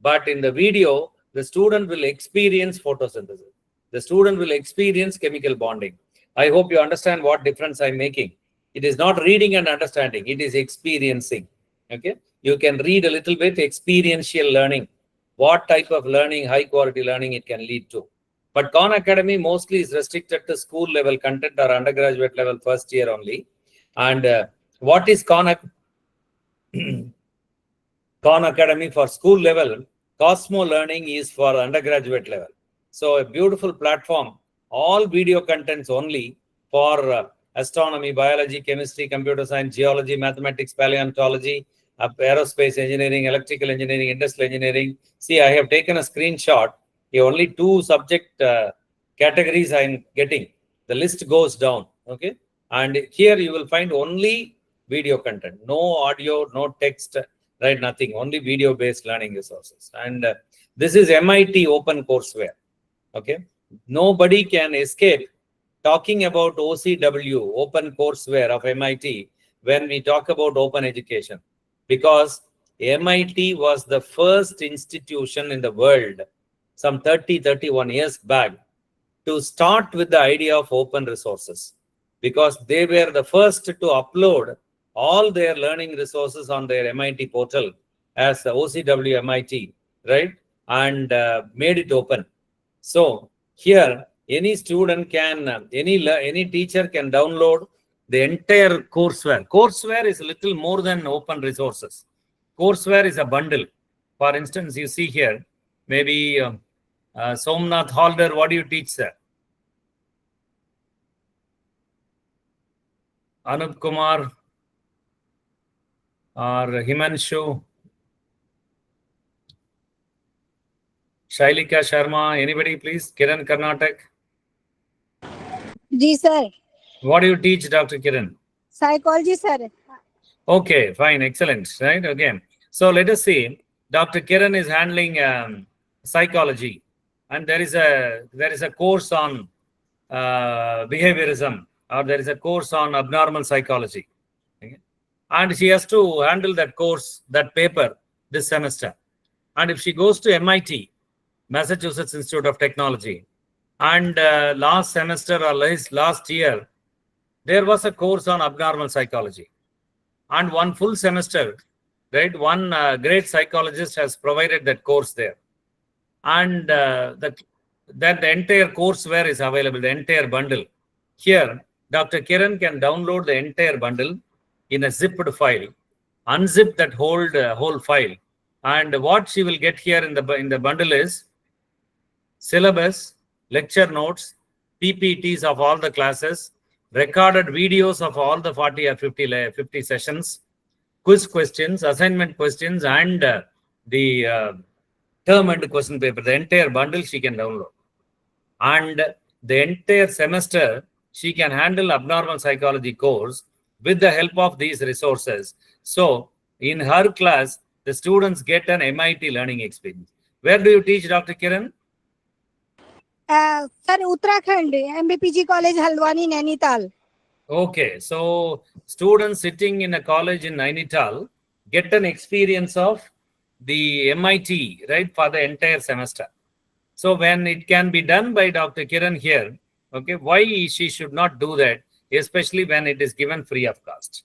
But in the video, the student will experience photosynthesis. The student will experience chemical bonding. I hope you understand what difference I'm making. It is not reading and understanding. It is experiencing. Okay. You can read a little bit experiential learning. What type of learning, high quality learning it can lead to. But Khan Academy mostly is restricted to school level content or undergraduate level first year only. And what is Khan Academy for school level? Cosmo Learning is for undergraduate level. So a beautiful platform, all video contents only for astronomy, biology, chemistry, computer science, geology, mathematics, paleontology, aerospace engineering, electrical engineering, industrial engineering. See, I have taken a screenshot. Only 2 subject categories I'm getting. The list goes down. Okay. And here you will find only video content, no audio, no text, right? Nothing, only video based learning resources. And this is MIT open courseware. Okay. Nobody can escape talking about OCW, open courseware of MIT, when we talk about open education, because MIT was the first institution in the world some 31 years back to start with the idea of open resources, because they were the first to upload all their learning resources on their MIT portal as the OCW MIT, right? And made it open. So here, any student can, any teacher can download the entire courseware. Courseware is a little more than open resources. Courseware is a bundle. For instance, you see here, maybe Somnath Halder, what do you teach, sir? Anup Kumar or Himanshu? Shailika Sharma, anybody please? Kiran Karnatak? Ji, sir. What do you teach, Dr. Kiran? Psychology, sir. Okay, fine, excellent, right? Okay. So let us see. Dr. Kiran is handling psychology, and there is a course on behaviorism, or there is a course on abnormal psychology. Okay? And she has to handle that course, that paper this semester. And if she goes to MIT, Massachusetts Institute of Technology, and last semester or last year, there was a course on abnormal psychology. And one full semester, right? One great psychologist has provided that course there. And that the entire courseware is available, the entire bundle. Here, Dr. Kiran can download the entire bundle in a zipped file, unzip that whole file. And what she will get here in the bundle is syllabus, lecture notes, PPTs of all the classes, recorded videos of all the 40 or 50 sessions, quiz questions, assignment questions, and the term and question paper. The entire bundle she can download. And the entire semester, she can handle abnormal psychology course with the help of these resources. So in her class, the students get an MIT learning experience. Where do you teach, Dr. Kiran? Sir, Uttarakhand, MBPG College, Haldwani, Nainital. Okay, so students sitting in a college in Nainital get an experience of the MIT, right, for the entire semester. So when it can be done by Dr. Kiran here, Okay, why she should not do that, especially when it is given free of cost?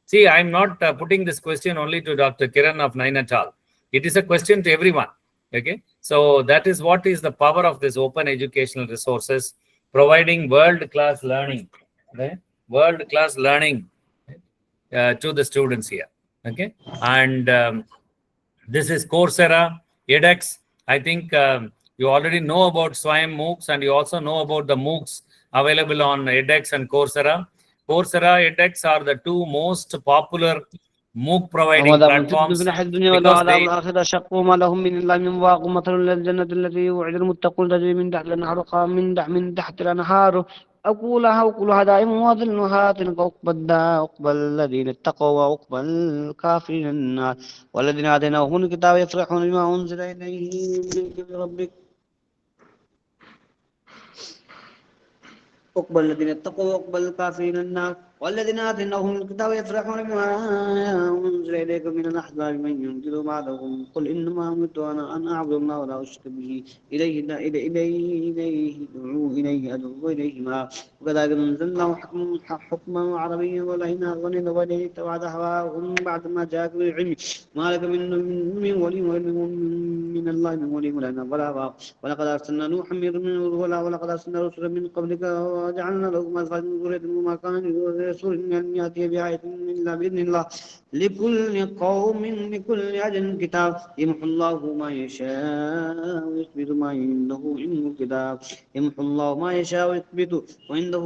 See, I'm not putting this question only to Dr. Kiran of Nainatal. It is a question to everyone. Okay, so that is what is the power of this open educational resources, providing world-class learning, right? World-class learning to the students here. Okay, and this is Coursera, edX. I think you already know about Swayam MOOCs, and you also know about the MOOCs available on edX and Coursera. Coursera, edX are the two most popular MOOC providing platforms because they شقوا ما لهم من الله من واق مثل الجنة التي وعد المتقون تجري من تحت الأنهار من تحت الأنهار أقولها دائما وظلها تلك عقبى الذين اتقوا وعقبى الكافرين النار والذين آتيناهم الكتاب يفرحون بما أنزل إليهم من ربك عقبى الذين اتقوا وعقبى الكافرين النار والذين آتيناهم الكتاب يفرحون بما أنزل إليك من الأحزاب من ينكر بعضهم قل إنما أمرت أن أعبد الله ولا أشرك به إليه أدعو إليه ما وكذلك أنزلنا حكما عربيا ولئن أغنيت ولئن اتبعت هواهم بعد ما جاءك من العلم ما لك من ولي من الله من ولي ولا بلاغا ولقد أرسلنا نوحا ولقد أرسلنا رسلا من قبلك وجعلنا لهم أزواجا وذرية وما كان رسول أن يأتي بآية إلا بإذن الله لكل أجل كتاب يمحو الله ما يشاء ويثبت ما عنده علم الكتاب يمحو الله ما يشاء ويثبت وعنده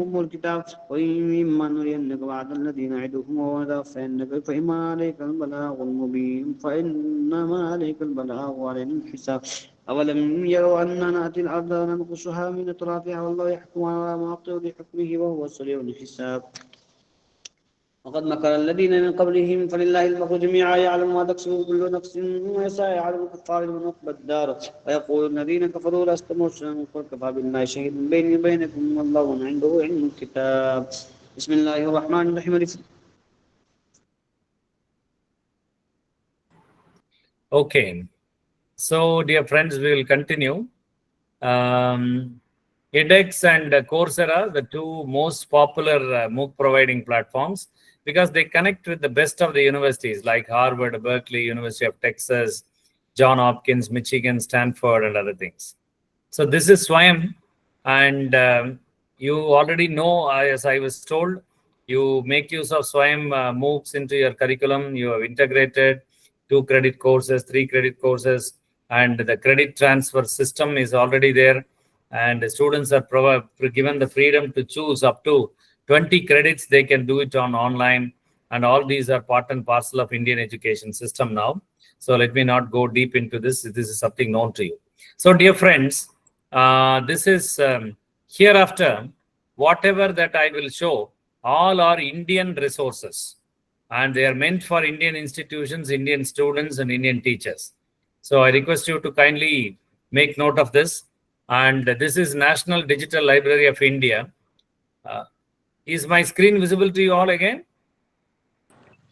أم الكتاب وإما نرينك بعد الذين نعدهم ونتوفينك فإما عليك البلاغ المبين فإنما عليك البلاغ وعلينا الحساب أولم يروا أننا نأتي الأرض ننقصها من أطرافها والله يحكم على ما بحكمه وهو السريع الحساب وقد مكر الذين من قبلهم فلله المكر جميعا يعلم ما تكسب كل نفس ويسعى يعلم الكفار من عقبى الدار ويقول الذين كفروا لست مرسلا قل كفى بالله شهيد بيني وبينكم والله عنده علم الكتاب بسم الله الرحمن الرحيم. Okay. So, dear friends, we will continue. edX and Coursera, the two most popular MOOC providing platforms, because they connect with the best of the universities like Harvard, Berkeley, University of Texas, Johns Hopkins, Michigan, Stanford, and other things. So this is Swayam, and you already know, as I was told, you make use of Swayam MOOCs into your curriculum. You have integrated 2 credit courses, 3 credit courses, and the credit transfer system is already there. And the students are given the freedom to choose up to 20 credits. They can do it online. And all these are part and parcel of Indian education system now. So let me not go deep into this. This is something known to you. So dear friends, this is hereafter, whatever that I will show, all are Indian resources. And they are meant for Indian institutions, Indian students, and Indian teachers. So I request you to kindly make note of this. And this is National Digital Library of India. Is my screen visible to you all again?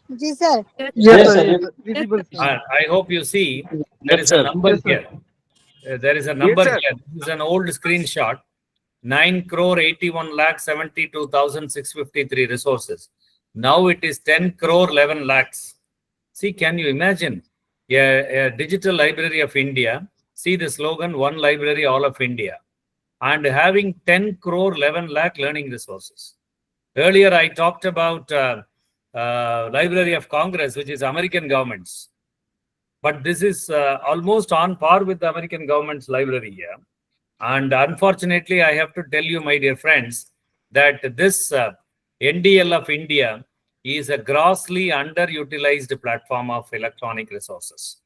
Yes, sir. Yes, sir. Visible, sir. I hope you see there is a number here. There is a number here. This is an old screenshot. 9,81,72,653 resources. Now it is 10 crore 11 lakhs. See, can you imagine a digital library of India? See the slogan, one library, all of India, and having 10 crore 11 lakh learning resources. Earlier, I talked about Library of Congress, which is American government's. But this is almost on par with the American government's library here. And unfortunately, I have to tell you, my dear friends, that this NDL of India is a grossly underutilized platform of electronic resources.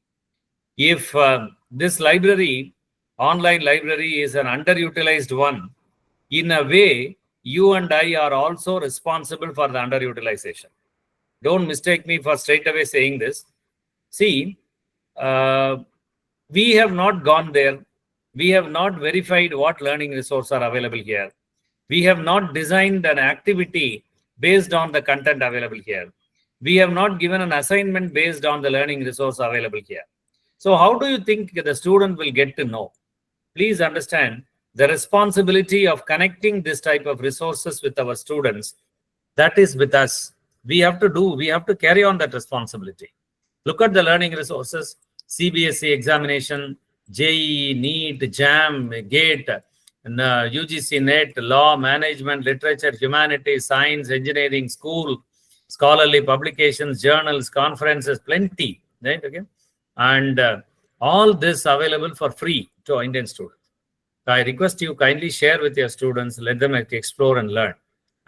If this library, online library, is an underutilized one, in a way, you and I are also responsible for the underutilization. Don't mistake me for straight away saying this. See, we have not gone there. We have not verified what learning resources are available here. We have not designed an activity based on the content available here. We have not given an assignment based on the learning resource available here. So how do you think the student will get to know? Please understand, the responsibility of connecting this type of resources with our students, that is with us. We have to carry on that responsibility. Look at the learning resources, CBSE examination, JEE, NEET, JAM, GATE, UGC NET, law, management, literature, humanities, science, engineering, school, scholarly publications, journals, conferences, plenty, right? Okay. And all this available for free to Indian students. I request you kindly share with your students, let them explore and learn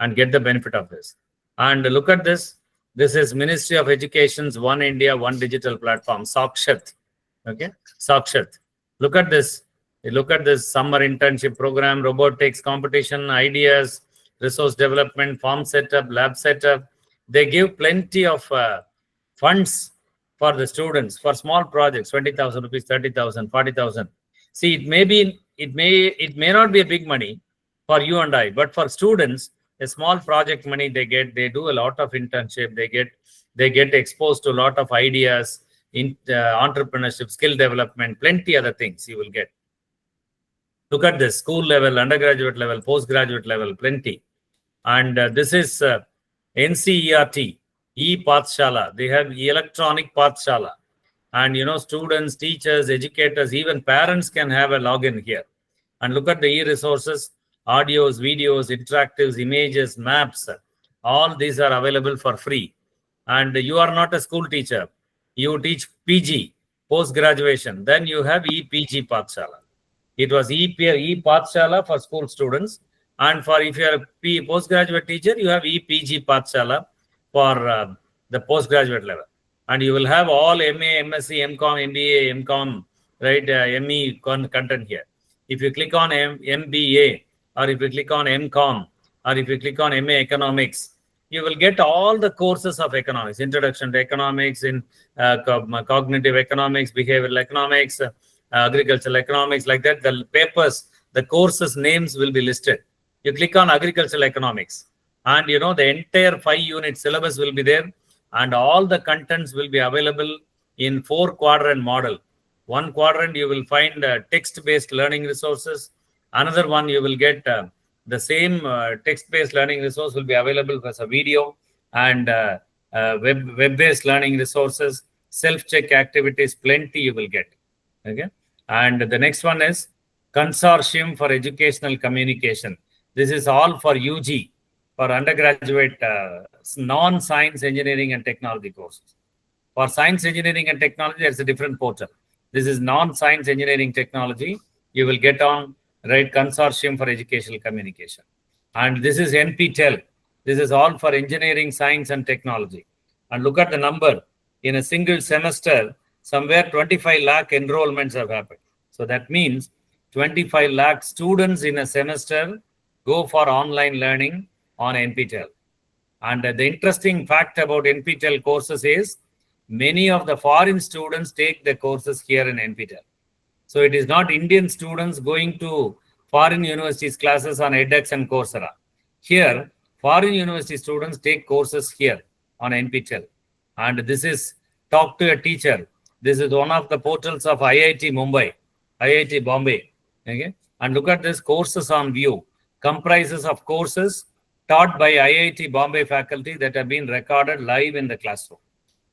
and get the benefit of this. And look at this. This is Ministry of Education's One India, One Digital platform, Sakshat. Okay, Sakshat. Look at this. Look at this summer internship program, robotics competition, ideas, resource development, farm setup, lab setup. They give plenty of funds for the students for small projects, 20,000 rupees, 30,000, 40,000. See, it may not be a big money for you and I, but for students, a small project money they get, they do a lot of internship, they get exposed to a lot of ideas in entrepreneurship, skill development, plenty other things you will get. Look at this, school level, undergraduate level, postgraduate level, plenty. And this is NCERT, e-Pathshala. They have electronic Pathshala. And, students, teachers, educators, even parents can have a login here. And look at the e-resources, audios, videos, interactives, images, maps. All these are available for free. And you are not a school teacher. You teach PG, post-graduation. Then you have e-PG Pathshala. It was e-Pathshala for school students. And for if you are a postgraduate teacher, you have e-PG Pathshala for the postgraduate level. And you will have all MA, MSc, MCom, MBA, MCom, right, ME content here. If you click on MBA, or if you click on MCom, or if you click on MA Economics, you will get all the courses of economics, introduction to economics, in cognitive economics, behavioral economics, agricultural economics, like that. The papers, the courses names will be listed. You click on agricultural economics, and the entire 5-unit syllabus will be there, and all the contents will be available in 4-quadrant model. One quadrant you will find text-based learning resources. Another one you will get the same text-based learning resource will be available as a video, and web-based learning resources, self-check activities, plenty you will get. Okay. And the next one is Consortium for Educational Communication. This is all for UG, for undergraduate non-science, engineering and technology courses. For science, engineering and technology, there's a different portal. This is non-science, engineering, technology. You will get on, right, Consortium for Educational Communication. And this is NPTEL. This is all for engineering, science and technology. And look at the number. In a single semester, somewhere 25 lakh enrollments have happened. So that means 25 lakh students in a semester go for online learning on NPTEL. And the interesting fact about NPTEL courses is many of the foreign students take the courses here in NPTEL. So it is not Indian students going to foreign universities classes on edX and Coursera. Here, foreign university students take courses here on NPTEL. And this is Talk to a Teacher. This is one of the portals of IIT Mumbai, IIT Bombay. Okay? And look at this, courses on view. Comprises of courses taught by IIT Bombay faculty that have been recorded live in the classroom.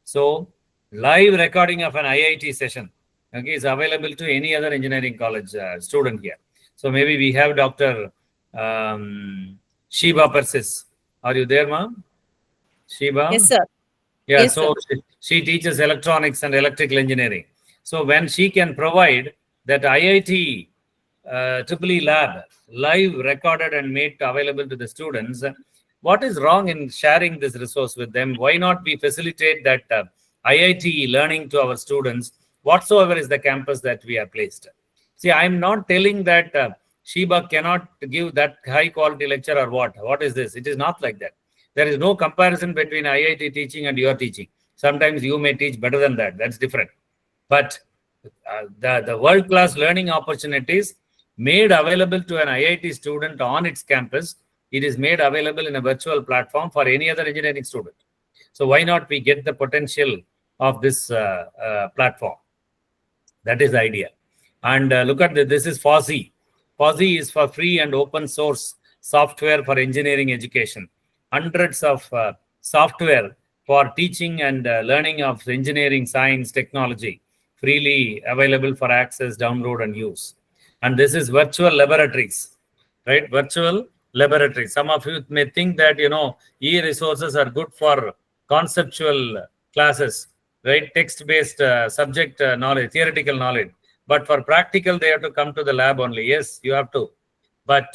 So, live recording of an IIT session, okay, is available to any other engineering college student here. So, maybe we have Dr. Shiba Persis. Are you there, ma'am? Shiba? Yes, sir. Yeah, Yes, so sir. she teaches electronics and electrical engineering. So, when she can provide that IIT EEE lab live recorded and made available to the students, what is wrong in sharing this resource with them? Why not we facilitate that IIT learning to our students whatsoever is the campus that we are placed? See, I'm not telling that Shiba cannot give that high quality lecture or what is this? It is not like that. There is no comparison between IIT teaching and your teaching. Sometimes you may teach better than that. That's different. But the world-class learning opportunities made available to an IIT student on its campus, it is made available in a virtual platform for any other engineering student. So why not we get the potential of this platform? That is the idea. And look at this is FOSSEE, POSI is for free and open source software for engineering education. Hundreds of software for teaching and learning of engineering, science, technology, freely available for access, download, and use. And this is virtual laboratories, right? Virtual laboratories. Some of you may think that, e-resources are good for conceptual classes, right? Text-based subject knowledge, theoretical knowledge. But for practical, they have to come to the lab only. Yes, you have to. But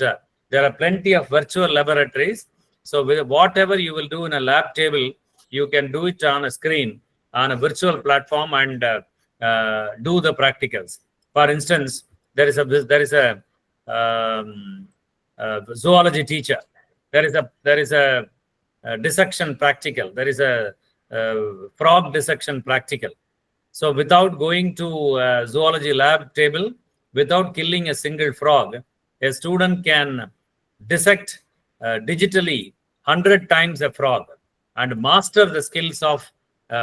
there are plenty of virtual laboratories. So with whatever you will do in a lab table, you can do it on a screen, on a virtual platform, and do the practicals. For instance, there is a zoology teacher. There is a dissection practical. There is a frog dissection practical. So without going to a zoology lab table, without killing a single frog, a student can dissect digitally 100 times a frog and master the skills of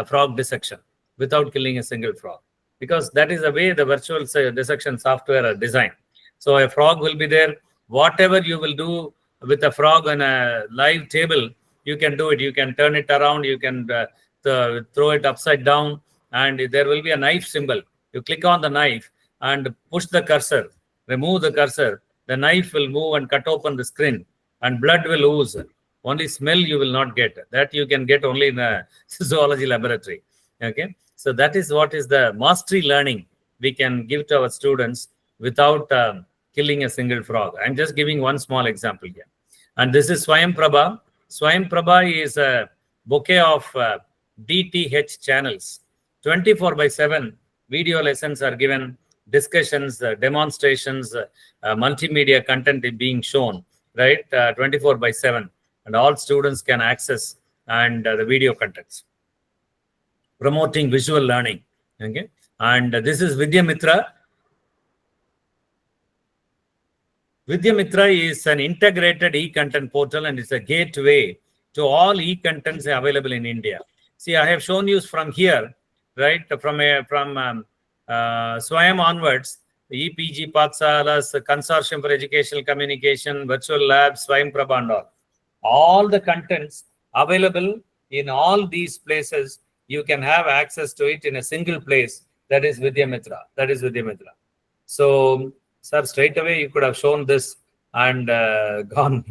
frog dissection without killing a single frog. Because that is the way the virtual dissection software are designed. So a frog will be there. Whatever you will do with a frog on a live table, you can do it. You can turn it around. You can throw it upside down. And there will be a knife symbol. You click on the knife and push the cursor, remove the cursor. The knife will move and cut open the screen, and blood will ooze. Only smell you will not get. That you can get only in a zoology laboratory. Okay, so that is what is the mastery learning we can give to our students without killing a single frog. I'm just giving one small example here. And this is Swayam Prabha. Swayam Prabha is a bouquet of DTH channels. 24/7 video lessons are given, discussions, demonstrations, multimedia content is being shown, right? 24/7, and all students can access and the video contents, promoting visual learning. Okay, and this is Vidya Mitra. Vidya Mitra is an integrated e-content portal, and it's a gateway to all e-contents available in India. See, I have shown you from here, right? From Swayam onwards, EPG Patsalas, Consortium for Educational Communication, Virtual Labs, Swayam Prabha and all the contents available in all these places, you can have access to it in a single place. That is Vidya Mitra. That is Vidya Mitra. So, sir, straight away you could have shown this and gone.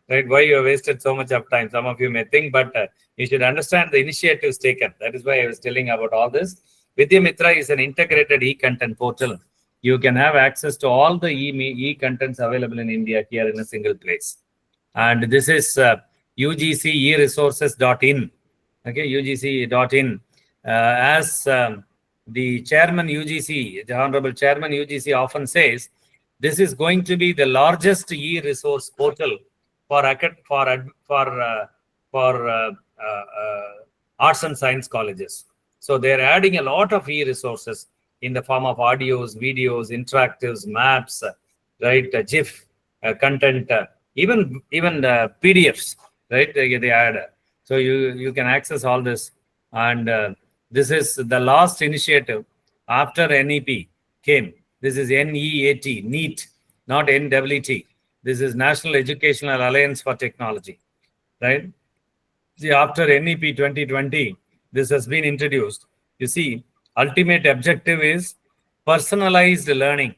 Right? Why you have wasted so much of time? Some of you may think, but you should understand the initiatives taken. That is why I was telling about all this. Vidya Mitra is an integrated e-content portal. You can have access to all the e-contents available in India here in a single place. And this is UGCeresources.in. Okay, UGC.in. As the chairman UGC, the Honorable Chairman UGC often says, this is going to be the largest e-resource portal for arts and science colleges. So they're adding a lot of e-resources in the form of audios, videos, interactives, maps, right, GIF, content, even PDFs, right? They add. So you can access all this. And this is the last initiative after NEP came. This is NEAT, NEAT, not NWT. This is National Educational Alliance for Technology, right? See, after NEP 2020, this has been introduced. You see, ultimate objective is personalized learning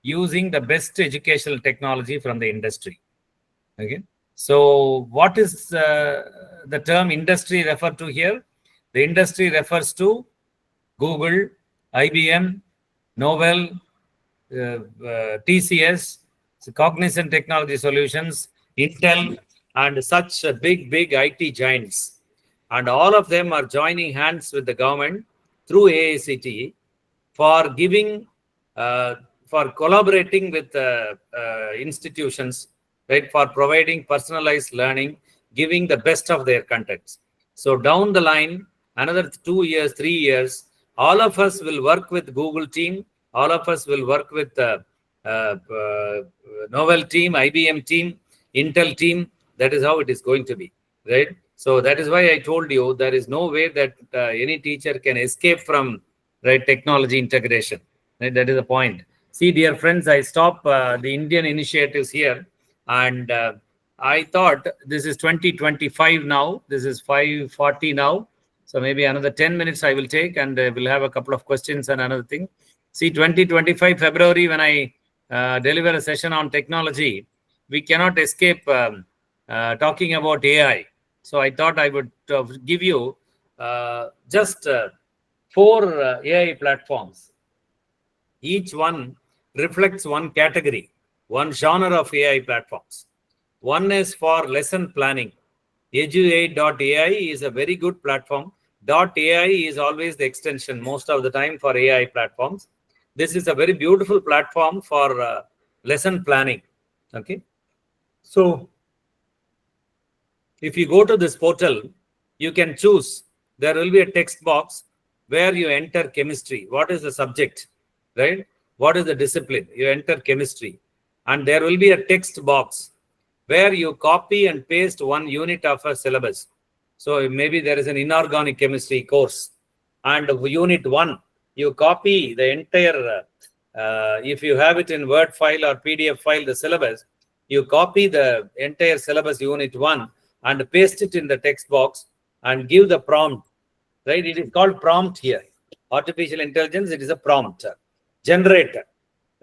using the best educational technology from the industry. Okay. So what is the term industry referred to here? The industry refers to Google, IBM, Novell, TCS, Cognizant Technology Solutions, Intel, and such big IT giants. And all of them are joining hands with the government through AICTE for giving, for collaborating with institutions, right, for providing personalized learning, giving the best of their contents. So down the line, another 2 years, 3 years, all of us will work with Google team, all of us will work with Novell team, IBM team, Intel team. That is how it is going to be, right? So that is why I told you there is no way that any teacher can escape from, right, technology integration. Right? That is the point. See, dear friends, I stop the Indian initiatives here, and I thought this is 2025 now. This is 5:40 now. So maybe another 10 minutes I will take, and we'll have a couple of questions and another thing. See, 2025 February, when I deliver a session on technology, we cannot escape talking about AI. So I thought I would give you just 4 AI platforms. Each one reflects one category, one genre of AI platforms. One is for lesson planning. Eduaid.ai is a very good platform. .ai is always the extension most of the time for AI platforms. This is a very beautiful platform for lesson planning. Okay. So if you go to this portal, you can choose. There will be a text box where you enter chemistry. What is the subject, right? What is the discipline? You enter chemistry. And there will be a text box where you copy and paste one unit of a syllabus. So maybe there is an inorganic chemistry course. And unit 1, you copy the entire, if you have it in Word file or PDF file, the syllabus, you copy the entire syllabus unit 1 and paste it in the text box and give the prompt, right? It is called prompt here. Artificial intelligence, it is a prompt. Generator,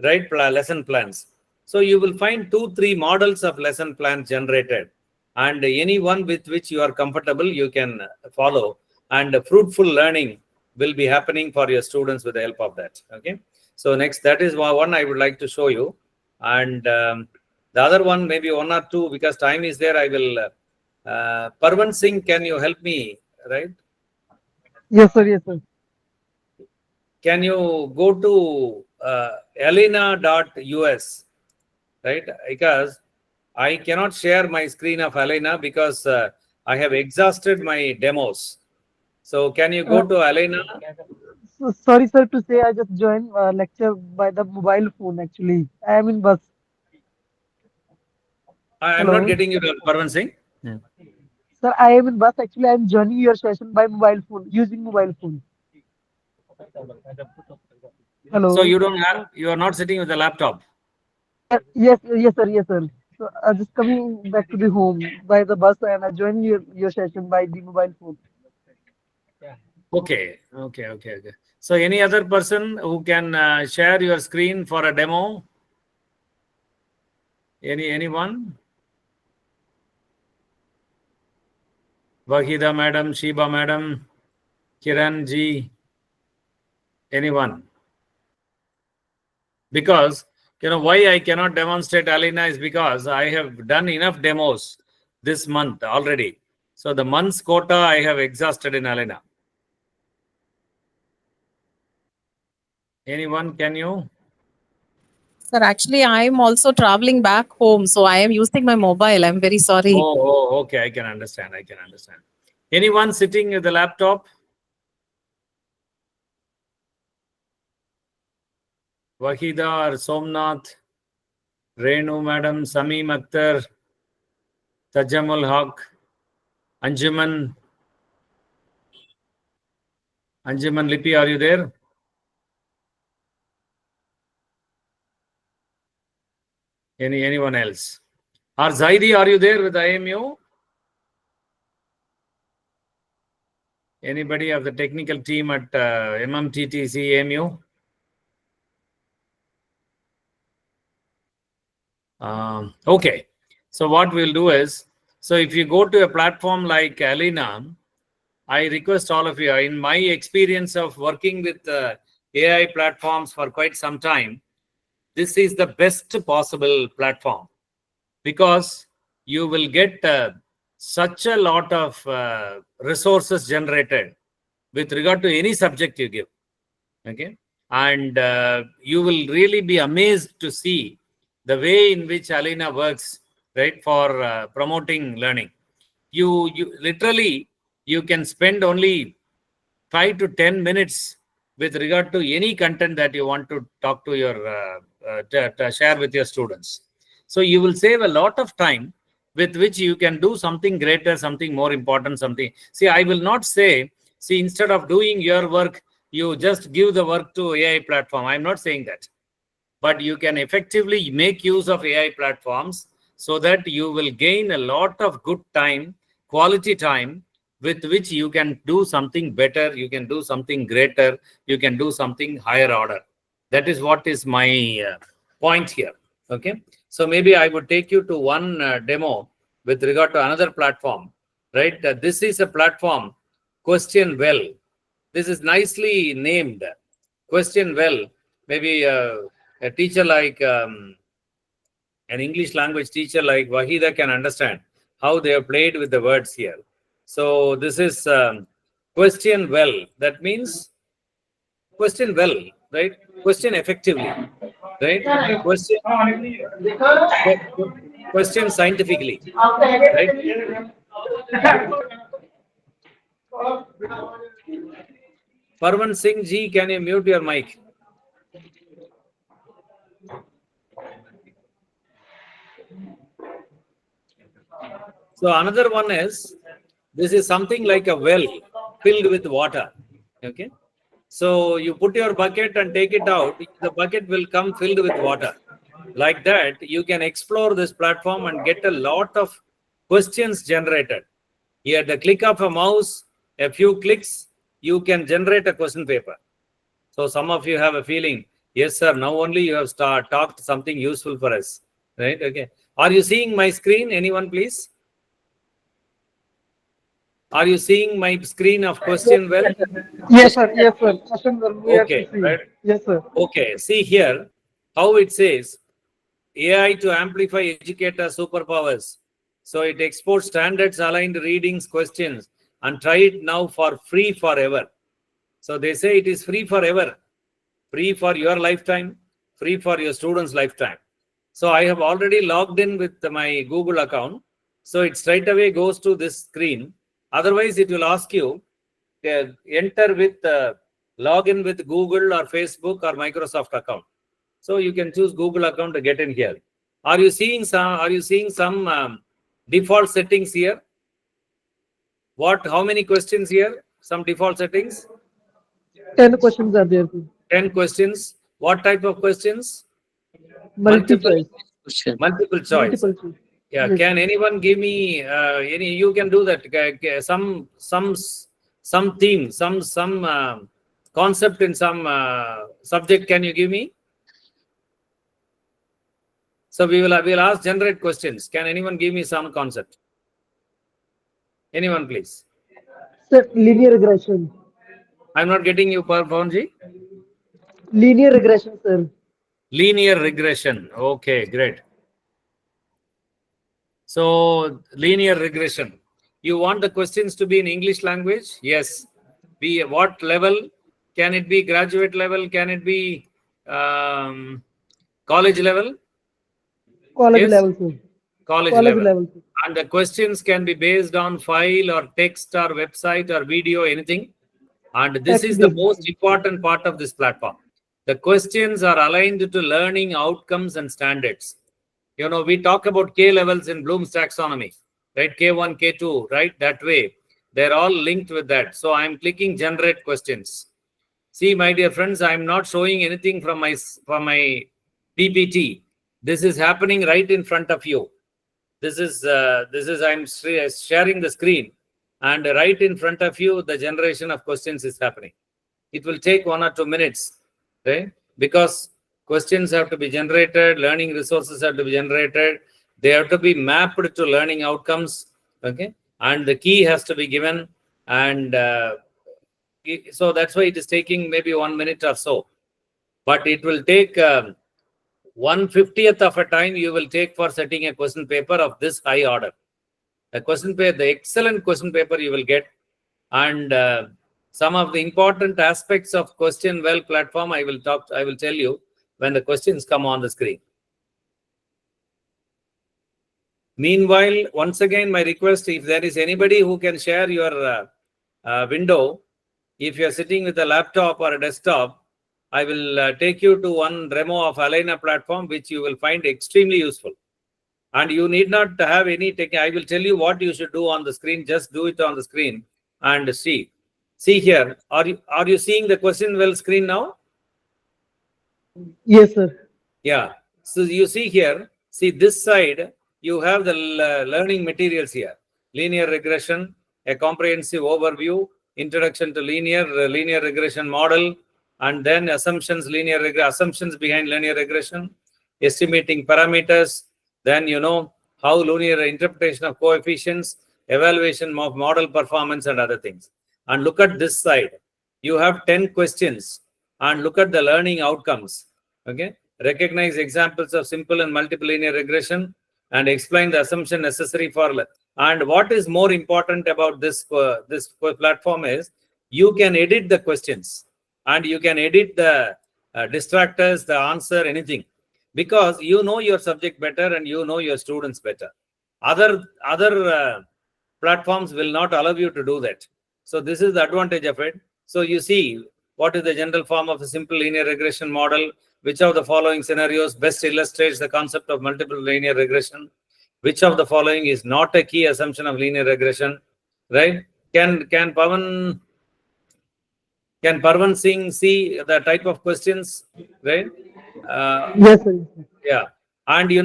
right? Lesson plans. So you will find 2-3 models of lesson plans generated, and any one with which you are comfortable, you can follow, and fruitful learning will be happening for your students with the help of that. Okay. So next, that is one I would like to show you. And the other one, maybe 1 or 2, because time is there, I will, Parvan Singh, can you help me, right? Yes, sir. Yes, sir. Can you go to elena.us, right? Because I cannot share my screen of Elena because I have exhausted my demos. So can you go to Elena? So sorry, sir, to say I just joined lecture by the mobile phone. Actually, I am in bus. I'm Hello. not getting you, Parvan Singh. Sir, I am in bus. Actually, I am joining your session by mobile phone, using mobile phone. Hello. So you don't have, you are not sitting with a laptop. Yes, yes, sir. Yes, sir. So I'm just coming back to the home by the bus, and I join your session by the mobile phone. Okay. So any other person who can share your screen for a demo? Anyone? Vahida madam, Shiba madam, Kiran ji, anyone? Because why I cannot demonstrate Elena is because I have done enough demos this month already. So the month's quota I have exhausted in Elena. Anyone, can you? Sir, actually, I'm also traveling back home, so I am using my mobile. I'm very sorry. Oh, okay. I can understand. Anyone sitting with the laptop? Wahida or Somnath, Renu madam, Samim Akhtar, Tajamul Haq, Anjuman Lipi, are you there? Anyone else? Or Zaidi, are you there with IMU? Anybody of the technical team at MMTTC AMU? Okay. So what we'll do is, so if you go to a platform like Elena, I request all of you, in my experience of working with AI platforms for quite some time, this is the best possible platform because you will get such a lot of resources generated with regard to any subject you give. Okay. And you will really be amazed to see the way in which Elena works, right, for promoting learning. You literally, you can spend only 5 to 10 minutes with regard to any content that you want to talk to your, share with your students. So you will save a lot of time with which you can do something greater, something more important, something. See, I will not say, see, instead of doing your work, you just give the work to AI platform. I'm not saying that. but you can effectively make use of AI platforms so that you will gain a lot of good time, quality time, with which you can do something better, you can do something greater, you can do something higher order. That is what is my point here. Okay. So maybe I would take you to one demo with regard to another platform, right? This is a platform, Question Well. This is nicely named, Question Well. Maybe a teacher like an English language teacher like Wahida can understand how they have played with the words here. So this is Question Well. That means question well, right? Question effectively, right? Question scientifically, right? Parvan Singh ji, can you mute your mic? So another one is, this is something like a well filled with water. Okay. So you put your bucket and take it out, the bucket will come filled with water. Like that, you can explore this platform and get a lot of questions generated. Here, at the click of a mouse, a few clicks, you can generate a question paper. So some of you have a feeling, yes, sir, now only you have talked something useful for us, right? Okay. Are you seeing my screen? Anyone, please? Are you seeing my screen of Question Well? Yes, sir. Yes, sir. Question well, we have to Okay, see. right. Yes, sir. Okay, see here how it says AI to amplify educator superpowers. So it exports standards aligned readings questions and try it now for free forever. So they say it is free forever, free for your lifetime, free for your students' lifetime. So I have already logged in with my Google account. So it straight away goes to this screen. Otherwise, it will ask you to enter with log in with Google or Facebook or Microsoft account. So you can choose Google account to get in here. Are you seeing some default settings here? How many questions here? Some default settings? 10 questions are there, sir. 10 questions. What type of questions? Multiple choice. Multiple choice. Multiple choice. Yeah. Yes. Can anyone give me any? You can do that. Some theme, some concept in some subject. Can you give me? So we'll ask generate questions. Can anyone give me some concept? Anyone, please. Sir, linear regression. I'm not getting you, Pavanji. Linear regression, sir. Linear regression. Okay, great. So linear regression. You want the questions to be in English language? Yes. What level? Can it be graduate level? Can it be college level? College Yes? level, sir. College level. And the questions can be based on file or text or website or video, anything. And this is the most important part of this platform. The questions are aligned to learning outcomes and standards. You know, we talk about K levels in Bloom's taxonomy, right? K1, K2, right? That way, they're all linked with that. So I'm clicking generate questions. See, my dear friends, I'm not showing anything from my PPT. This is happening right in front of you. This is I'm sharing the screen, and right in front of you, the generation of questions is happening. It will take 1 or 2 minutes, right? Because questions have to be generated, learning resources have to be generated, they have to be mapped to learning outcomes, okay? And the key has to be given, and so that's why it is taking maybe 1 minute or so. But it will take 1/50th of a time you will take for setting a question paper of this high order. The excellent question paper you will get, and some of the important aspects of Question Well platform I will tell you when the questions come on the screen. Meanwhile, once again, my request, if there is anybody who can share your window, if you are sitting with a laptop or a desktop, I will take you to one demo of Alena platform, which you will find extremely useful. And you need not have any I will tell you what you should do on the screen. Just do it on the screen and see. See here. Are you seeing the Question Well screen now? Yes, sir. Yeah. So you see here, see this side, you have the learning materials here. Linear regression, a comprehensive overview, introduction to linear regression model, and then assumptions, assumptions behind linear regression, estimating parameters, then how linear interpretation of coefficients, evaluation of model performance and other things. And look at this side. You have 10 questions and look at the learning outcomes. Okay. Recognize examples of simple and multiple linear regression and explain the assumption necessary for. And what is more important about this platform is you can edit the questions and you can edit the distractors, the answer, anything, because you know your subject better and you know your students better. Other platforms will not allow you to do that. So this is the advantage of it. So you see, what is the general form of a simple linear regression model? Which of the following scenarios best illustrates the concept of multiple linear regression? Which of the following is not a key assumption of linear regression? Right? Can Pavan Singh see the type of questions? Right? Yes, sir. Yeah. And you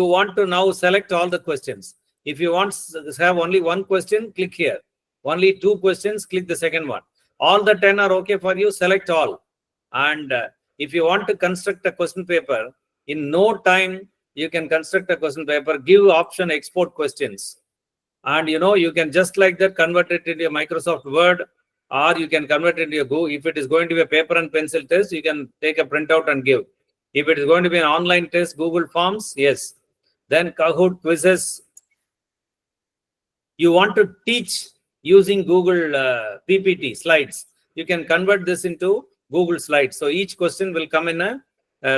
want to now select all the questions. If you want to have only one question, click here. Only 2 questions, click the second one. All the 10 are okay for you, select all. And if you want to construct a question paper, in no time, you can construct a question paper, give option export questions. And you can just like that convert it into a Microsoft Word, or you can convert it into a Google. If it is going to be a paper and pencil test, you can take a printout and give. If it is going to be an online test, Google Forms, yes. Then Kahoot quizzes. You want to teach using Google PPT slides. You can convert this into Google Slides. So each question will come in a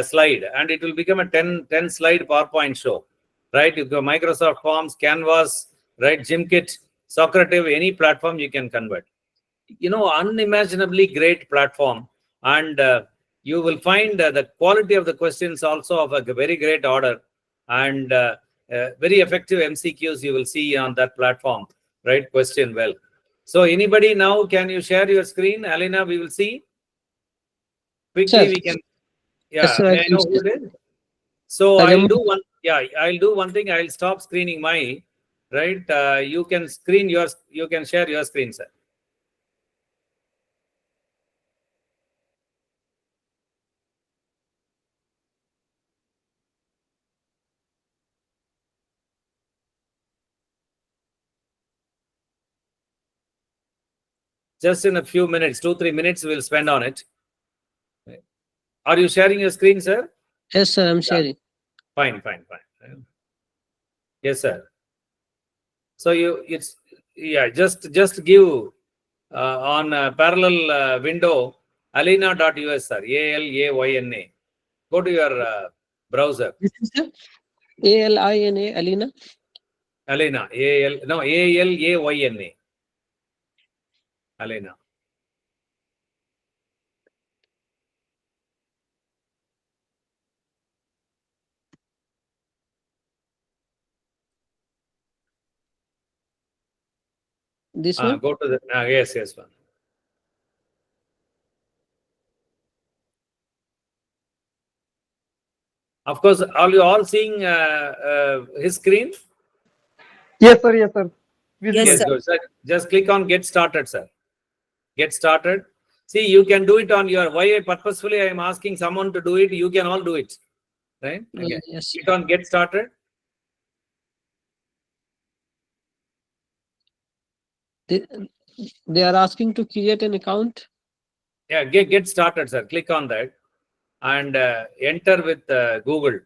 slide and it will become a 10 slide PowerPoint show. Right? You go Microsoft Forms, Canvas, right? Gymkit, Socrative, any platform you can convert. Unimaginably great platform. And you will find the quality of the questions also of a very great order and very effective MCQs you will see on that platform, right? Question well. So anybody now, can you share your screen? Alina, we will see. Quickly, we can. Yeah, Yes, sir, may I know who it is? So I'll do one thing. I'll stop screening my, right? You can screen yours. You can share your screen, sir. Just in a few minutes, 2-3 minutes, we'll spend on it. Are you sharing your screen, sir? Yes, sir, I'm sharing. Fine. Yes, sir. So just give on a parallel window alina.us, sir. ALAYNA. Go to your browser. ALINA, Alina. Alina. ALAYNA. Alina. This one? Go to the yes, one. Of course, are you all seeing his screen? Yes, sir. Yes, sir. Yes, good. Sir, just click on Get Started, sir. Get Started. See, you can do it on your. Why purposefully I am asking someone to do it? You can all do it, right? Okay. Yes. Click on Get Started. They are asking to create an account. Yeah, get started, sir. Click on that and enter with Google.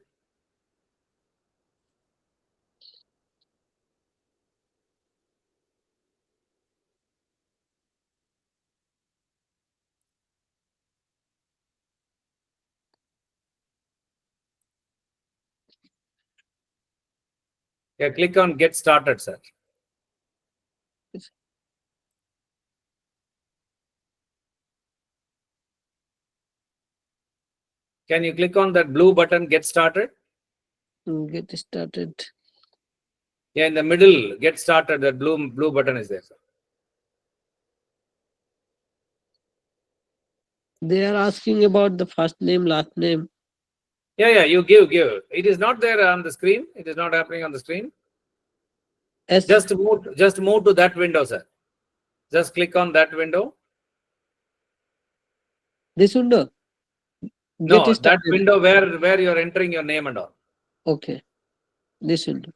Yeah, click on Get Started, sir. Can you click on that blue button, Get Started? Get started. Yeah, in the middle, Get Started, that blue button is there, sir. They are asking about the first name, last name. Yeah, you give. It is not there on the screen. It is not happening on the screen. Yes. Just move to that window, sir. Just click on that window. This window. No, Get that started. window where you are entering your name and all. Okay. This window.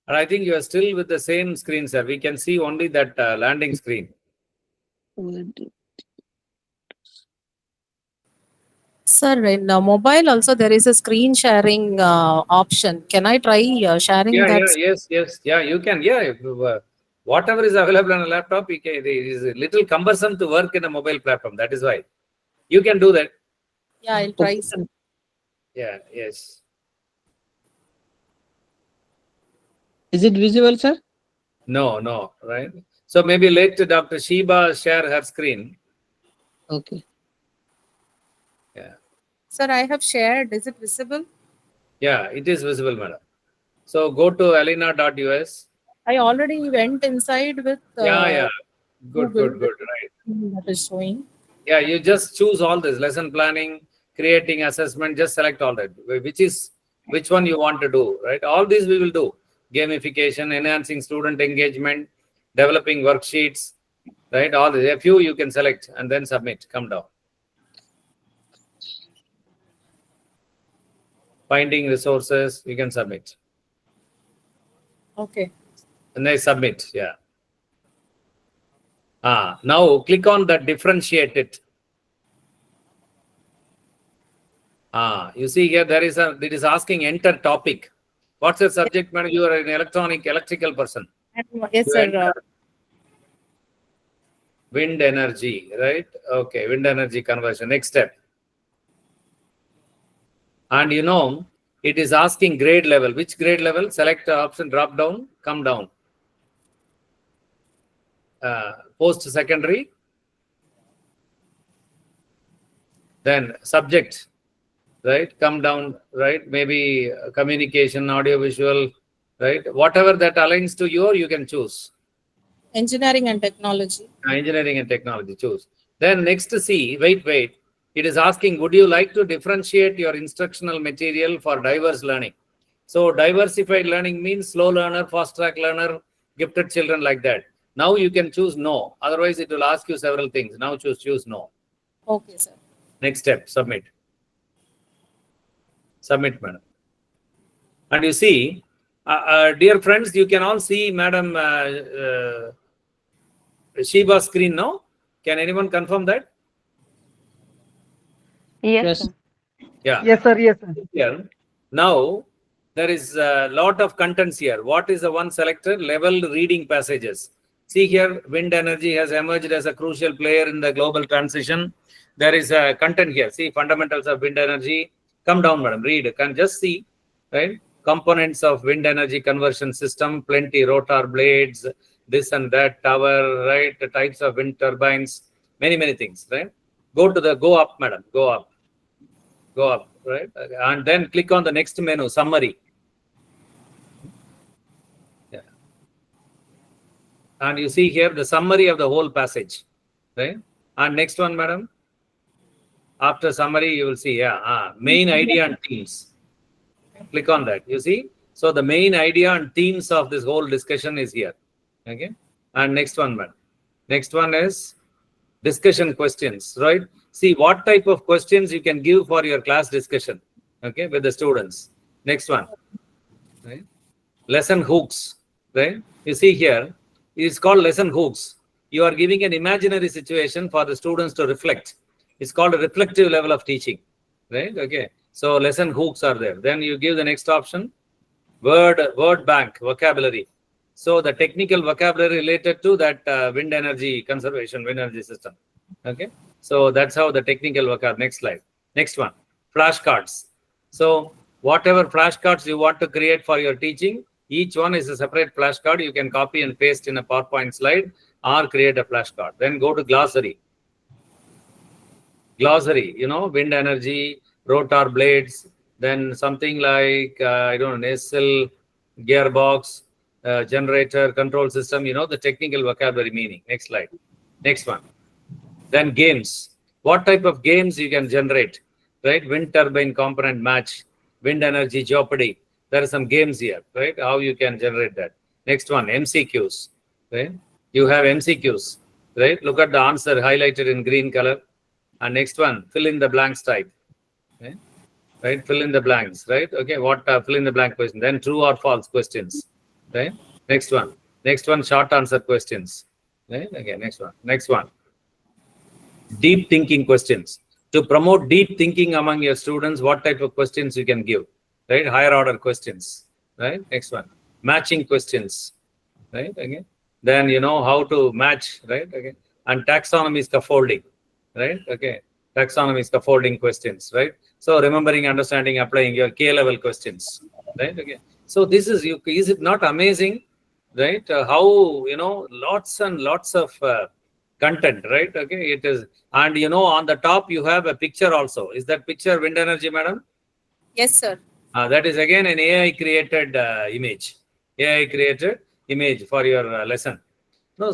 And I think you are still with the same screen, sir. We can see only that landing screen. Sir, in mobile also there is a screen sharing option. Can I try sharing that? Yes. Yeah, you can. Yeah, if, whatever is available on a laptop, it is a little cumbersome to work in a mobile platform. That is why you can do that. Yeah, I'll try. Sir. Yeah. Yes. Is it visible, sir? No. Right. So maybe let Dr. Sheba share her screen. Okay. Yeah. Sir, I have shared. Is it visible? Yeah, it is visible, madam. So go to alina.us. I already went inside with. Yeah. Good. Google. Right. That is showing. Yeah, you just choose all this: lesson planning, creating assessment. Just select all that. Which one you want to do, right? All these we will do: gamification, enhancing student engagement, developing worksheets, right? All these. A few you can select and then submit. Come down. Finding resources, you can submit. Okay. And then submit. Yeah. Now click on the differentiate it. You see here it is asking enter topic. What's the subject matter? You are an electrical person. Yes, sir. Wind energy, right? Okay, wind energy conversion. Next step. And it is asking grade level. Which grade level? Select option, drop down, come down. Post-secondary. Then subject, right? Come down, right? Maybe communication, audio, visual, right? Whatever that aligns to you can choose. Engineering and technology. Engineering and technology, choose. Then next C, wait. It is asking, would you like to differentiate your instructional material for diverse learning? So diversified learning means slow learner, fast track learner, gifted children, like that. Now you can choose no. Otherwise, it will ask you several things. Now choose no. Okay, sir. Next step, submit. Submit, madam. And you see, dear friends, you can all see Madam Sheba's screen now. Can anyone confirm that? Yes. Sir. Yeah. Yes, sir. Yes, sir. Here, now there is a lot of contents here. What is the one selected? Level reading passages. See here, wind energy has emerged as a crucial player in the global transition. There is a content here. See, fundamentals of wind energy. Come down, madam. Read. Can just see, right? Components of wind energy conversion system. Plenty rotor blades, this and that, tower, right? The types of wind turbines. Many things, right? Go up, madam. Go up, right? And then click on the next menu, summary. Yeah. And you see here the summary of the whole passage, right? And next one, madam. After summary, you will see, main idea and themes. Click on that. You see? So the main idea and themes of this whole discussion is here. Okay. And next one, madam. Next one is discussion questions, right? See what type of questions you can give for your class discussion, okay, with the students. Next one, right? Lesson hooks, right? You see here, it's called lesson hooks. You are giving an imaginary situation for the students to reflect. It's called a reflective level of teaching, right? Okay. So lesson hooks are there. Then you give the next option, word bank, vocabulary. So the technical vocabulary related to that wind energy conservation, wind energy system. Okay. So that's how the technical vocabulary. Next slide. Next one, flashcards. So whatever flashcards you want to create for your teaching, each one is a separate flashcard. You can copy and paste in a PowerPoint slide or create a flashcard. Then go to glossary. Glossary, wind energy, rotor blades, then something like, I don't know, nacelle, gearbox, generator, control system, the technical vocabulary meaning. Next slide. Next one. Then games. What type of games you can generate, right? Wind turbine component match, wind energy jeopardy. There are some games here, right? How you can generate that. Next one, MCQs, right? You have MCQs, right? Look at the answer highlighted in green color. And next one, fill in the blanks type, right? Fill in the blanks, right? Okay, what fill in the blank question? Then true or false questions, right? Next one, short answer questions, right? Okay, next one. Deep thinking questions. To promote deep thinking among your students, what type of questions you can give, right? Higher order questions, right? Next one, matching questions, right? Okay. Then how to match, right? Okay. And taxonomy scaffolding, right? Okay. Taxonomy scaffolding questions, right? So remembering, understanding, applying your K-level questions, right? Okay. So this is it not amazing, right? How lots and lots of content, right? Okay, it is. And on the top you have a picture also. Is that picture wind energy, madam? Yes, sir. That is again an AI created image. AI created image for your lesson. No,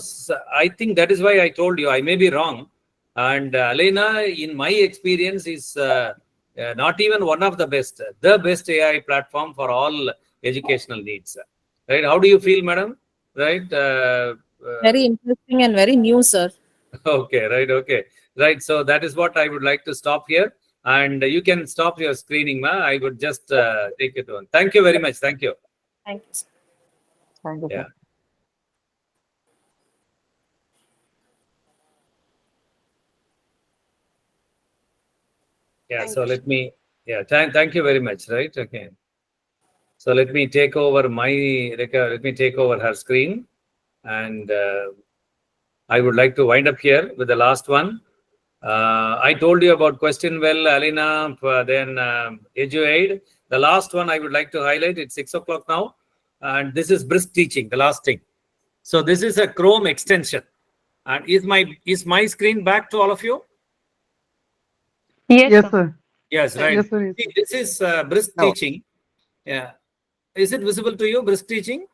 I think that is why I told you. I may be wrong. And Elena, in my experience, is not even one of the best AI platform for all educational needs. Right? How do you feel, madam? Right? Very interesting and very new, sir. Okay, right. Okay, right. So that is what I would like to stop here. And you can stop your screening, ma. I would just take it on. Thank you very much. Thank you. Thank you, sir. Thank you, Yeah. sir. Yeah. So let me, thank you very much. Right. Okay. So let me take over let me take over her screen. And I would like to wind up here with the last one. I told you about question well, Alina, then EduAid. The last one I would like to highlight, it's 6 o'clock now. And this is brisk teaching, the last thing. So this is a Chrome extension. And is my screen back to all of you? Yes, sir. Yes, right. Yes, sir. See, this is brisk teaching. Yeah. Is it visible to you, brisk teaching?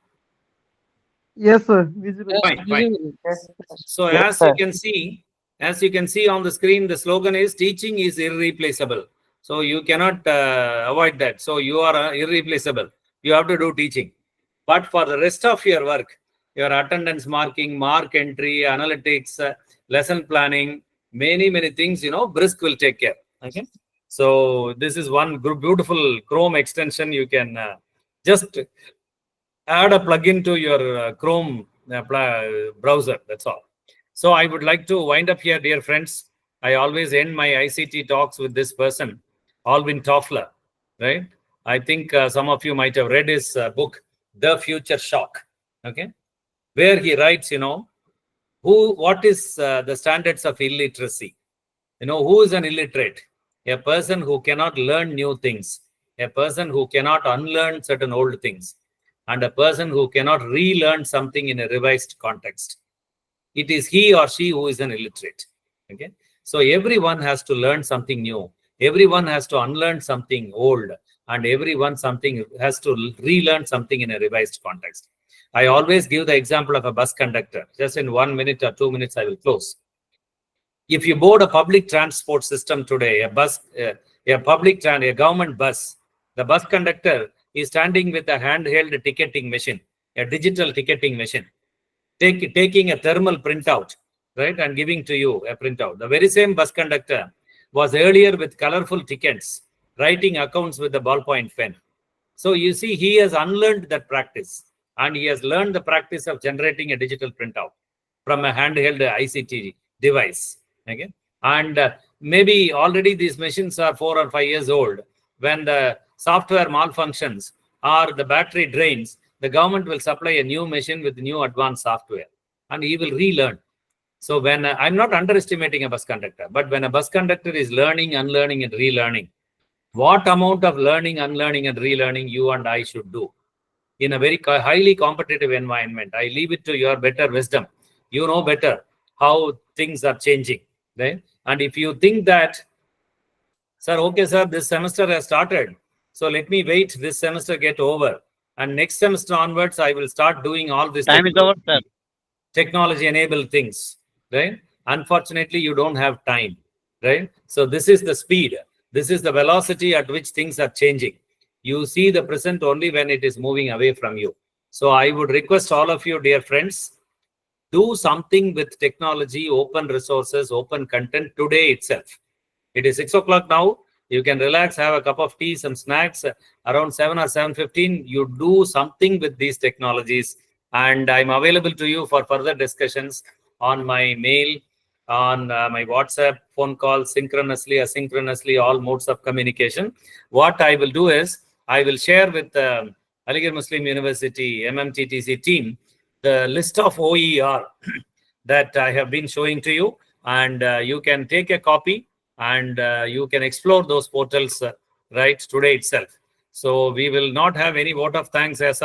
Yes, sir. Visible. Fine. So as you can see on the screen, the slogan is teaching is irreplaceable. So you cannot avoid that. So you are irreplaceable. You have to do teaching. But for the rest of your work, your attendance marking, mark entry, analytics, lesson planning, many things, Brisk will take care. Okay. So this is one beautiful Chrome extension. You can just add a plugin to your Chrome browser. That's all. So I would like to wind up here, dear friends. I always end my ICT talks with this person, Alvin Toffler, right? I think some of you might have read his book, The Future Shock, okay? Where he writes, what is the standards of illiteracy? Who is an illiterate? A person who cannot learn new things, a person who cannot unlearn certain old things, and a person who cannot relearn something in a revised context. It is he or she who is an illiterate. Okay. So everyone has to learn something new. Everyone has to unlearn something old, and everyone has to relearn something in a revised context. I always give the example of a bus conductor. Just in 1 minute or 2 minutes, I will close. If you board a public transport system today, a government bus, the bus conductor is standing with a handheld ticketing machine, a digital ticketing machine, taking a thermal printout, right, and giving to you a printout. The very same bus conductor was earlier with colorful tickets, writing accounts with a ballpoint pen. So you see, he has unlearned that practice, and he has learned the practice of generating a digital printout from a handheld ICT device. Okay, and maybe already these machines are 4 or 5 years old. When the software malfunctions or the battery drains, the government will supply a new machine with new advanced software, and he will relearn. So when I'm not underestimating a bus conductor, but when a bus conductor is learning, unlearning, and relearning, what amount of learning, unlearning, and relearning you and I should do in a very highly competitive environment? I leave it to your better wisdom. You know better how things are changing, right? And if you think that, sir, okay, sir, this semester has started, so let me wait this semester get over, and next semester onwards, I will start doing all this Time is over, sir. technology-enabled things, right? Unfortunately, you don't have time, right? So this is the speed. This is the velocity at which things are changing. You see the present only when it is moving away from you. So I would request all of you, dear friends, do something with technology, open resources, open content today itself. It is 6 o'clock now. You can relax, have a cup of tea, some snacks. Around 7 or 7:15, you do something with these technologies. And I'm available to you for further discussions on my mail, on my WhatsApp, phone call, synchronously, asynchronously, all modes of communication. What I will do is, I will share with the Aligarh Muslim University MMTTC team the list of OER that I have been showing to you, and you can take a copy and you can explore those portals right today itself. So we will not have any vote of thanks as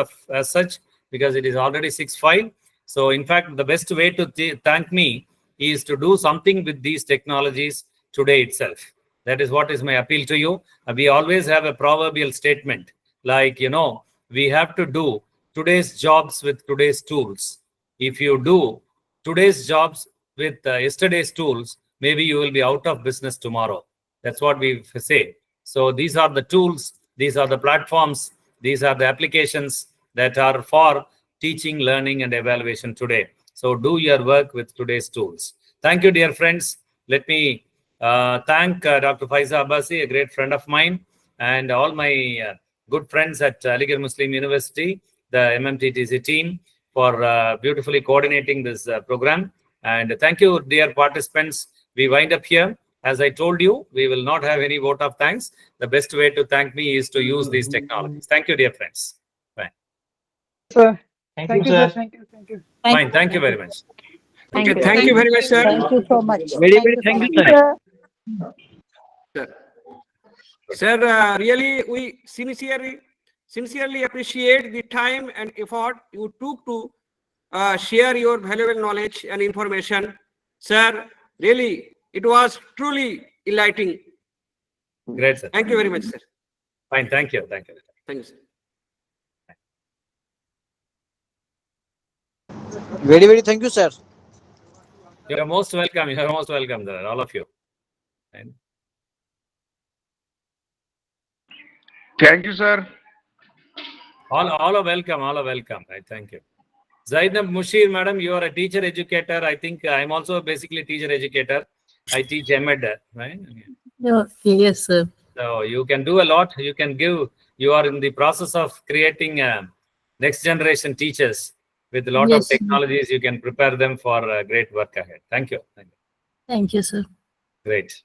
such, because it is already 6:05. So in fact, the best way to thank me is to do something with these technologies today itself. That is what is my appeal to you. We always have a proverbial statement like, we have to do today's jobs with today's tools. If you do today's jobs with yesterday's tools, maybe you will be out of business tomorrow. That's what we say. So these are the tools, these are the platforms, these are the applications that are for teaching, learning, and evaluation today. So do your work with today's tools. Thank you, dear friends. Let me thank Dr. Faiza Abbasi, a great friend of mine, and all my good friends at Aligarh Muslim University, the MMTTC team, for beautifully coordinating this program. And thank you, dear participants. We wind up here. As I told you, we will not have any vote of thanks. The best way to thank me is to use these technologies. Thank you, dear friends. Bye. Sir. Thank Thank you, you, sir. sir. Thank you. Thank you. Fine. Thank you very much. Okay, thank you very much, sir. Thank you so much. Very, very thank you, sir. Sir, really, we sincerely appreciate the time and effort you took to share your valuable knowledge and information. Sir, really, it was truly enlightening. Great, sir. Thank you very much, sir. Fine. Thank you. Thank you. Thank you, sir. Very, very thank you, sir. You're most welcome. You're most welcome, sir, all of you. And Thank you, sir. all are welcome. All are welcome. Right. Thank you. Zainab Mushir, madam, you are a teacher educator. I think I'm also basically a teacher educator. I teach MEd, right? Yes, sir. So you can do a lot. You can give. You are in the process of creating next generation teachers with a lot of Yes. technologies. You can prepare them for great work ahead. Thank you. Thank you. Thank you, sir. Great.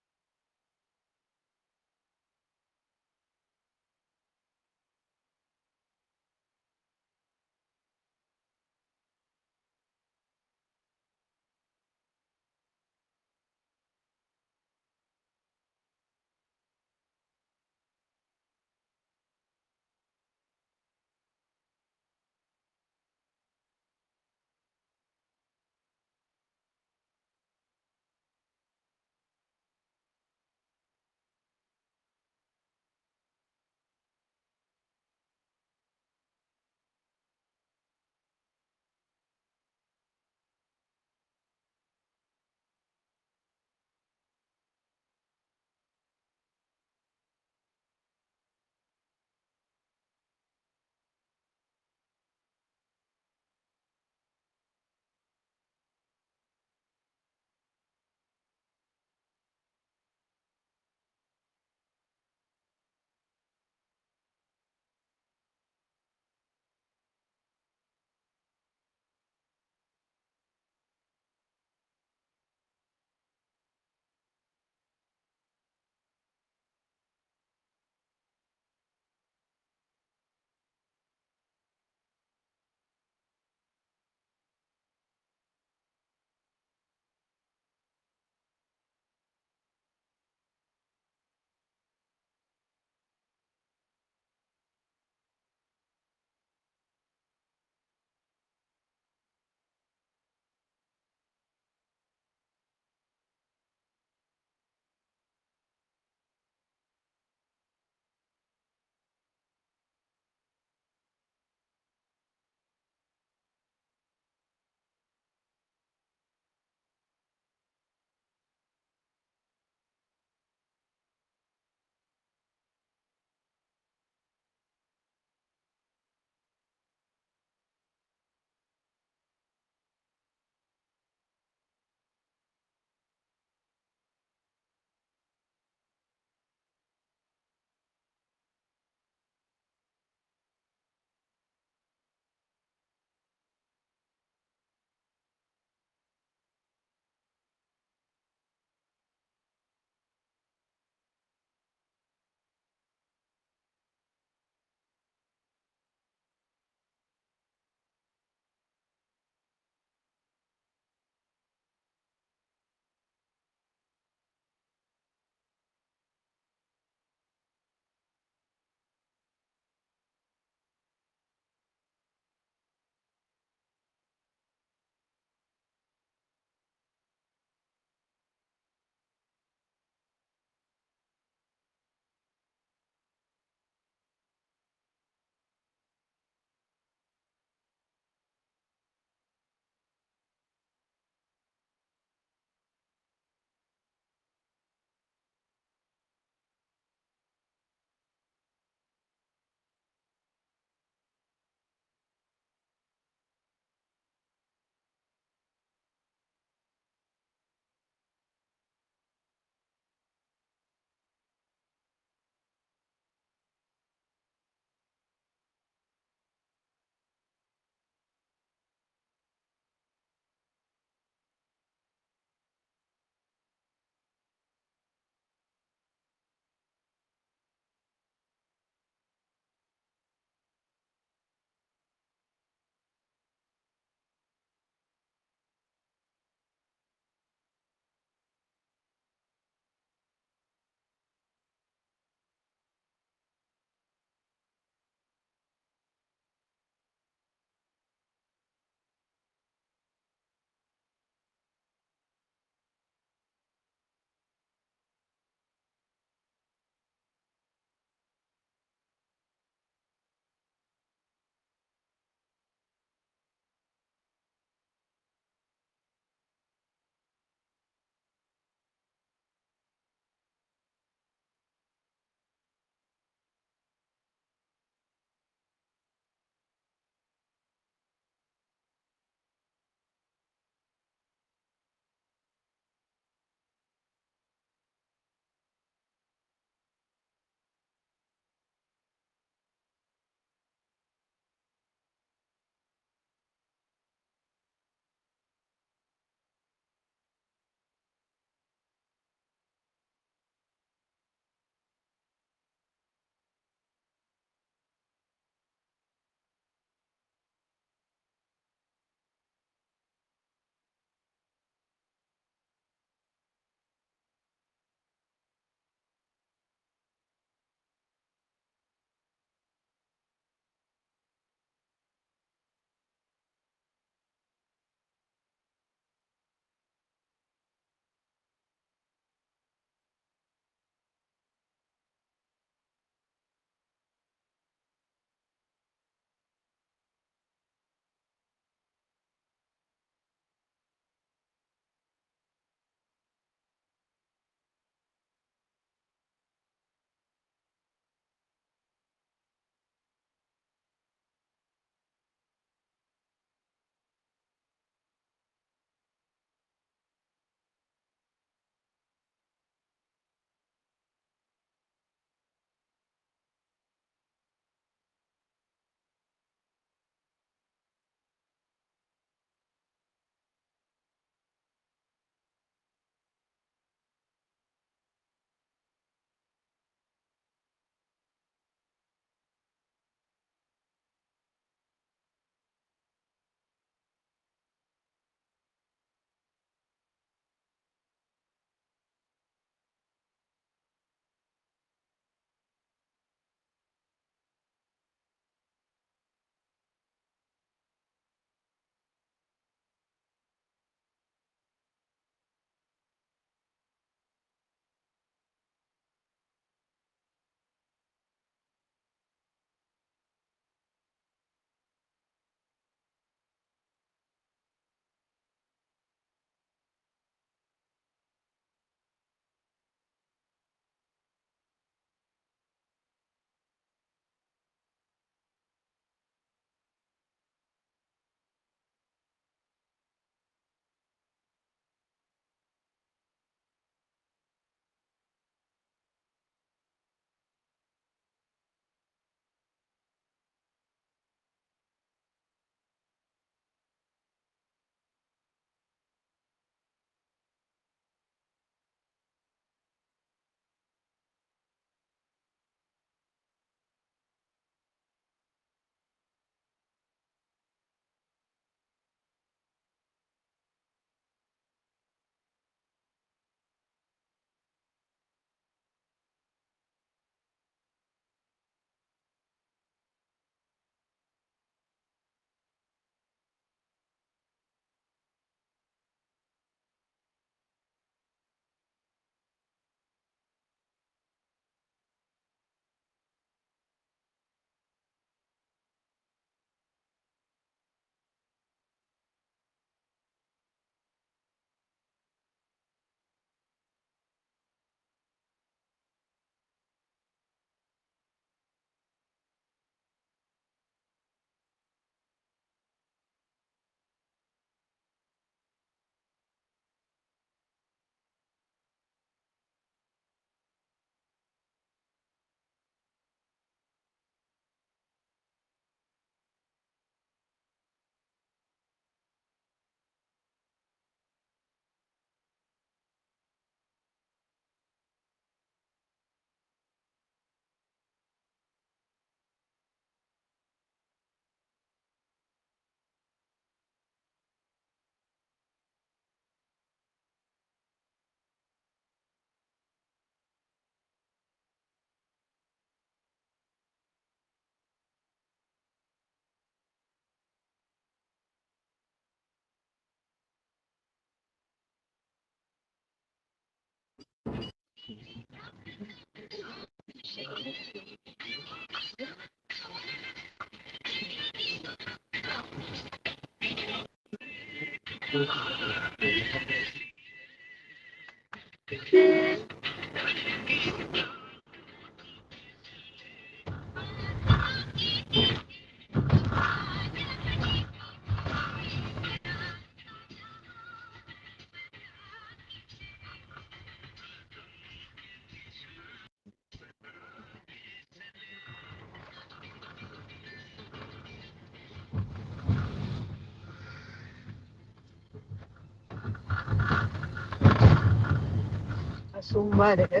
सोमवार है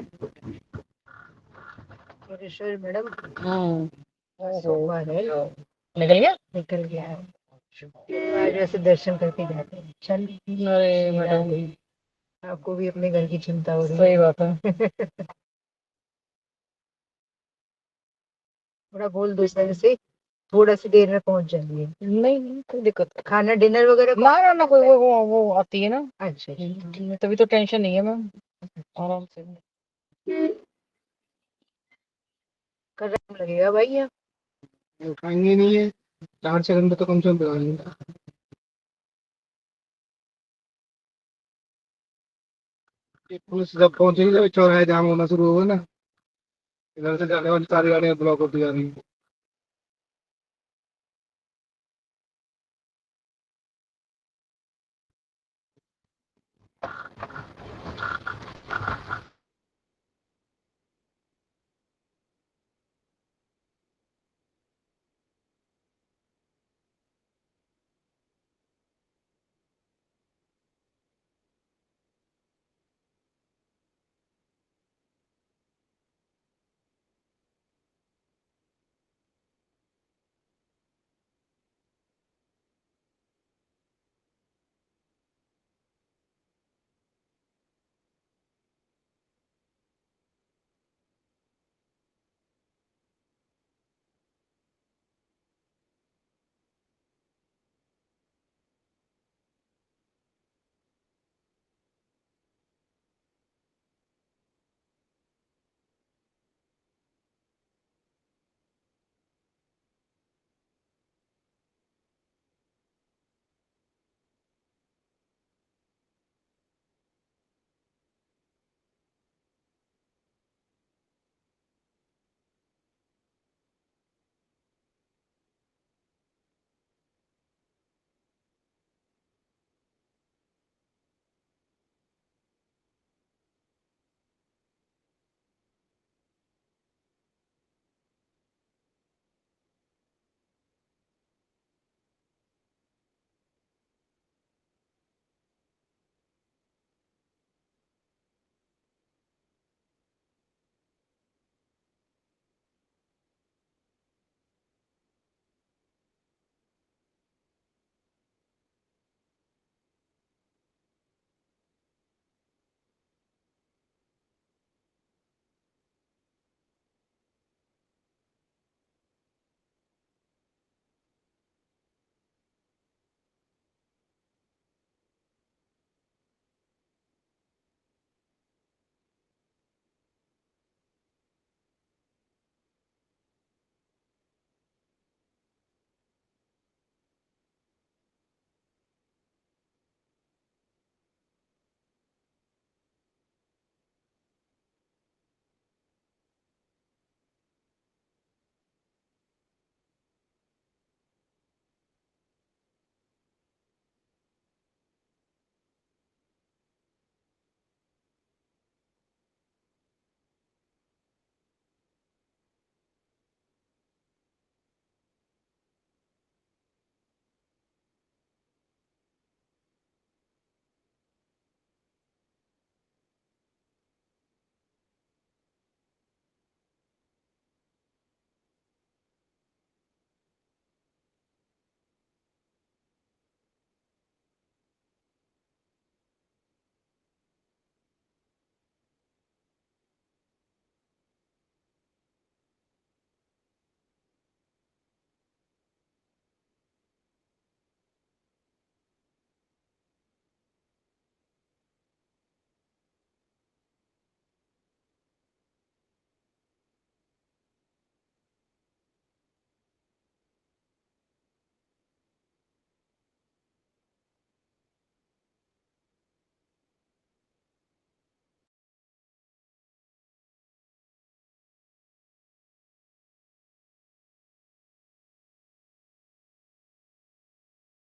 Yogeshwari madam, सोमवार है, निकल गया है। आज वैसे दर्शन करके जाते हैं। चल अरे मैडम, आपको भी अपने घर की चिंता हो रही सही बात है। थोड़ा बोल दो सर से, थोड़ा सी देर में पहुंच जाएंगे। नहीं कोई दिक्कत नहीं। खाना डिनर वगैरह ना ना ना, कोई वो आती है ना। अच्छा तभी तो टेंशन नहीं है मैम, आराम से। कर लगेगा भाई आप उठाएंगे नहीं है, 4 सेकंड में तो कम से कम बिगाड़ेंगे। पुलिस जब पहुंचेगी, जब चौराहे जाम होना शुरू होगा ना, इधर से जाने वाली सारी गाड़ियां ब्लॉक होती जा रही है।